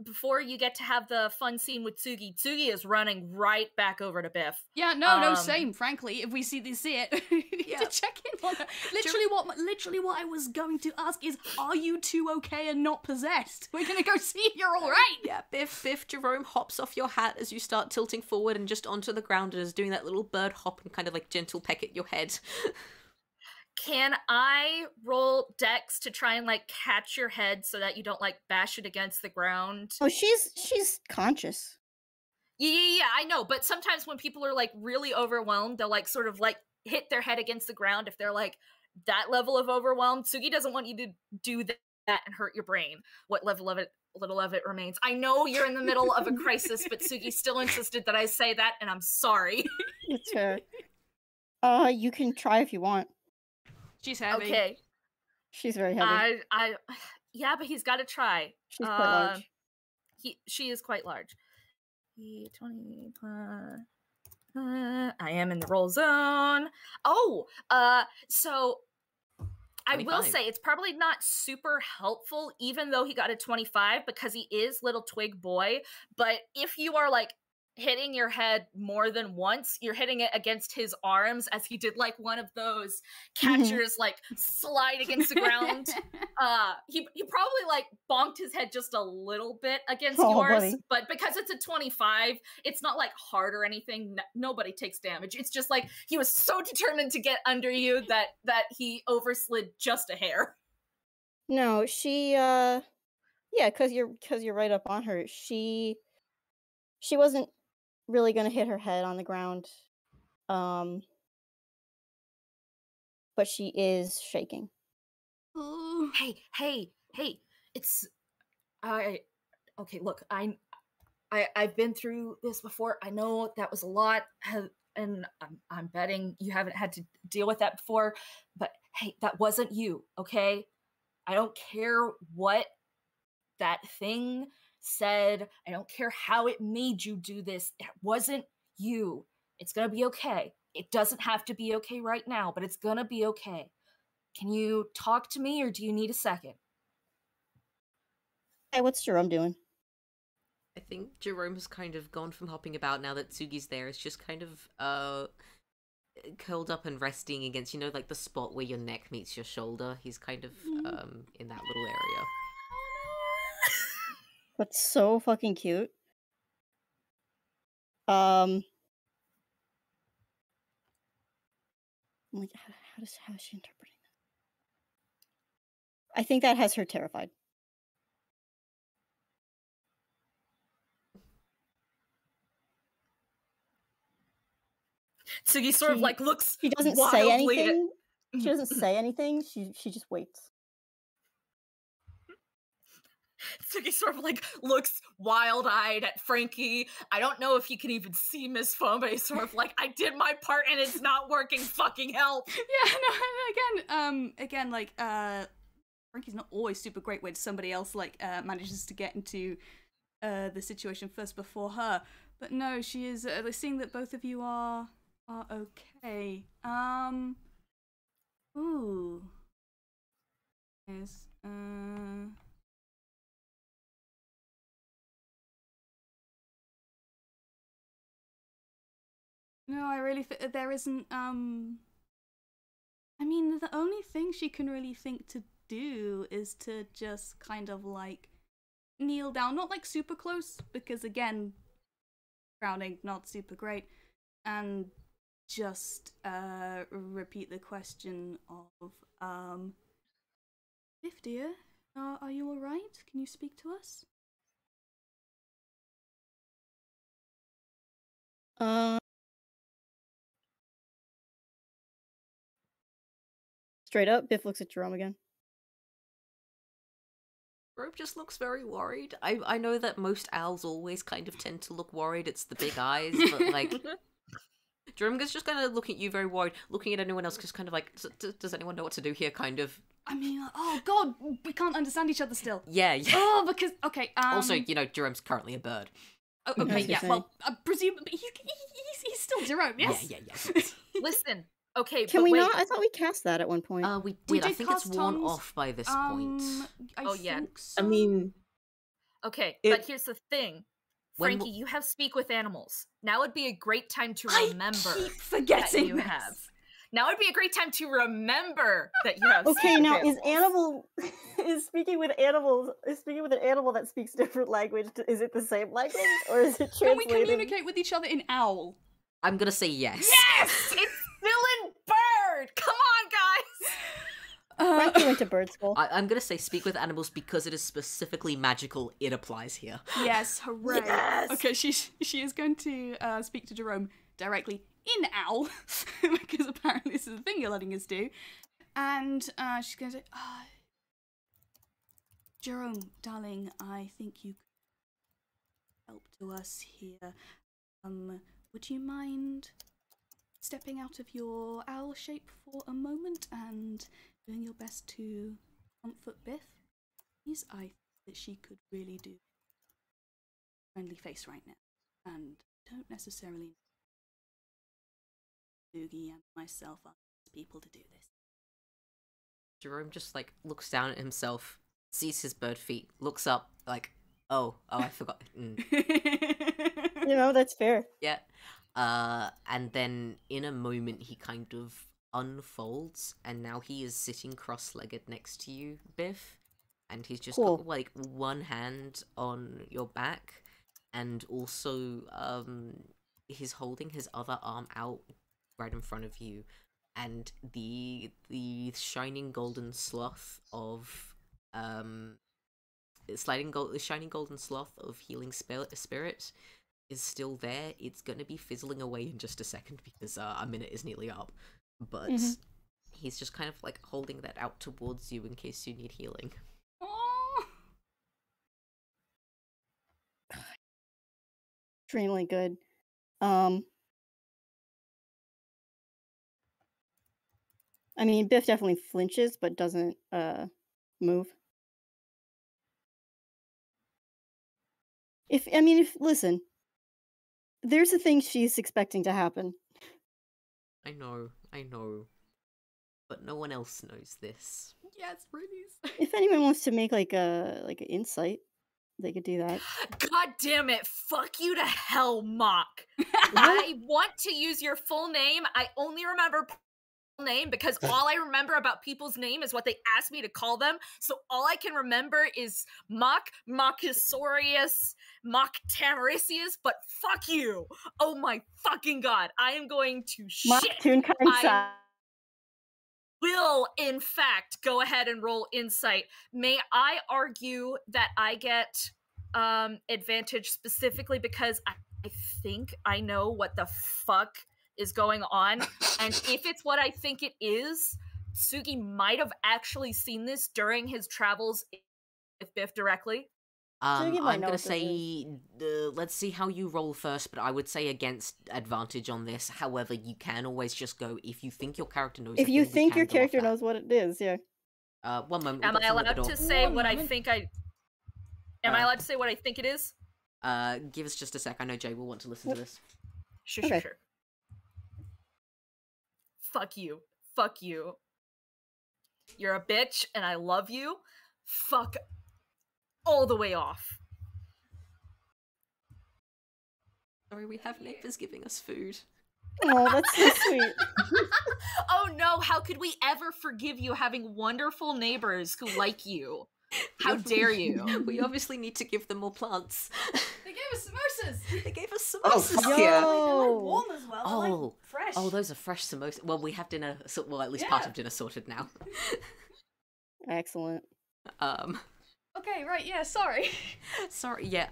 Before you get to have the fun scene with Tsugi is running right back over to Biff. yeah, no, Um, same. Frankly, if we see it, Yeah. to check in on her. Literally, what I was going to ask is, are you two okay and not possessed? We're gonna go see if you're all right. Yeah, Biff, Jerome hops off your hat as you start tilting forward and just onto the ground and is doing that little bird hop and kind of like gentle peck at your head. Can I roll Dex to try and like catch your head so that you don't like bash it against the ground? Oh, she's conscious. Yeah, I know. But sometimes when people are like really overwhelmed, they'll like sort of like hit their head against the ground if they're like that level of overwhelmed. Tsugi doesn't want you to do that and hurt your brain. What little of it remains. I know you're in the middle of a crisis, but Tsugi still insisted that I say that, and I'm sorry. It's fair. You can try if you want. She's heavy. Okay. She's very heavy. Yeah, but he's got to try. She's quite large. She is quite large. 20 I am in the roll zone. Oh, so I 25. will say it's probably not super helpful, even though he got a 25, because he is little twig boy. But if you are like hitting your head more than once, you're hitting it against his arms as he did like one of those catchers like slide against the ground. He probably like bonked his head just a little bit against yours, buddy. but because it's a 25, it's not like hard or anything. Nobody takes damage. It's just like he was so determined to get under you that he overslid just a hair. No, she yeah, cause you're right up on her. She wasn't really gonna hit her head on the ground. But she is shaking. Ooh. Hey, it's okay, look, I've been through this before. I know that was a lot, and I'm betting you haven't had to deal with that before, but hey, that wasn't you, okay? I don't care what that thing said. I don't care how it made you do this. It wasn't you. It's gonna be okay. It doesn't have to be okay right now, but it's gonna be okay. Can you talk to me, or do you need a second? Hey, what's Jerome doing? I think Jerome's kind of gone from hopping about now that Tsugi's there. It's just kind of curled up and resting against, you know, like the spot where your neck meets your shoulder. He's kind of in that little area. That's so fucking cute. Like, how is she interpreting that? I think that has her terrified. Tsugi sort of like looks. She doesn't wildly say anything. She doesn't say anything. She just waits. Tsugi sort of like looks wild-eyed at Frankie. I don't know if he can even see Miss Phone, but he's sort of like, I did my part and it's not working. Fucking help. Yeah, no, again, like, Frankie's not always super great when somebody else, like, manages to get into the situation first before her. But no, she is, seeing that both of you are okay. Ooh. Yes, No, I really think there isn't, I mean, the only thing she can really think to do is to just kind of, like, kneel down. Not, like, super close, because, again, crowding, not super great. And just, repeat the question of, Biff, dear, are you alright? Can you speak to us? Straight up, Biff looks at Jerome again. Jerome just looks very worried. I know that most owls always kind of tend to look worried. It's the big eyes, but like Jerome is just kind of looking at you very worried, looking at anyone else, just kind of like, does anyone know what to do here? Kind of. I mean, oh god, we can't understand each other still. Yeah. Oh, because okay. Also, you know, Jerome's currently a bird. Oh, okay, yeah. Well, I presume he's still Jerome. Yes. Yeah. Listen. Okay, Can but we wait. not? I thought we cast that at one point. We did. We did I think it's cast worn tongues, off by this point. Oh, yeah. think so. I mean, Okay, It- but here's the thing. When Frankie, you have speak with animals. Now would be a great time to remember I keep that forgetting you this. have. Now would be a great time to remember that you have. Okay, speak now with animals. is speaking with animals is speaking with an animal that speaks different language. Is it the same language or is it Can we translated? communicate with each other in owl? I'm gonna say yes. Yes, it's still in bird. Come on, guys. Frankie went to bird school. I'm gonna say speak with animals because it is specifically magical. It applies here. Yes, hooray. Yes! Okay, she is going to speak to Jerome directly in owl because apparently this is the thing you're letting us do, and she's going to say, Jerome, darling, I think you could help to us here. Would you mind stepping out of your owl shape for a moment and doing your best to comfort Biff? Please, I think that she could really do a friendly face right now, and don't necessarily Tsugi and myself are people to do this. Jerome just like looks down at himself, sees his bird feet, looks up, like, oh, I forgot. You know, that's fair. Yeah. And then in a moment he kind of unfolds, and now he is sitting cross-legged next to you, Biff. And he's just Cool. got like one hand on your back, and also he's holding his other arm out right in front of you, and the shining golden sloth of the shining golden sloth of healing spirit is still there. It's gonna be fizzling away in just a second because a minute is nearly up, but he's just kind of like holding that out towards you in case you need healing. Oh, Extremely good. I mean, Biff definitely flinches, but doesn't move. Listen, there's a thing she's expecting to happen. I know, but no one else knows this. yes, really. If anyone wants to make like an insight, they could do that. God damn it! Fuck you to hell, Mock. I want to use your full name. I only remember name because all I remember about people's name is what they asked me to call them. So all I can remember is Mockisorius, Tamarisius, but fuck you. Oh my fucking god. I am going to shit. I will, in fact, go ahead and roll insight. May I argue that I get advantage specifically because I think I know what the fuck is going on, and if it's what I think it is, Tsugi might have actually seen this during his travels with Biff directly. Tsugi might I'm know gonna what this say, let's see how you roll first, but I would say against advantage on this. However, you can always just go if you think your character knows. If you think your character knows what it is, yeah. One moment. Am I allowed to say what I think I? Am I allowed to say what I think it is? Give us just a sec. I know Jay will want to listen to this. Sure, Okay. sure. Fuck you. Fuck you. You're a bitch, and I love you. Fuck all the way off. Sorry, we have neighbors giving us food. Oh, that's so sweet. Oh no, how could we ever forgive you having wonderful neighbors who like you? How dare you? We obviously need to give them more plants. They gave us samosas. They gave us Oh, samosas. fuck Yo. yeah. They're like warm as well. They're, like, fresh. Oh, those are fresh samosas. Well, we have dinner. Well, at least part of dinner sorted now. Excellent. Okay, right, yeah, sorry. Sorry. Yeah.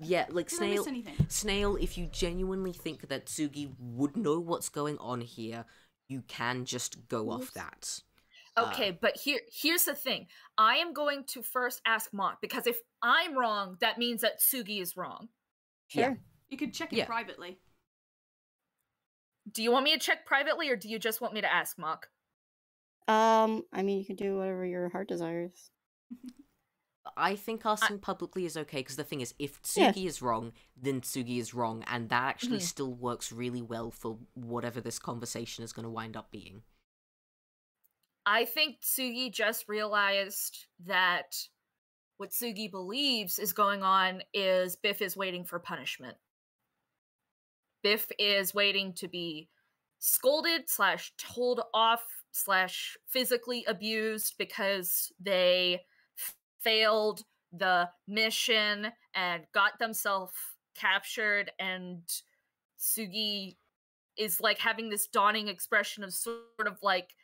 Yeah. Like Did I miss Snail. anything? Snail. If you genuinely think that Tsugi would know what's going on here, you can just go off that. Okay, but here's the thing. I am going to first ask Mock, because if I'm wrong, that means that Tsugi is wrong. Sure. Yeah. You could check it Yeah. privately. Do you want me to check privately, or do you just want me to ask Mock? I mean, you can do whatever your heart desires. I think asking publicly is okay, because the thing is, if Tsugi is wrong, then Tsugi is wrong, and that actually still works really well for whatever this conversation is going to wind up being. I think Tsugi just realized that what Tsugi believes is going on is Biff is waiting for punishment. Biff is waiting to be scolded / told off / physically abused because they failed the mission and got themselves captured, and Tsugi is like having this dawning expression of sort of like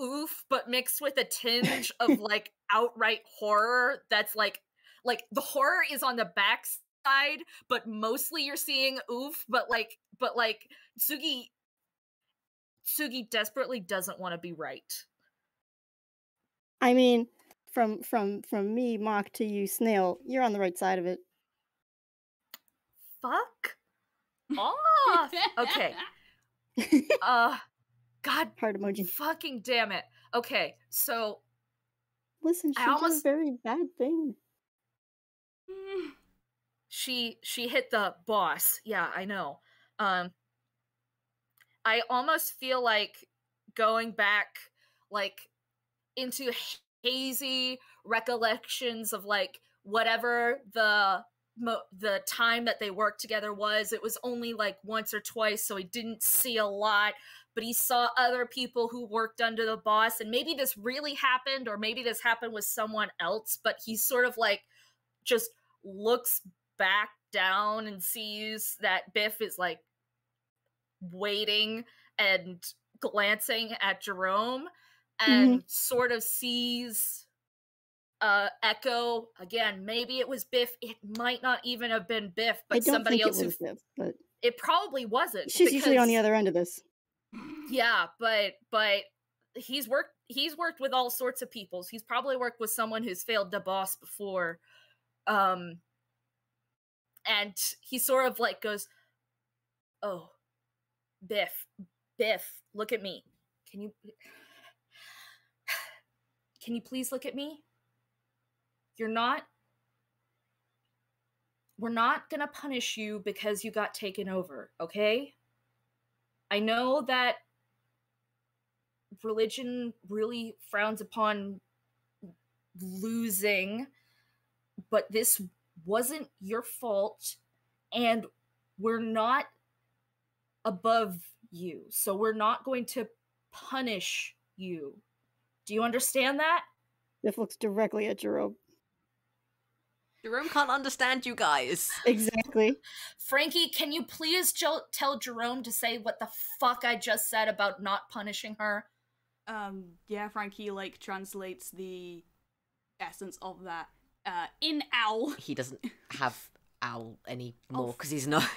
oof, but mixed with a tinge of like outright horror. That's like the horror is on the backside, but mostly you're seeing oof, but like Tsugi desperately doesn't want to be right. I mean, from me, Mock, to you, Snail, you're on the right side of it. Fuck off. Okay. God Heart emoji. fucking damn it. Okay, so Listen, she I did a almost very bad thing. she hit the boss. Yeah, I know. I almost feel like going back like into hazy recollections of like whatever the time that they worked together was. It was only like once or twice, so he didn't see a lot, but he saw other people who worked under the boss, and maybe this really happened, or maybe this happened with someone else, but he sort of like just looks back down and sees that Biff is like waiting and glancing at Jerome, and sort of sees Echo again. Maybe it was Biff. It might not even have been Biff, but I don't somebody think else it was Biff, but it probably wasn't. she's usually on the other end of this. Yeah, but he's worked with all sorts of people. He's probably worked with someone who's failed the boss before. And he sort of like goes, "Oh, Biff, look at me. Can you please look at me? We're not gonna punish you because you got taken over, okay? I know that religion really frowns upon losing, but this wasn't your fault, and we're not above you, so we're not going to punish you. Do you understand that?" Biff looks directly at Jerome. Jerome can't understand you guys. Exactly. Frankie, can you please tell Jerome to say what the fuck I just said about not punishing her? Yeah, Frankie, like, translates the essence of that, in owl. He doesn't have owl anymore because he's not.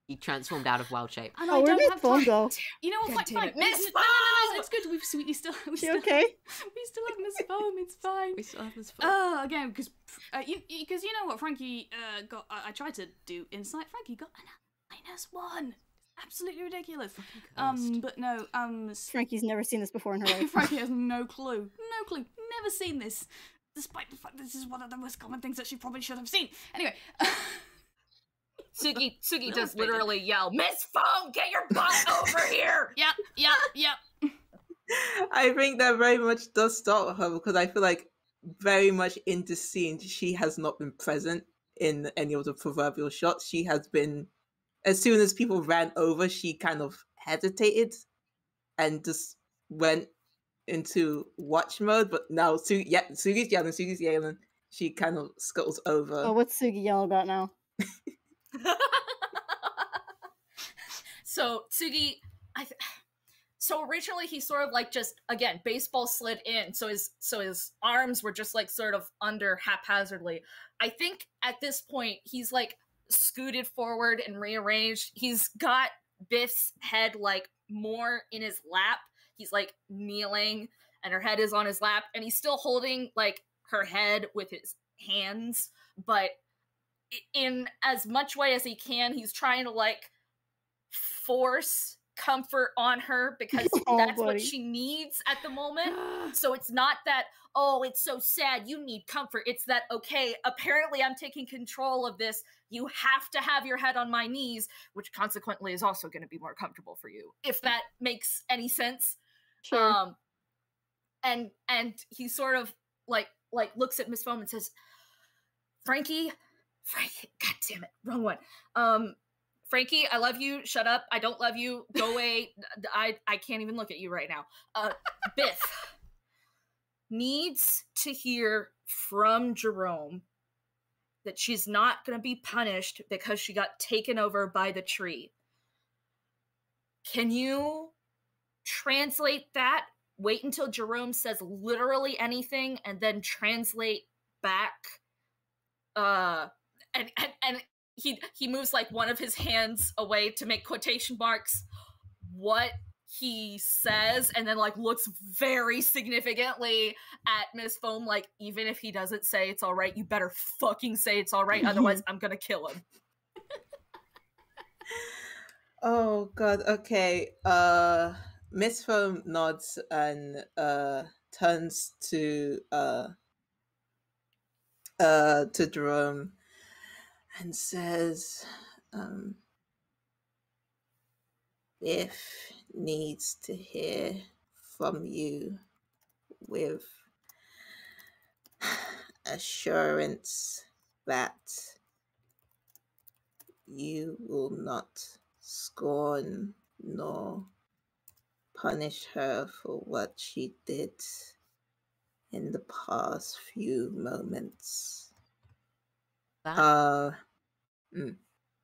He transformed out of wild shape. And Oh, where did phone go? You know what, fine. Miss No, Foam! it's good. We still She okay? we still have Miss Foam. It's fine. We still have this phone. Again, because you know what Frankie got. I tried to do insight. Frankie got a -1. Absolutely ridiculous. But no. Frankie's never seen this before in her life. Frankie has no clue. No clue. Never seen this. Despite the fact this is one of the most common things that she probably should have seen. Anyway. Tsugi does literally yell, "Miss Foam, get your butt over here!" Yep. I think that very much does start with her, because I feel like very much in this scene she has not been present in any of the proverbial shots. She has been, as soon as people ran over, she kind of hesitated and just went into watch mode. But now Tsugi's yelling. She kind of scuttles over. Oh, what's Tsugi yelling about now? So Tsugi, so originally he sort of like just, again, baseball slid in, so his arms were just like sort of under haphazardly. I think at this point he's like scooted forward and rearranged. He's got Biff's head like more in his lap. He's like kneeling and her head is on his lap, and he's still holding like her head with his hands, but in as much way as he can, he's trying to like force comfort on her, because that's what she needs at the moment. So it's not that, oh, it's so sad, you need comfort. It's that, okay, apparently I'm taking control of this. You have to have your head on my knees, which consequently is also going to be more comfortable for you, if that makes any sense. Sure. And he sort of like looks at Miss Foam and says, Frankie, God damn it, wrong one. Frankie, I love you. Shut up. I don't love you. Go away. I can't even look at you right now. Biff needs to hear from Jerome that she's not going to be punished because she got taken over by the tree. Can you translate that? Wait until Jerome says literally anything and then translate back. And he moves like one of his hands away to make quotation marks what he says, and then like looks very significantly at Miss Foam, like, even if he doesn't say it's alright, you better fucking say it's alright, otherwise I'm gonna kill him. Oh god, okay. Miss Foam nods and turns to Jerome and says, Biff needs to hear from you with assurance that you will not scorn nor punish her for what she did in the past few moments. That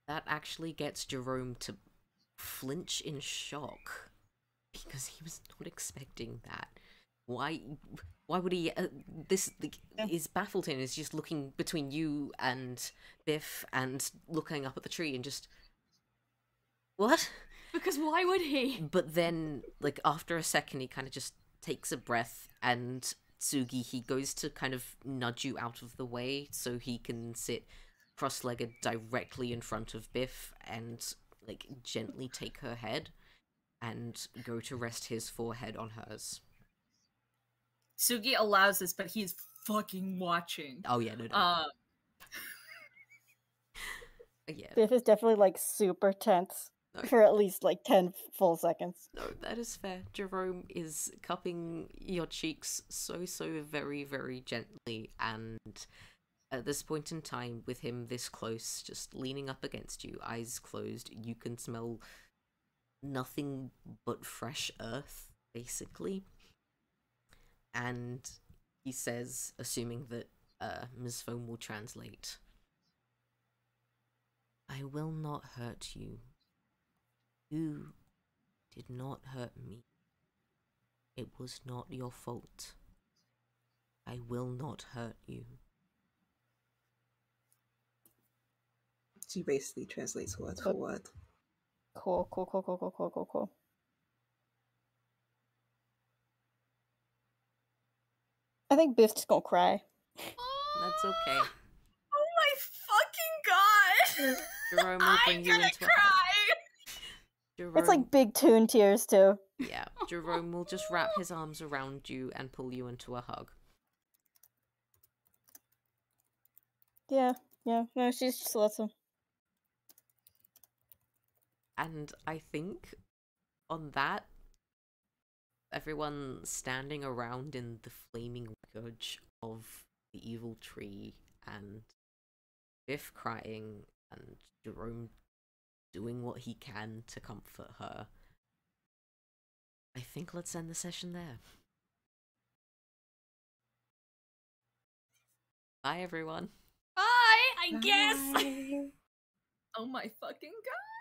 actually gets Jerome to flinch in shock because he was not expecting that. Why would he? Is baffled and is just looking between you and Biff and looking up at the tree and just what? Because why would he? But then, like after a second, he kind of just takes a breath and Tsugi, he goes to kind of nudge you out of the way so he can sit cross-legged directly in front of Biff and like gently take her head and go to rest his forehead on hers. Tsugi allows this, but he's fucking watching. Oh yeah, no. Yeah. Biff is definitely like super tense for at least like 10 full seconds. No, that is fair. Jerome is cupping your cheeks so very, very gently, and at this point in time, with him this close, just leaning up against you, eyes closed, you can smell nothing but fresh earth, basically. And he says, assuming that Ms. Foam will translate, I will not hurt you. You did not hurt me. It was not your fault. I will not hurt you. She basically translates word for word. Cool. I think Biff's just gonna cry. That's okay. Oh my fucking god! Jerome will bring you into Jerome, It's like big toon tears too. yeah, Jerome will just wrap his arms around you and pull you into a hug. Yeah. No, she just lets him. And I think on that, everyone standing around in the flaming wreckage of the evil tree, and Biff crying, and Jerome doing what he can to comfort her, I think let's end the session there. Bye, everyone. Bye, I guess. Bye. Oh my fucking god!